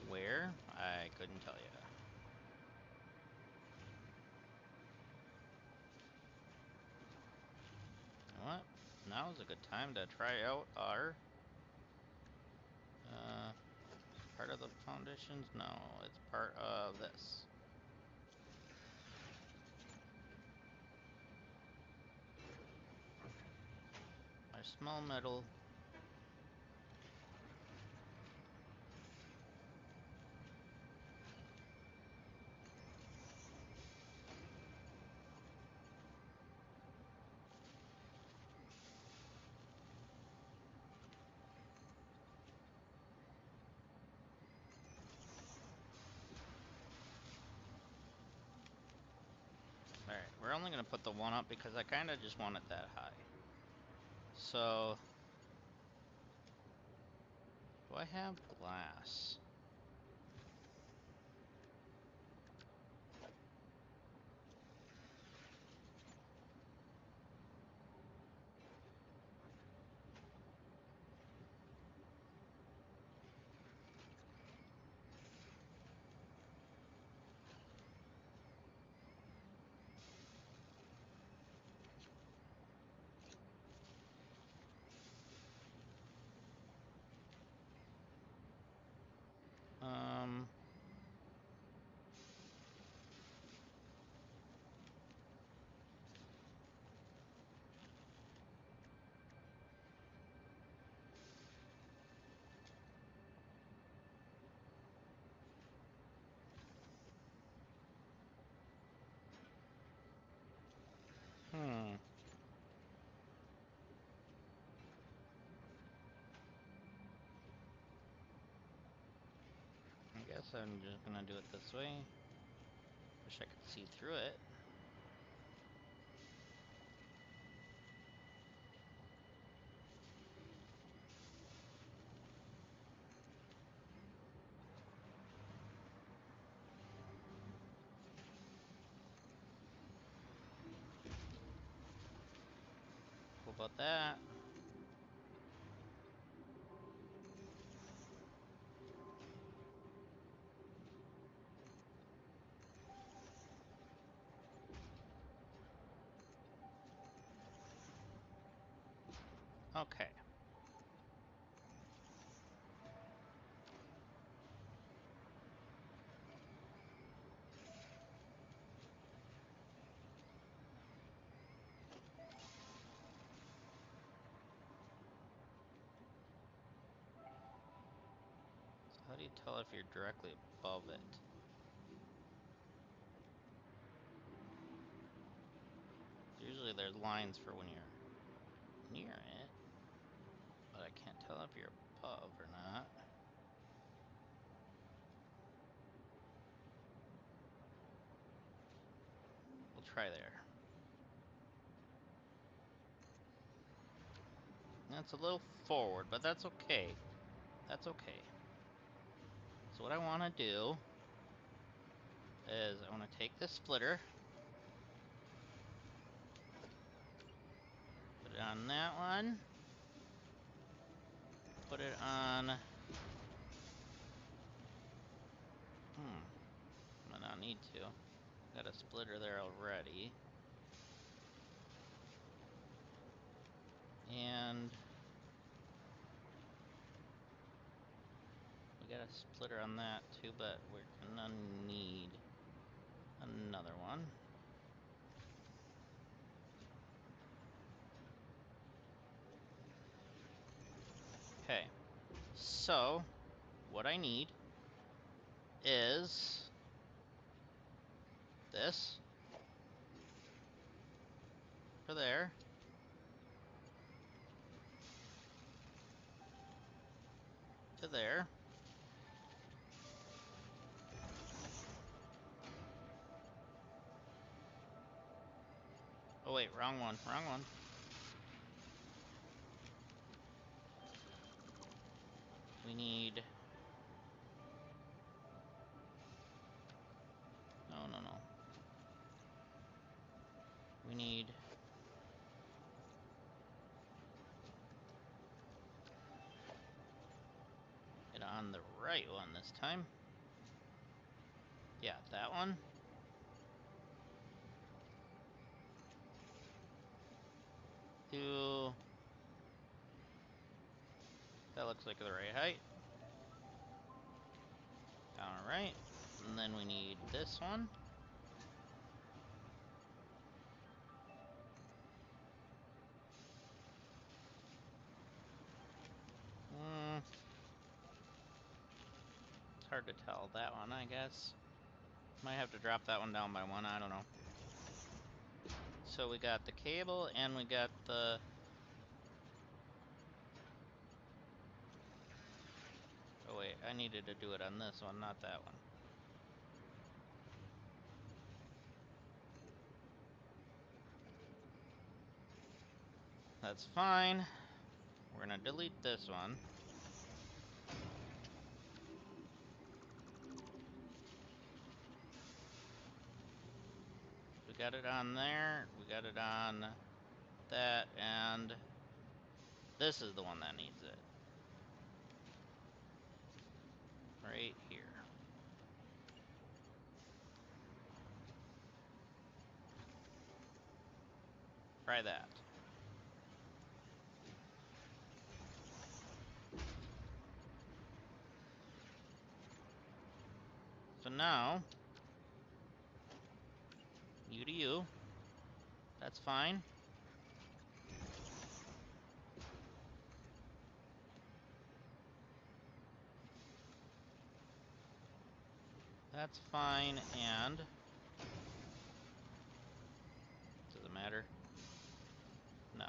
Where? I couldn't tell you. You know what? Now is a good time to try out our part of the foundations. No, it's part of this. I smell metal. Alright, we're only going to put the one up because I kind of just want it that high. So, do I have glass? Um, hmm. I guess I'm just gonna do it this way. Wish I could see through it. What about that? Okay. So how do you tell if you're directly above it? Usually there's lines for when you're near it, but I can't tell if you're above or not. We'll try there. That's a little forward, but that's okay. That's okay. So what I want to do is I want to take this splitter, put it on that one, put it on, might not need to. Got a splitter there already. And we got a splitter on that too, but we're gonna need another one. Okay, so what I need is this for there. to there. Oh wait, wrong one, wrong one. We need... No, no, no. We need... it on the right one this time. Yeah, that one. To... That looks like the right height. Alright. And then we need this one. It's hard to tell. That one, I guess. Might have to drop that one down by one, I don't know. So we got the cable and we got the... Oh wait, I needed to do it on this one, not that one. That's fine. We're gonna delete this one. We got it on there, we got it on that, and this is the one that needs it. Right here. Try that. So now, you to you. That's fine. That's fine, and... Does it matter? No.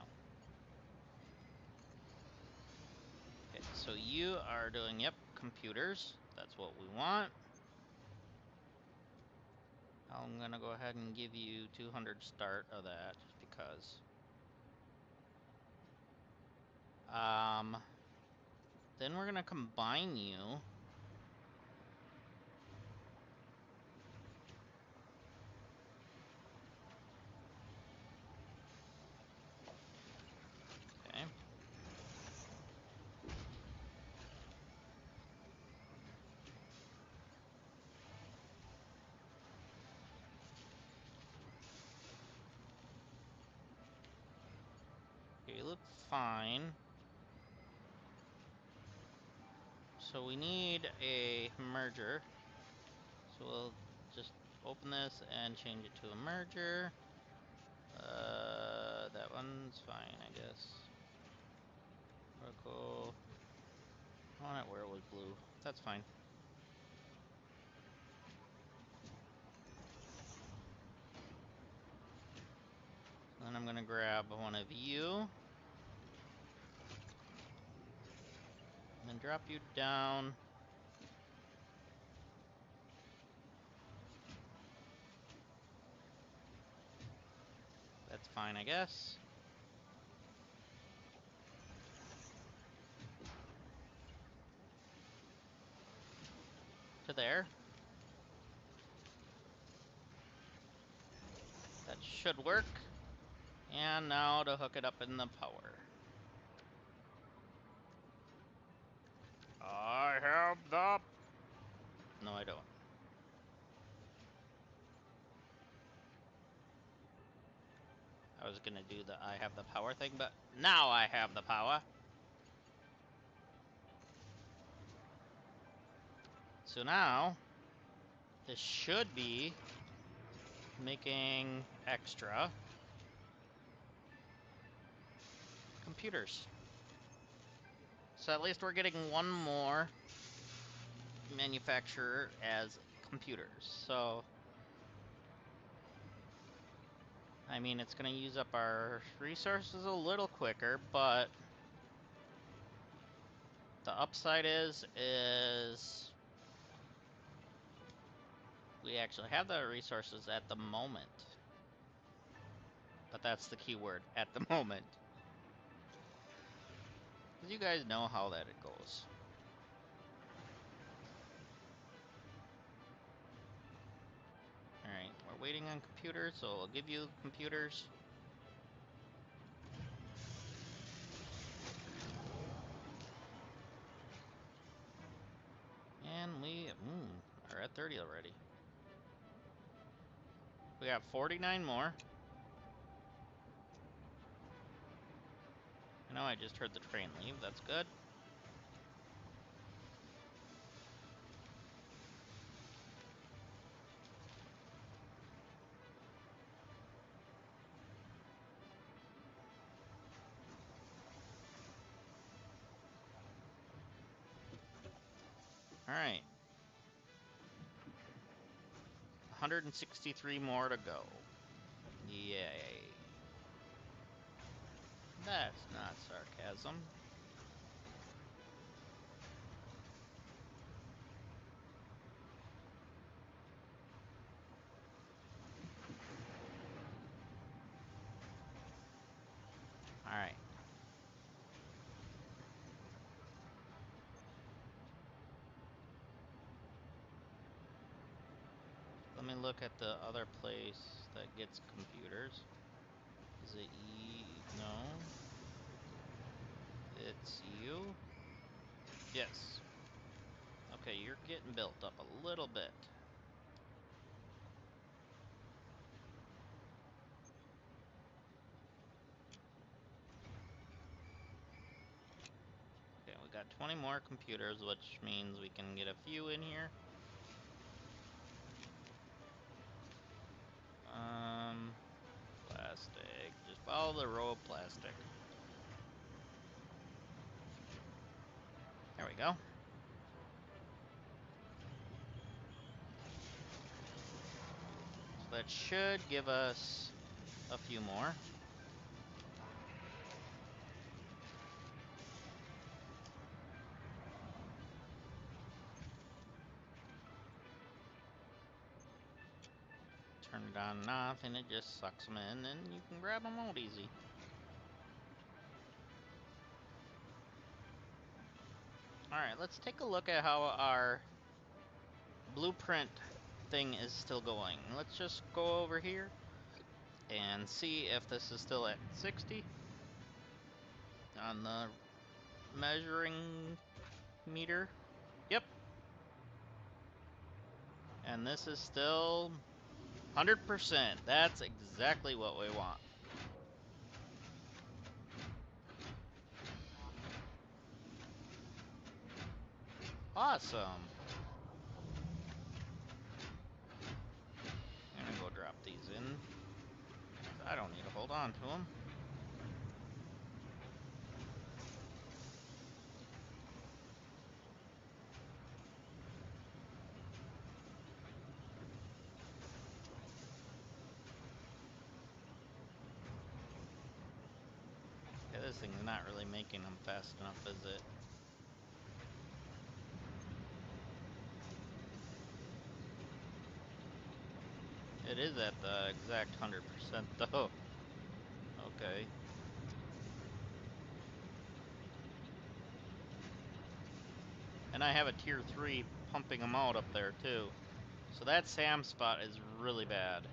Okay, so you are doing, yep, computers. That's what we want. I'm gonna go ahead and give you 200 start of that, just because. Then we're gonna combine you. Okay. Okay, you look fine. So we need a merger. So we'll just open this and change it to a merger. That one's fine, I guess. Vertical. I want it where it was blue. That's fine. Then I'm gonna grab one of you. And then drop you down. That's fine, I guess. To there. That should work. And now to hook it up in the power. I have the... No, I don't. I was gonna do the I have the power thing, but now I have the power. So now, this should be making extra computers. So at least we're getting one more manufacturer as computers. So, I mean, it's gonna use up our resources a little quicker, but The upside is we actually have the resources at the moment. But that's the key word, at the moment. Because you guys know how that it goes. Alright, we're waiting on computers, so I'll give you computers. And we are at 30 already. We got 49 more. I know I just heard the train leave, that's good. Alright. 163 more to go. Yay. That's not sarcasm. Alright. Let me look at the other place that gets computers. Is it E? No. It's you? Yes. Okay, you're getting built up a little bit. Okay, we got 20 more computers, which means we can get a few in here. Plastic. Just follow the row of plastic. There we go. So that should give us a few more. Turn it on and off, and it just sucks them in, and you can grab them out easy. Alright, let's take a look at how our blueprint thing is still going. Let's just go over here and see if this is still at 60 on the measuring meter. Yep. And this is still 100%. That's exactly what we want. Awesome. I'm gonna go drop these in. I don't need to hold on to them. Yeah, this thing's not really making them fast enough, is it? It is at the exact 100% though. Okay. And I have a tier 3 pumping them out up there too. So that SAM spot is really bad.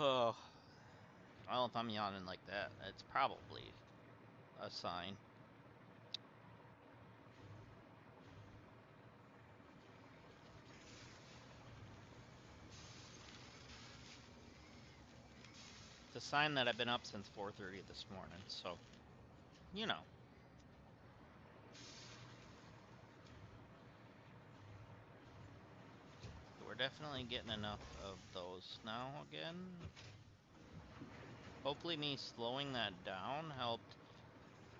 Oh. Well, if I'm yawning like that, it's probably a sign. It's a sign that I've been up since 4:30 this morning, so, you know. We're definitely getting enough of those now again. Hopefully me slowing that down helped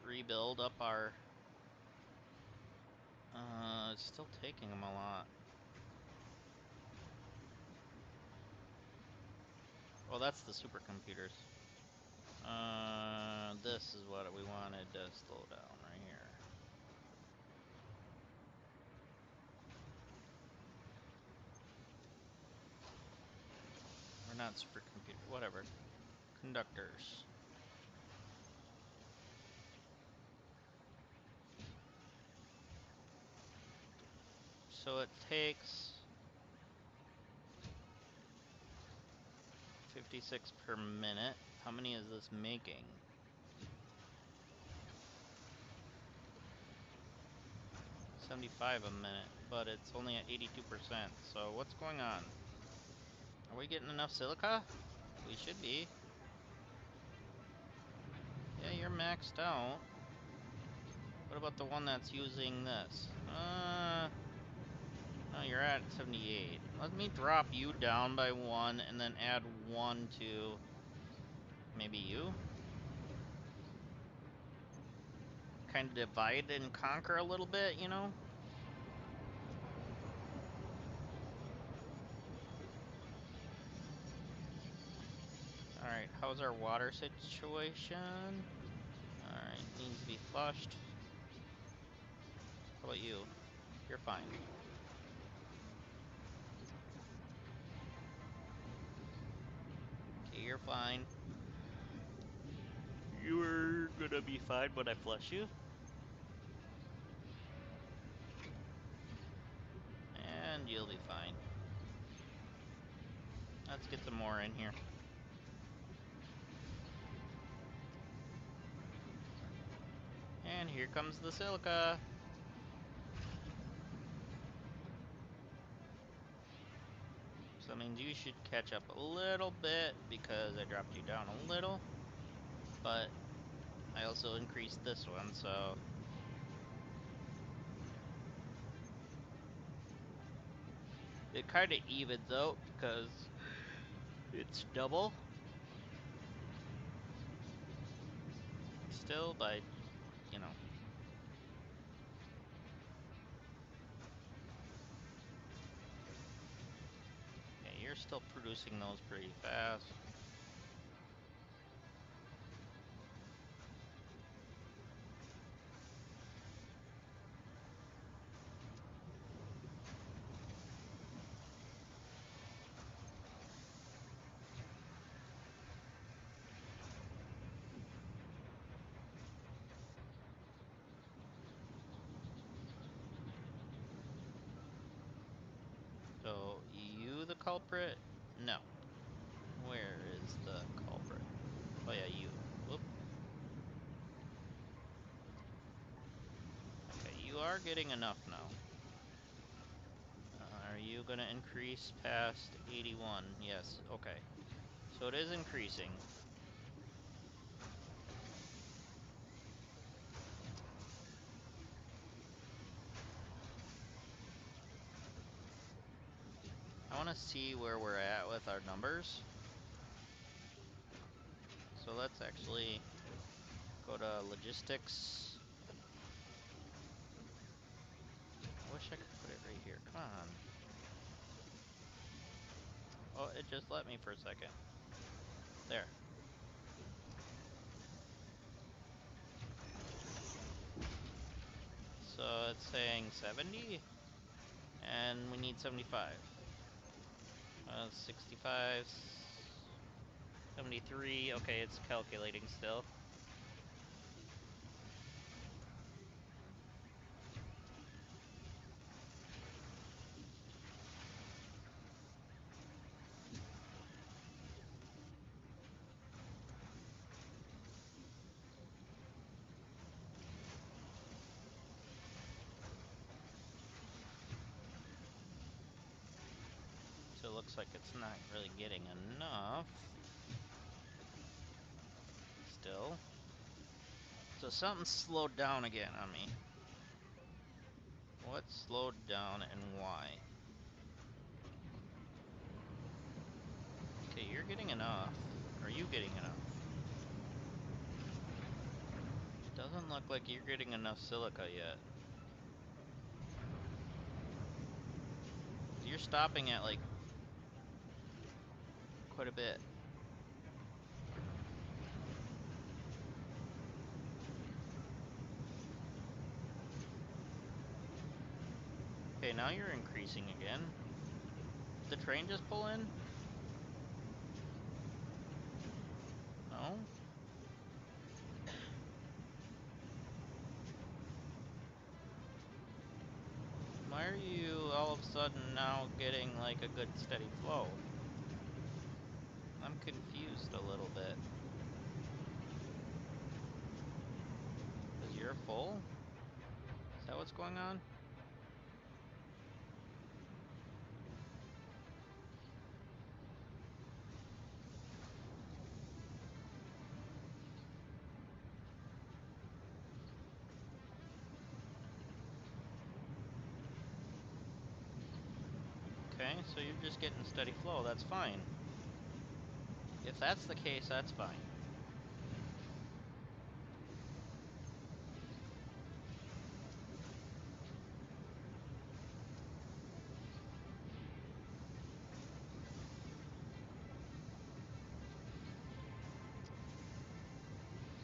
rebuild up our... it's still taking them a lot. Oh, that's the supercomputers. This is what we wanted to slow down right here. Or not supercomputer, whatever. Conductors. So it takes 56 per minute. How many is this making? 75 a minute, but it's only at 82%. So what's going on? Are we getting enough silica? We should be. Yeah, you're maxed out. What about the one that's using this? No, you're at 78. Let me drop you down by 1 and then add 1 to maybe you. Kind of divide and conquer a little bit, you know? Alright, how's our water situation? Alright, needs to be flushed. How about you? You're fine. Okay, you're fine. You're gonna be fine when I flush you. And you'll be fine. Let's get some more in here. And here comes the silica. So that means you should catch up a little bit because I dropped you down a little. But I also increased this one, so... It kind of evens out because it's double. Still, by, you know... Yeah, you're still producing those pretty fast. So, you the culprit? No. Where is the culprit? Oh yeah, you. Whoop. Okay, you are getting enough now. Are you gonna increase past 81? Yes, okay. So it is increasing. I want to see where we're at with our numbers. So let's actually go to logistics. I wish I could put it right here. Come on. Oh, it just let me for a second. There. So it's saying 70, and we need 75. 65, 73. Okay, it's calculating still. So it looks like it's not really getting enough. Still. So something slowed down again on me. What slowed down and why? Okay, you're getting enough. Are you getting enough? Doesn't look like you're getting enough silica yet. You're stopping at like quite a bit. Okay, now you're increasing again. Did the train just pull in? No? Why are you all of a sudden now getting like a good steady flow? I'm confused a little bit. Because you're full? Is that what's going on? Okay, so you're just getting steady flow. That's fine. If that's the case, that's fine.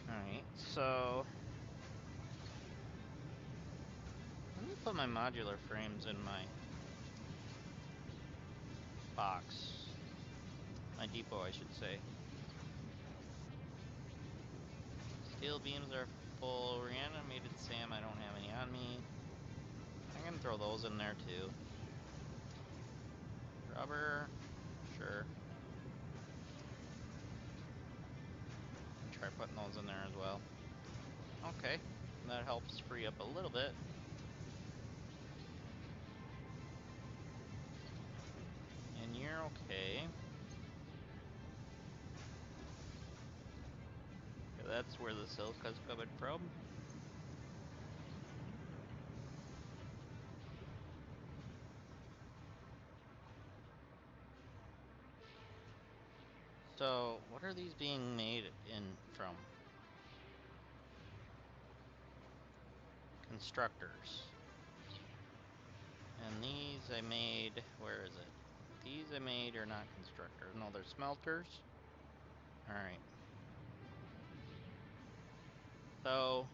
Alright, so let me put my modular frames in my box. My depot, I should say. Steel beams are full. Reanimated SAM, I don't have any on me. I can throw those in there too. Rubber, sure. Try putting those in there as well. Okay, that helps free up a little bit. And you're okay. That's where the silica's coming from. So, what are these being made in from? Constructors. And these I made, where is it? These I made are not constructors. No, they're smelters. Alright. So,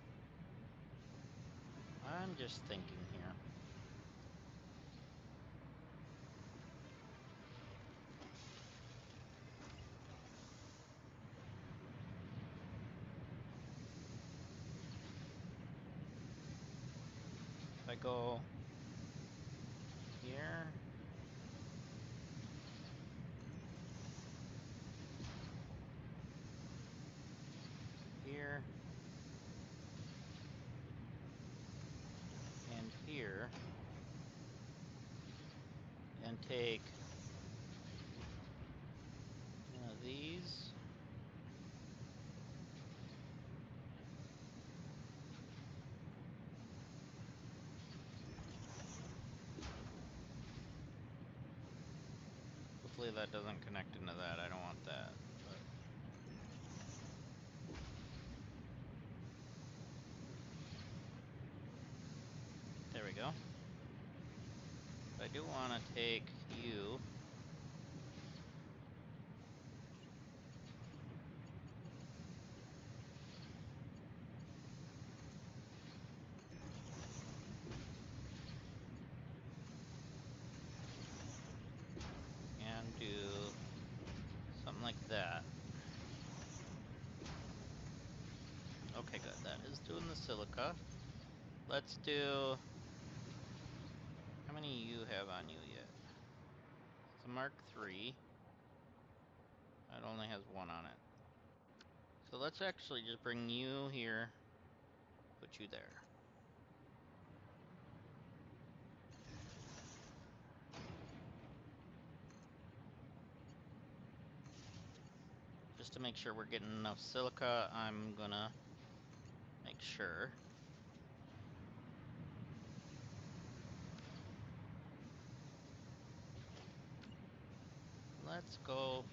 I'm just thinking here. If I go here, here, and here, and take one of these, hopefully that doesn't connect into that. I don't want that, but there we go. But I do want to take you and do something like that. Okay, good. That is doing the silica. Let's do... How many you have on you yet? It's a Mark III. It only has one on it. So let's actually just bring you here, put you there. Just to make sure we're getting enough silica, I'm gonna make sure. Let's go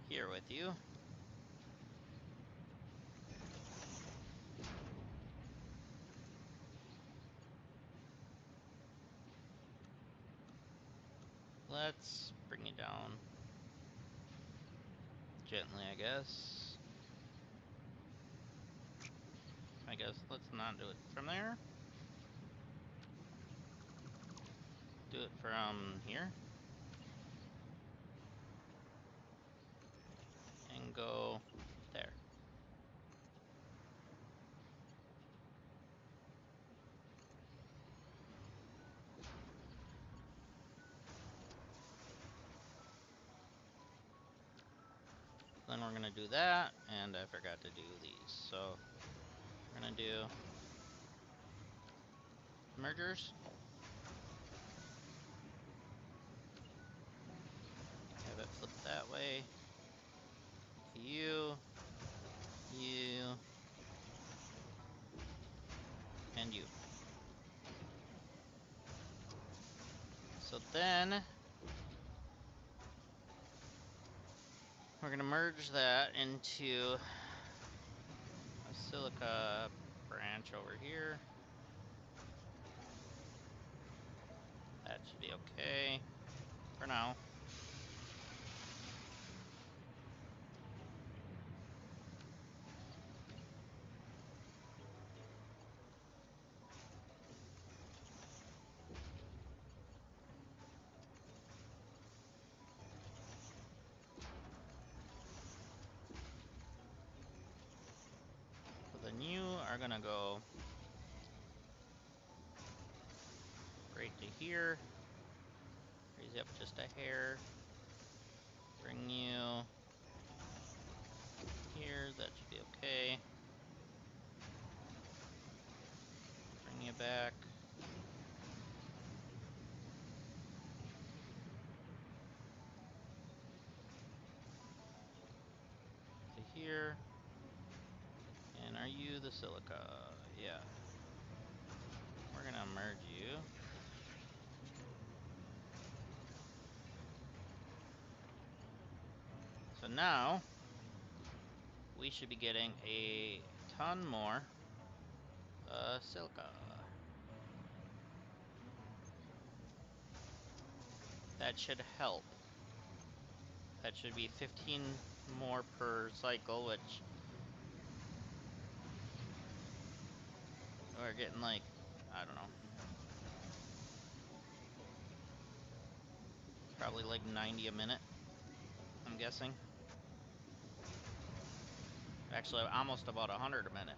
here with you. Let's bring you down gently, I guess. I guess let's not do it from there. do it from here. And go there. Then we're gonna do that, and I forgot to do these. So we're gonna do mergers. Have it flip that way. You, and you. So then we're gonna merge that into a silica branch over here. That should be okay for now. So then you are gonna go right to here. Raise it up just a hair. Bring you here, that should be okay. Bring you back. To here. And are you the silica? Yeah. We're gonna merge you. So now we should be getting a ton more silica. That should help. That should be 15 more per cycle, which we're getting like, I don't know, probably like 90 a minute, I'm guessing. Actually, almost about 100 a minute.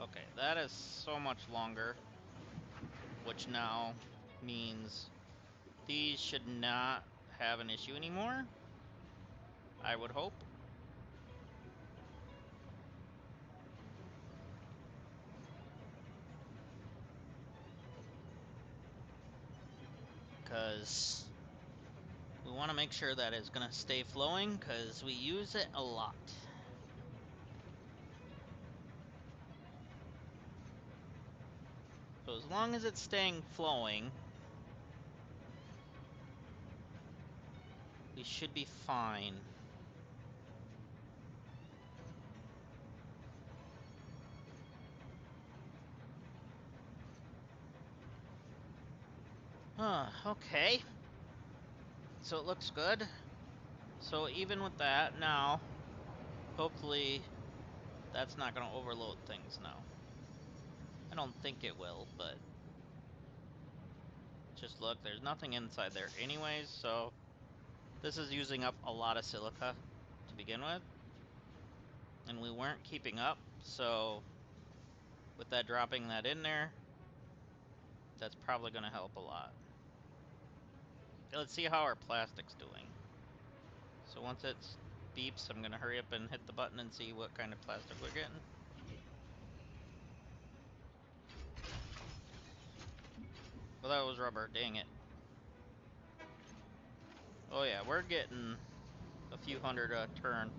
Okay, that is so much longer, which now means these should not have an issue anymore, I would hope. Because we want to make sure that it's going to stay flowing, because we use it a lot. So as long as it's staying flowing, we should be fine. Okay. So it looks good. So even with that now, hopefully that's not going to overload things now. I don't think it will, but just look, there's nothing inside there anyways, so this is using up a lot of silica to begin with. And we weren't keeping up, so with that dropping that in there, that's probably going to help a lot. Let's see how our plastic's doing. So once it beeps, I'm going to hurry up and hit the button and see what kind of plastic we're getting. Well, that was rubber, dang it. Oh yeah, we're getting a few hundred a turn,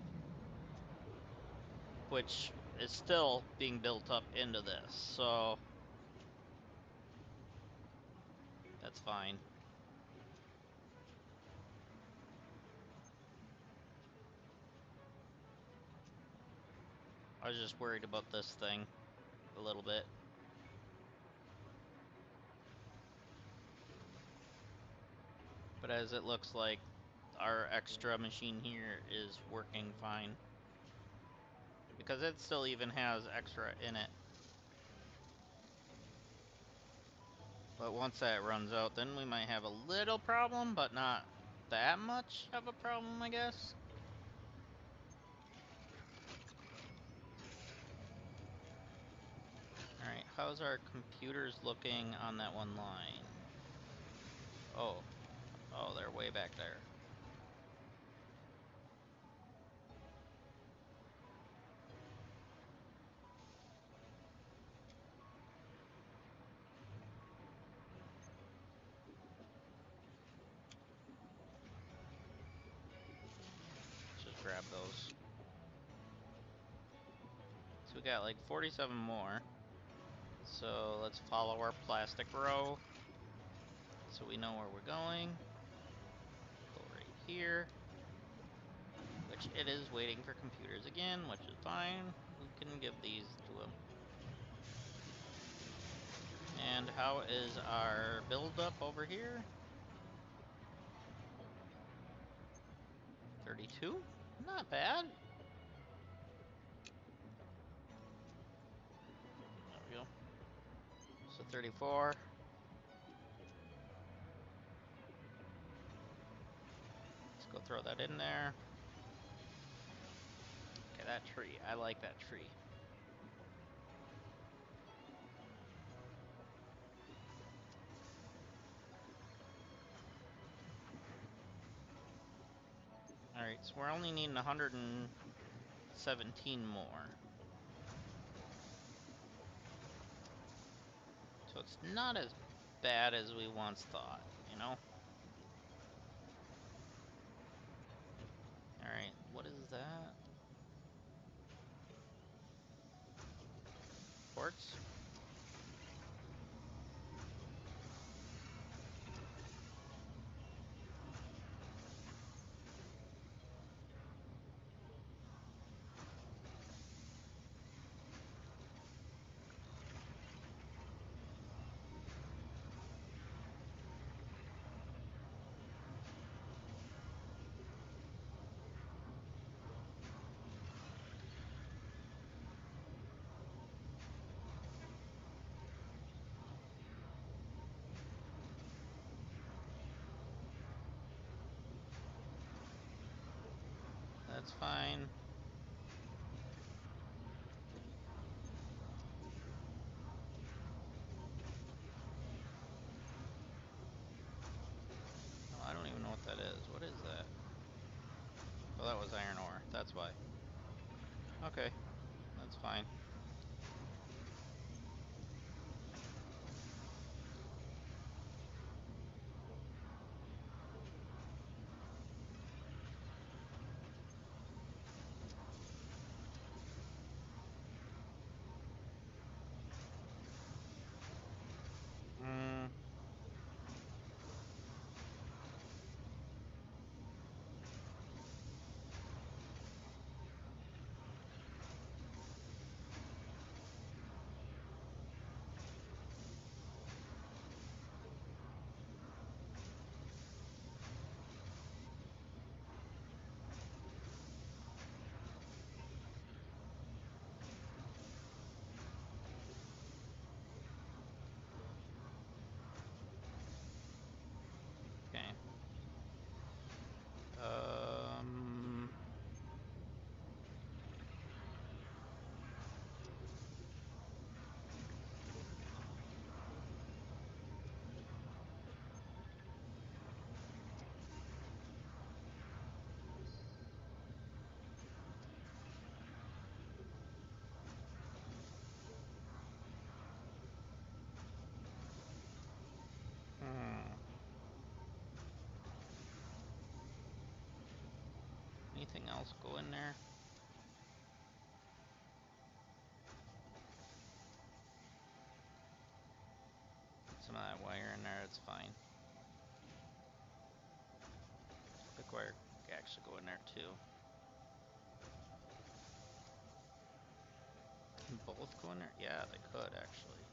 which is still being built up into this, so that's fine. I was just worried about this thing a little bit. But as it looks like, our extra machine here is working fine. Because it still even has extra in it. But once that runs out, then we might have a little problem, but not that much of a problem, I guess. Alright, how's our computers looking on that one line? Oh. Oh, they're way back there. Let's just grab those. So we got like 47 more. So let's follow our plastic row so we know where we're going. Go right here. Which it is waiting for computers again, which is fine. We can give these to them. And how is our build-up over here? 32? Not bad. There we go. So 34. Let's go throw that in there. Okay, that tree. I like that tree. Alright, so we're only needing 117 more. So it's not as bad as we once thought, you know? Alright, what is that? Quartz? That's fine. Oh, I don't even know what that is. What is that? Oh, that was iron ore. That's why. Okay, that's fine. Hmm. Okay. Um. Hmm. Anything else go in there? Put some of that wire in there. It's fine. Thick wire can actually go in there too. Can both go in there? Yeah, they could actually.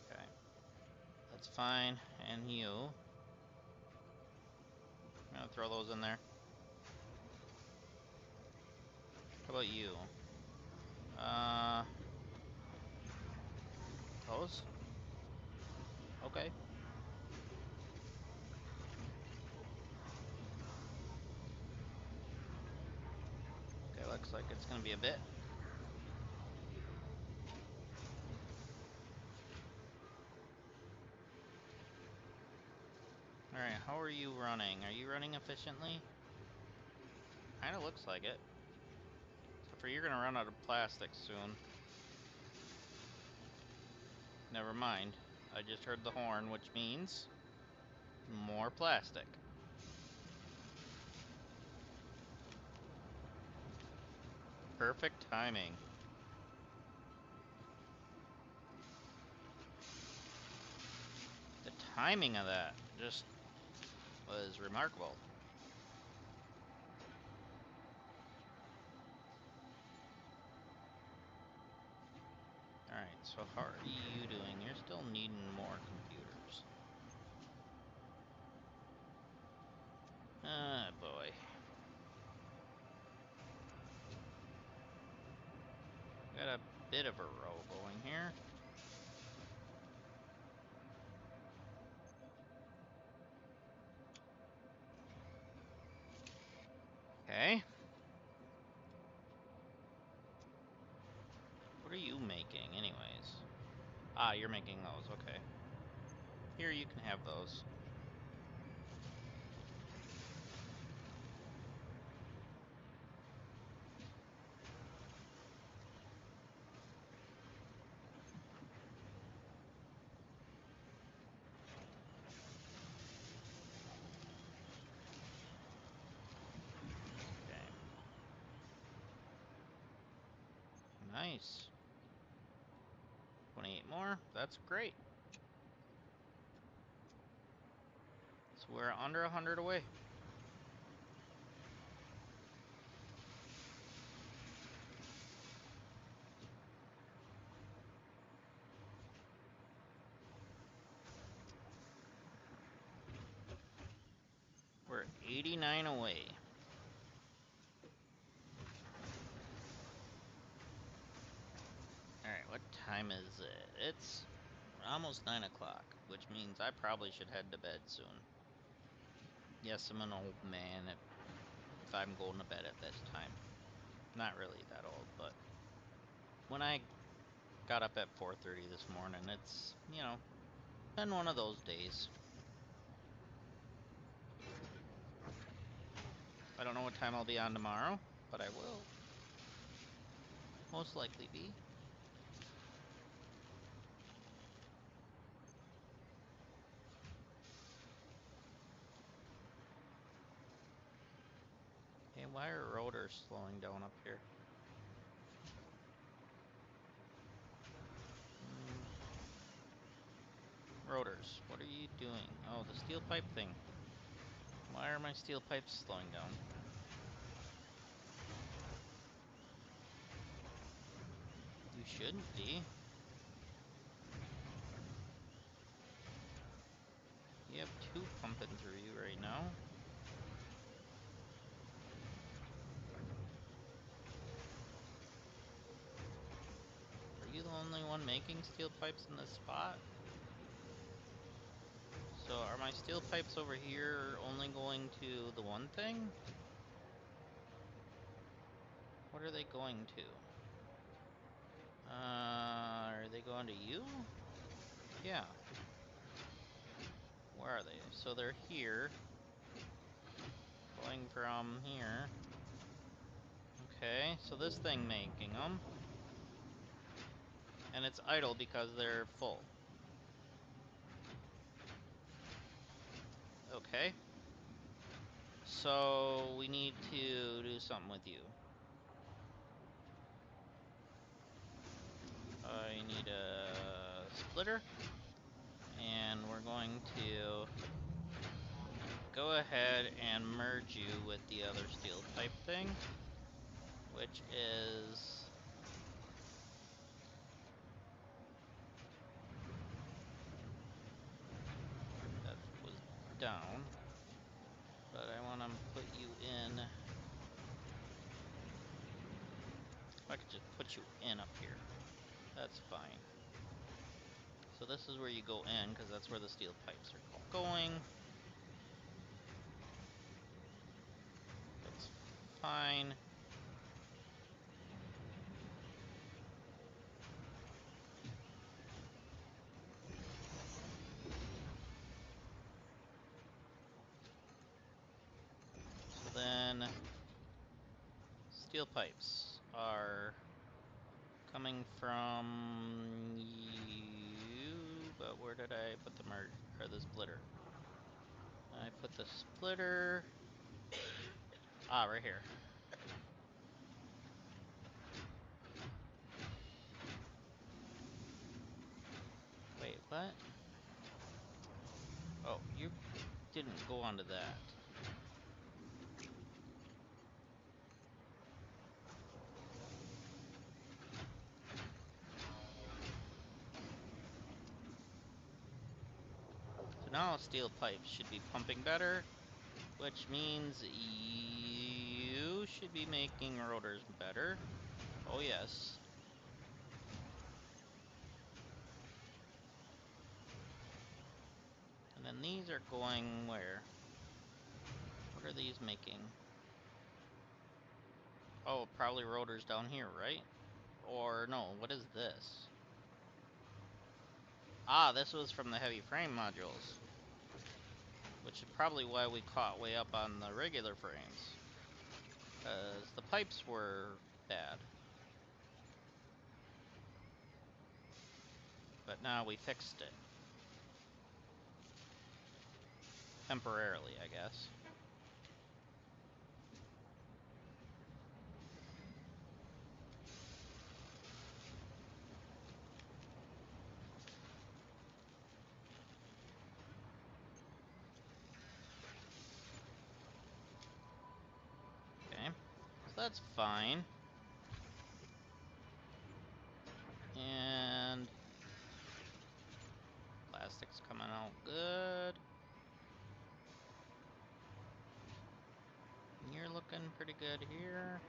Okay. That's fine. And you. I'm gonna throw those in there. How about you? Those? Okay. Okay, looks like it's gonna be a bit. Alright, how are you running? Are you running efficiently? Kinda looks like it. Except for you're gonna run out of plastic soon. Never mind. I just heard the horn, which means more plastic. Perfect timing. The timing of that just was remarkable. Alright, so how are you doing? You're still needing more computers. Ah, boy. Got a bit of a row going here. Okay. What are you making, anyways? Ah, you're making those, okay. Here, you can have those. Okay. Nice. 28 more, that's great. So we're under 100 away. We're 89 away. Alright, what time is it? It's almost 9 o'clock, which means I probably should head to bed soon. Yes, I'm an old man if I'm going to bed at this time. Not really that old, but when I got up at 4:30 this morning, it's, you know, been one of those days. I don't know what time I'll be on tomorrow, but I will. Most likely be. Hey, why are rotors slowing down up here? Rotors, what are you doing? Oh, the steel pipe thing. Why are my steel pipes slowing down? You shouldn't be. You have two pumping through you right now. Are you the only one making steel pipes in this spot? So are my steel pipes over here only going to the one thing? What are they going to? Are they going to you? Yeah. Where are they? So they're here. Going from here. Okay, so this thing making them. And it's idle because they're full. Okay. So we need to do something with you. I need a splitter. And we're going to go ahead and merge you with the other steel pipe thing, which is that was down, but I want to put you in I could just put you in up here. That's fine. So this is where you go in, because that's where the steel pipes are going. That's fine. So then steel pipes are coming from you, but where did I put the merge or the splitter? I put the splitter right here. Wait, what? Oh, you didn't go onto that. So now steel pipes should be pumping better, which means you should be making rotors better. Oh yes. And then these are going where? What are these making? Oh, probably rotors down here, right? Or no, what is this? Ah, this was from the heavy frame modules. Which is probably why we caught way up on the regular frames. Because the pipes were bad. But now we fixed it. Temporarily, I guess. Okay. So that's fine. And plastic's coming out good. You're looking pretty good here.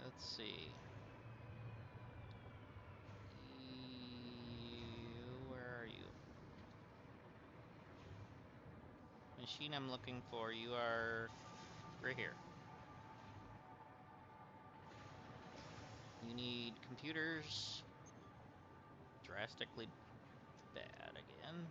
Let's see. Where are you? Machine I'm looking for, you are right here. You need computers. Drastically bad again.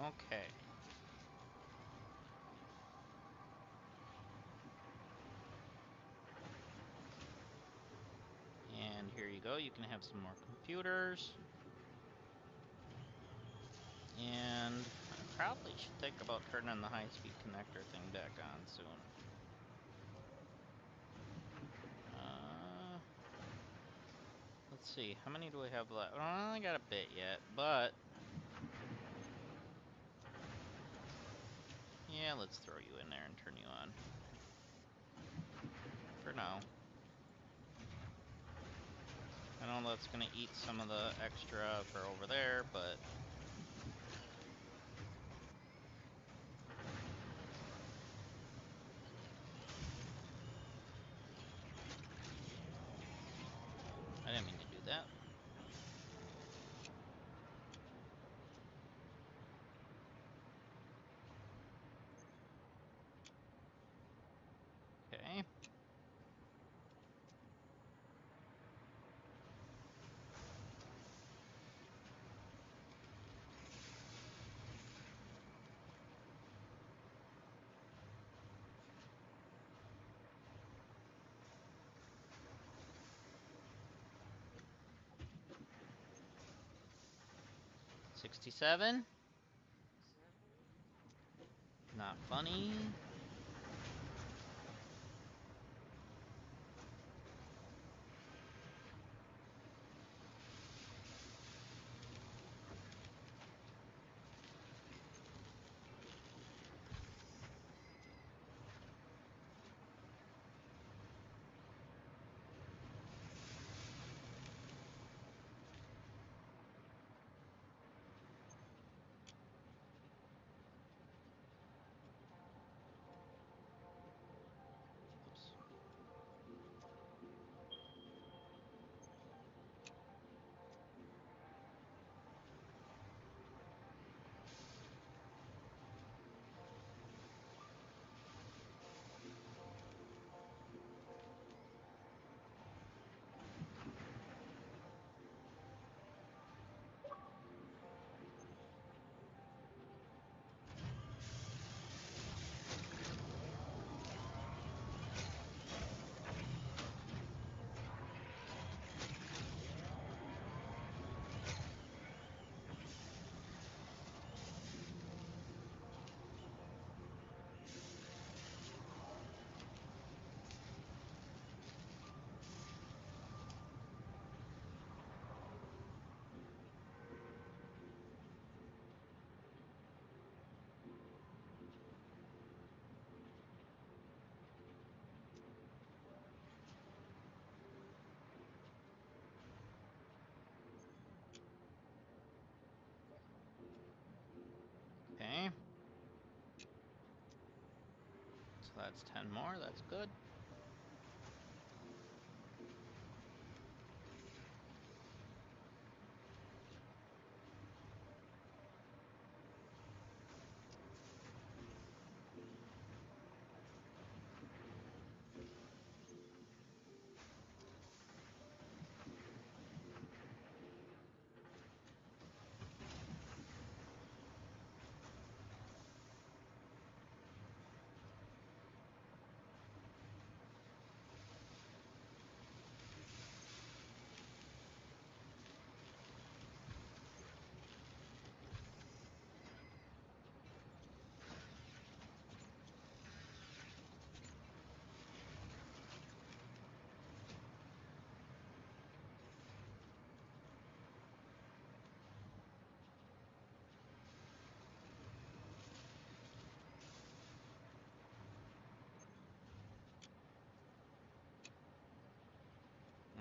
Okay. And here you go. You can have some more computers. And I probably should think about turning the high-speed connector thing back on soon. Let's see. How many do I have left? Well, I only got a bit yet, but yeah, let's throw you in there and turn you on. For now. I know that's gonna eat some of the extra for over there, but I didn't mean to do that. Okay. 67. Not funny. Oops. Okay. So that's 10 more. That's good.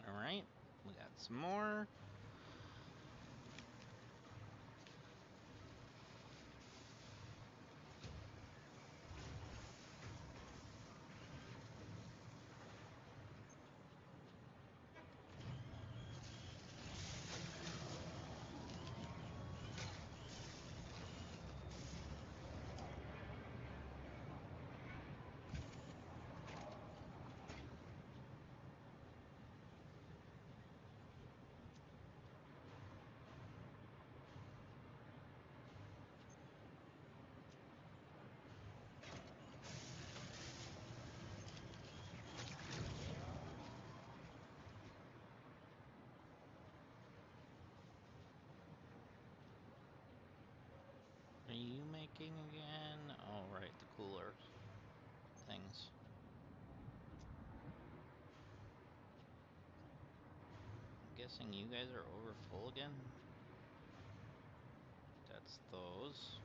All right. We got some more. Are you making again? Oh, right, the cooler things. I'm guessing you guys are over full again. That's those.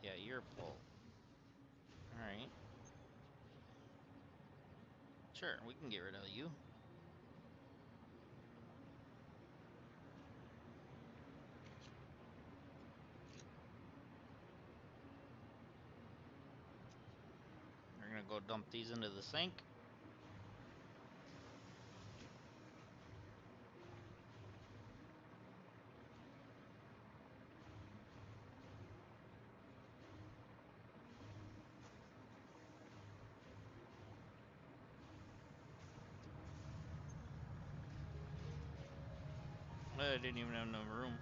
Yeah, you're full. All right. Sure, we can get rid of you. We're gonna go dump these into the sink. I didn't even have no room.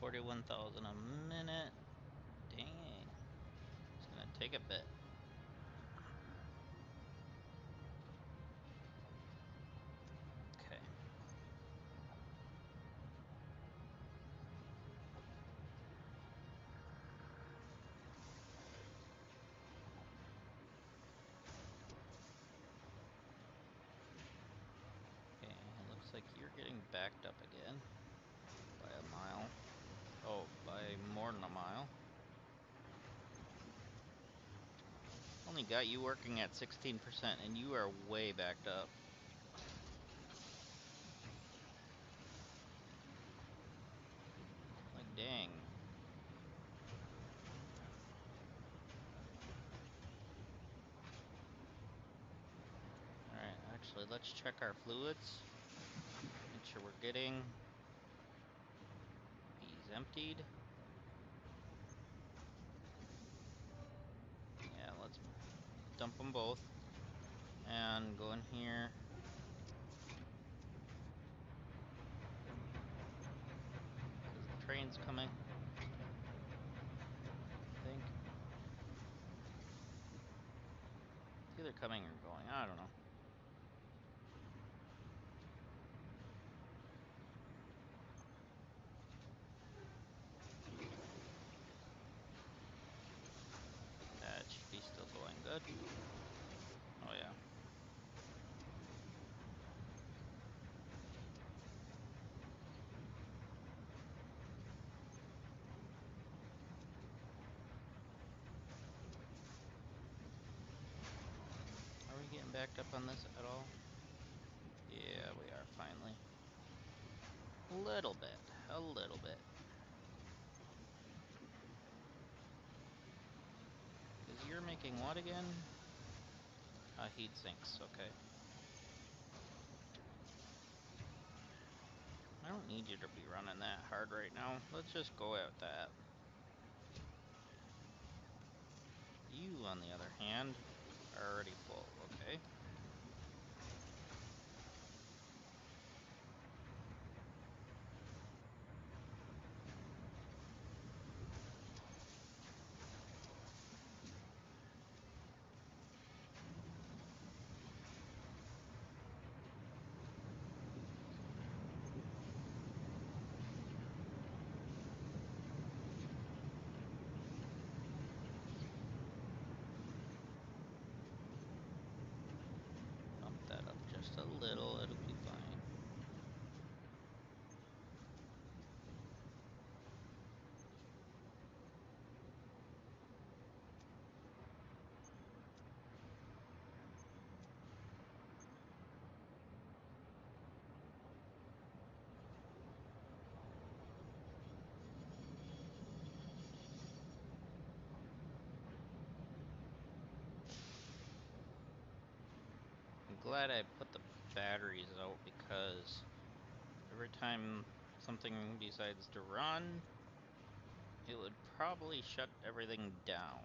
41,000 a minute. Dang. It's gonna take a bit. Okay. Okay, it looks like you're getting backed up again. By a mile. Oh, by more than a mile. Only got you working at 16% and you are way backed up. Like, dang. Alright, actually, let's check our fluids. Make sure we're getting these emptied. Yeah, let's dump them both. And go in here. Because the train's coming. I think. It's either coming or going. I don't know. That should be still going good. Oh, yeah. Are we getting backed up on this at all? Yeah, we are finally. A little bit. A little bit. Because you're making what again? Heat sinks, okay. I don't need you to be running that hard right now. Let's just go at that. You, on the other hand, are already full, okay? Bump that up just a little, it'll be fine. I'm glad I put the batteries out because every time something decides to run, it would probably shut everything down.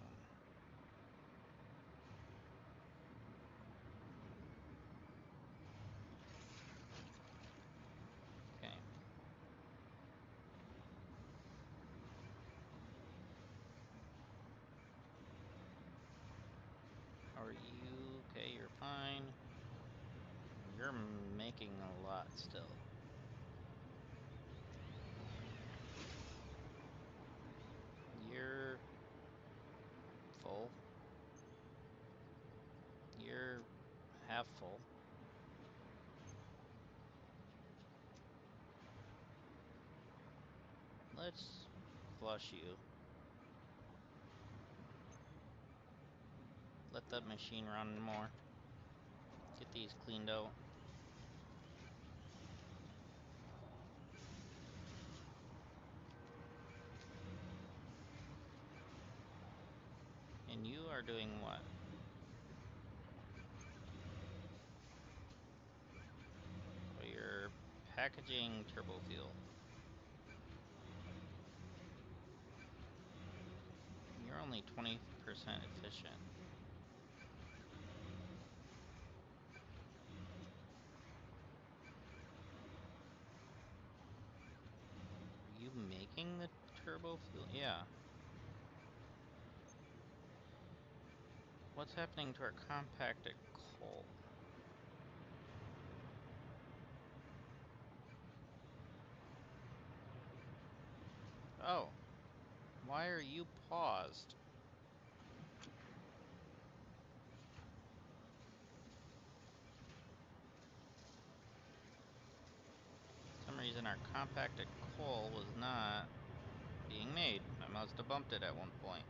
Okay. How are you? Okay, you're fine. You're making a lot still. You're full. You're half full. Let's flush you. Let that machine run more. Get these cleaned out. And you are doing what? Oh, you're packaging turbo fuel. You're only 20% efficient. Are you making the turbo fuel, yeah. What's happening to our compacted coal? Oh, why are you paused? For some reason our compacted coal was not being made. I must have bumped it at one point.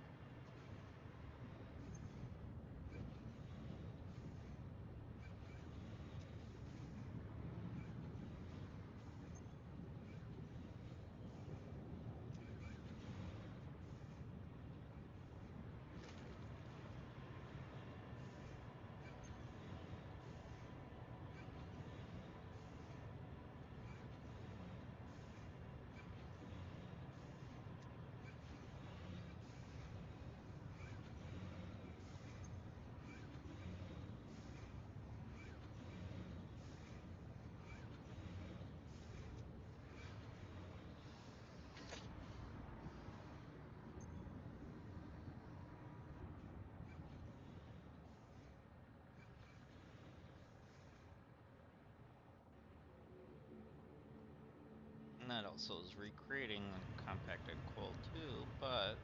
And that also is recreating compacted coal too, but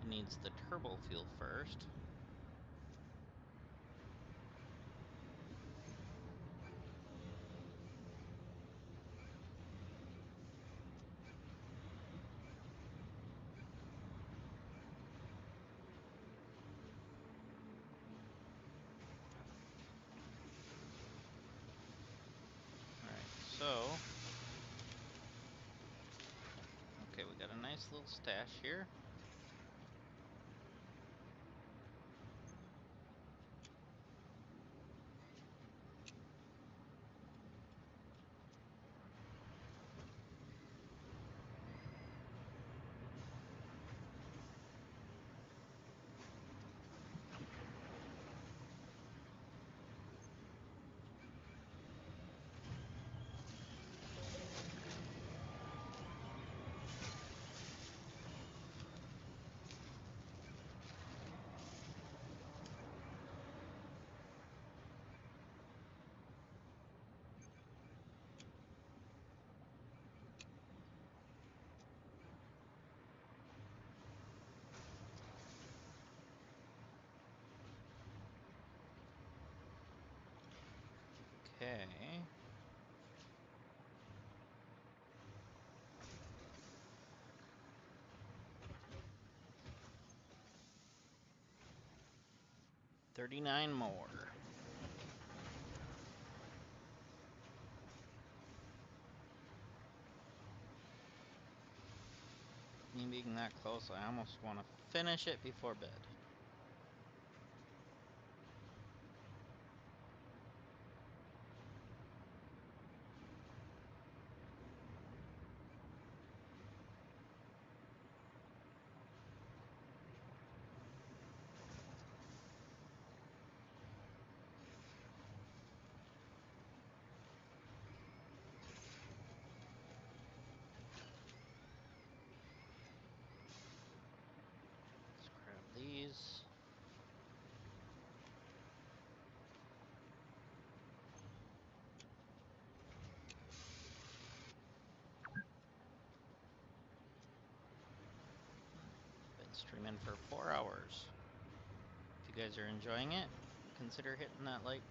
it needs the turbo fuel first. Alright, so okay, we got a nice little stash here. Okay. $39 more. Me being that close, I almost want to finish it before bed. Let's grab these. Been streaming for 4 hours. If you guys are enjoying it, consider hitting that like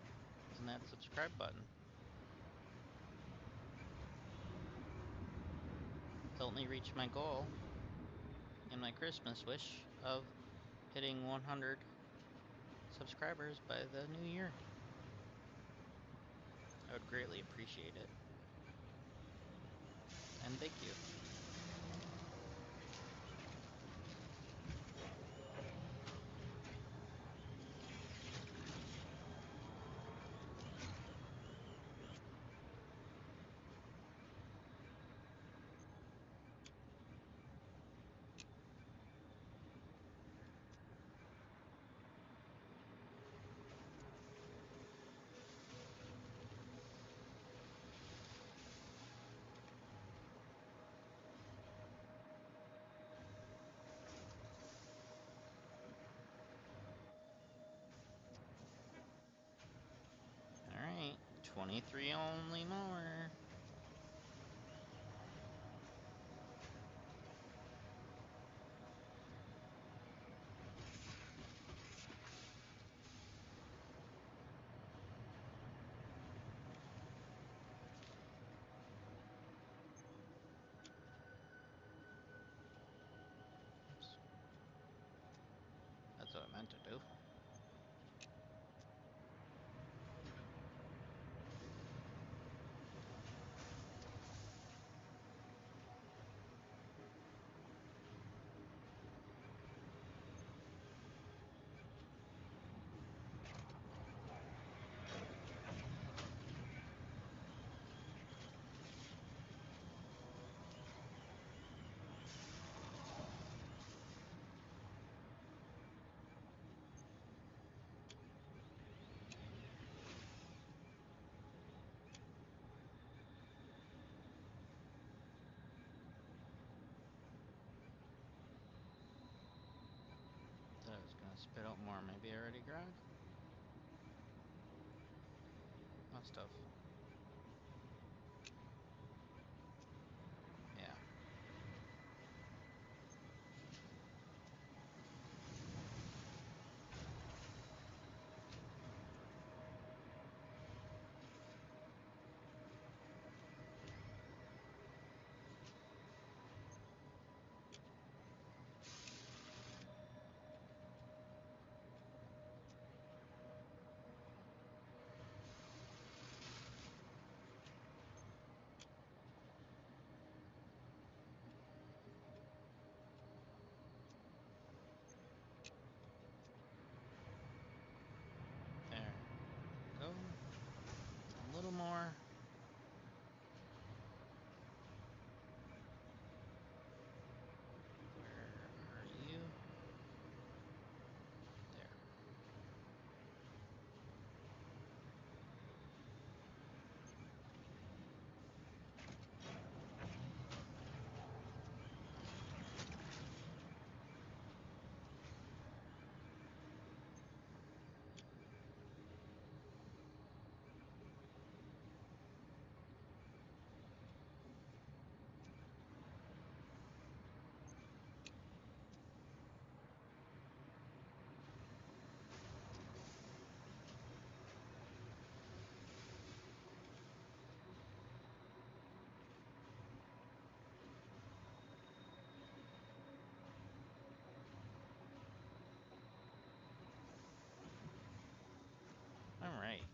and that subscribe button. Help me reach my goal and my Christmas wish of hitting 100 subscribers by the new year. I would greatly appreciate it. And thank you. 23 only more. Oops. That's what I meant to do. That was gonna spit out more. Maybe I already grabbed? Must have. Yeah. There. Go. A little more. Where are you? There. Alright.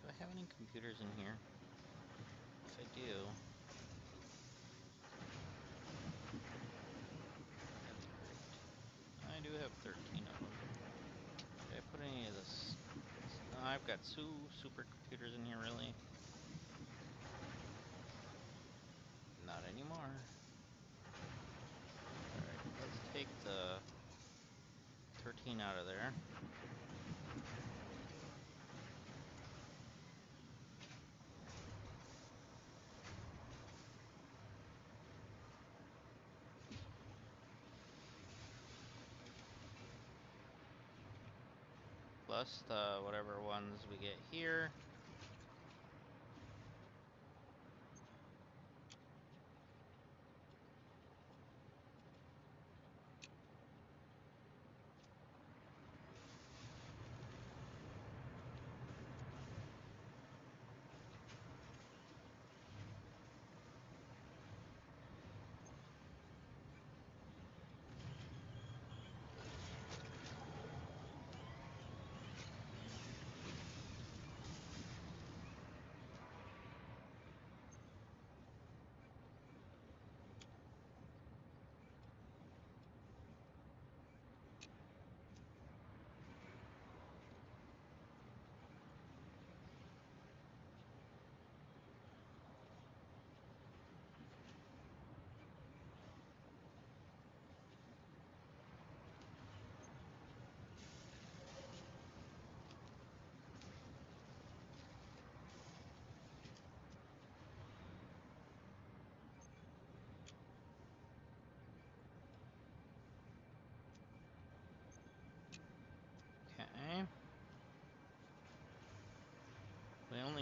Do I have any computers in here? If I do, that's great. I do have 13 of them. Did I put any of this? No, I've got two supercomputers in here, really. Not anymore. Alright, let's take the 13 out of there. Plus the whatever ones we get here.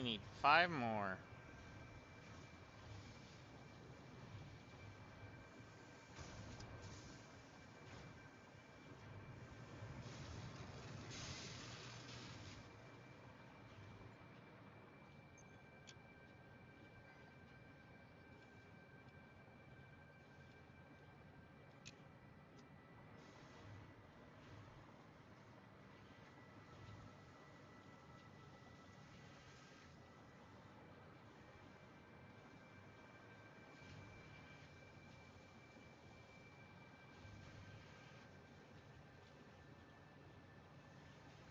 only need 5 more.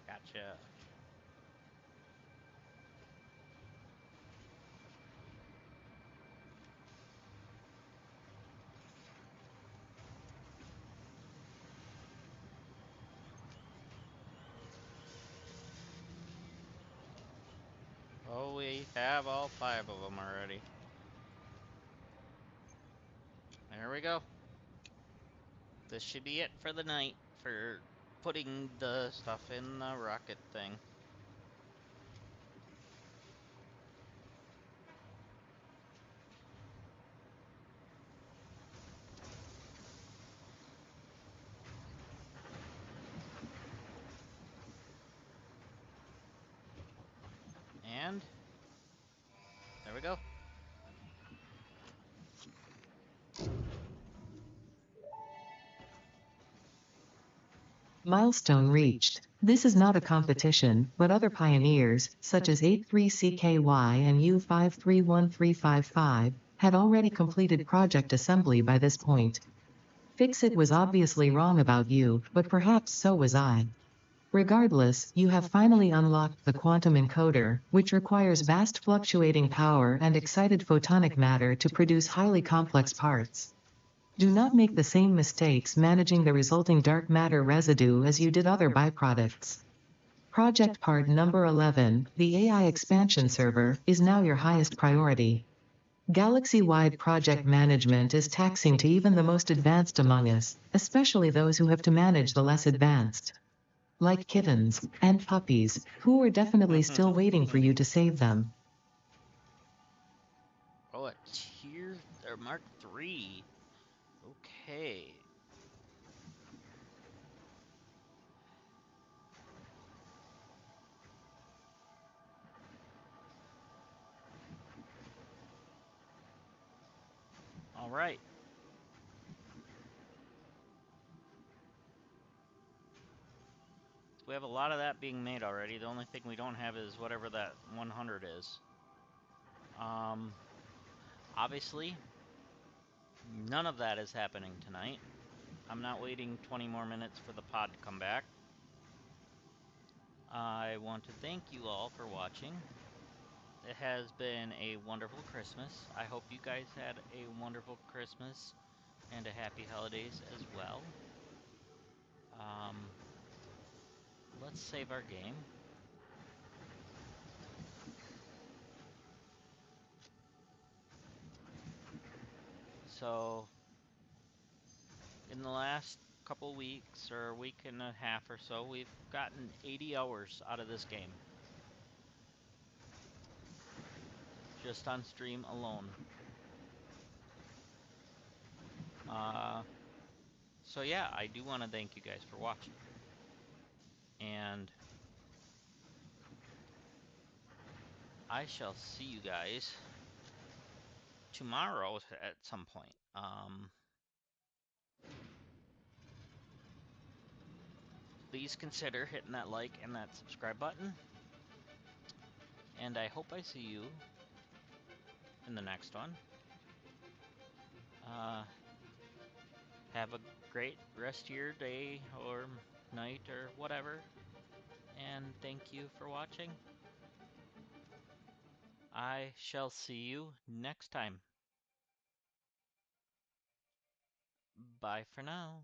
Gotcha. Oh, we have all 5 of them already. There we go. This should be it for the night for putting the stuff in the rocket thing. And there we go. Milestone reached. This is not a competition, but other pioneers, such as 83CKY and U531355, had already completed project assembly by this point. Fixit was obviously wrong about you, but perhaps so was I. Regardless, you have finally unlocked the quantum encoder, which requires vast fluctuating power and excited photonic matter to produce highly complex parts. Do not make the same mistakes managing the resulting dark matter residue as you did other byproducts. Project part number 11, the AI expansion server, is now your highest priority. Galaxy-wide project management is taxing to even the most advanced among us, especially those who have to manage the less advanced. Like kittens and puppies, who are definitely still waiting for you to save them. Oh, a tier or Mark 3. Okay. All right. We have a lot of that being made already. The only thing we don't have is whatever that 100 is. Obviously, none of that is happening tonight. I'm not waiting 20 more minutes for the pod to come back. I want to thank you all for watching. It has been a wonderful Christmas. I hope you guys had a wonderful Christmas and a happy holidays as well. Let's save our game. So, in the last couple weeks or a week and a half or so, we've gotten 80 hours out of this game. Just on stream alone. So yeah, I do want to thank you guys for watching. And I shall see you guys tomorrow at some point. Please consider hitting that like and that subscribe button. And I hope I see you in the next one. Have a great rest of your day or night or whatever. And thank you for watching. I shall see you next time. Bye for now.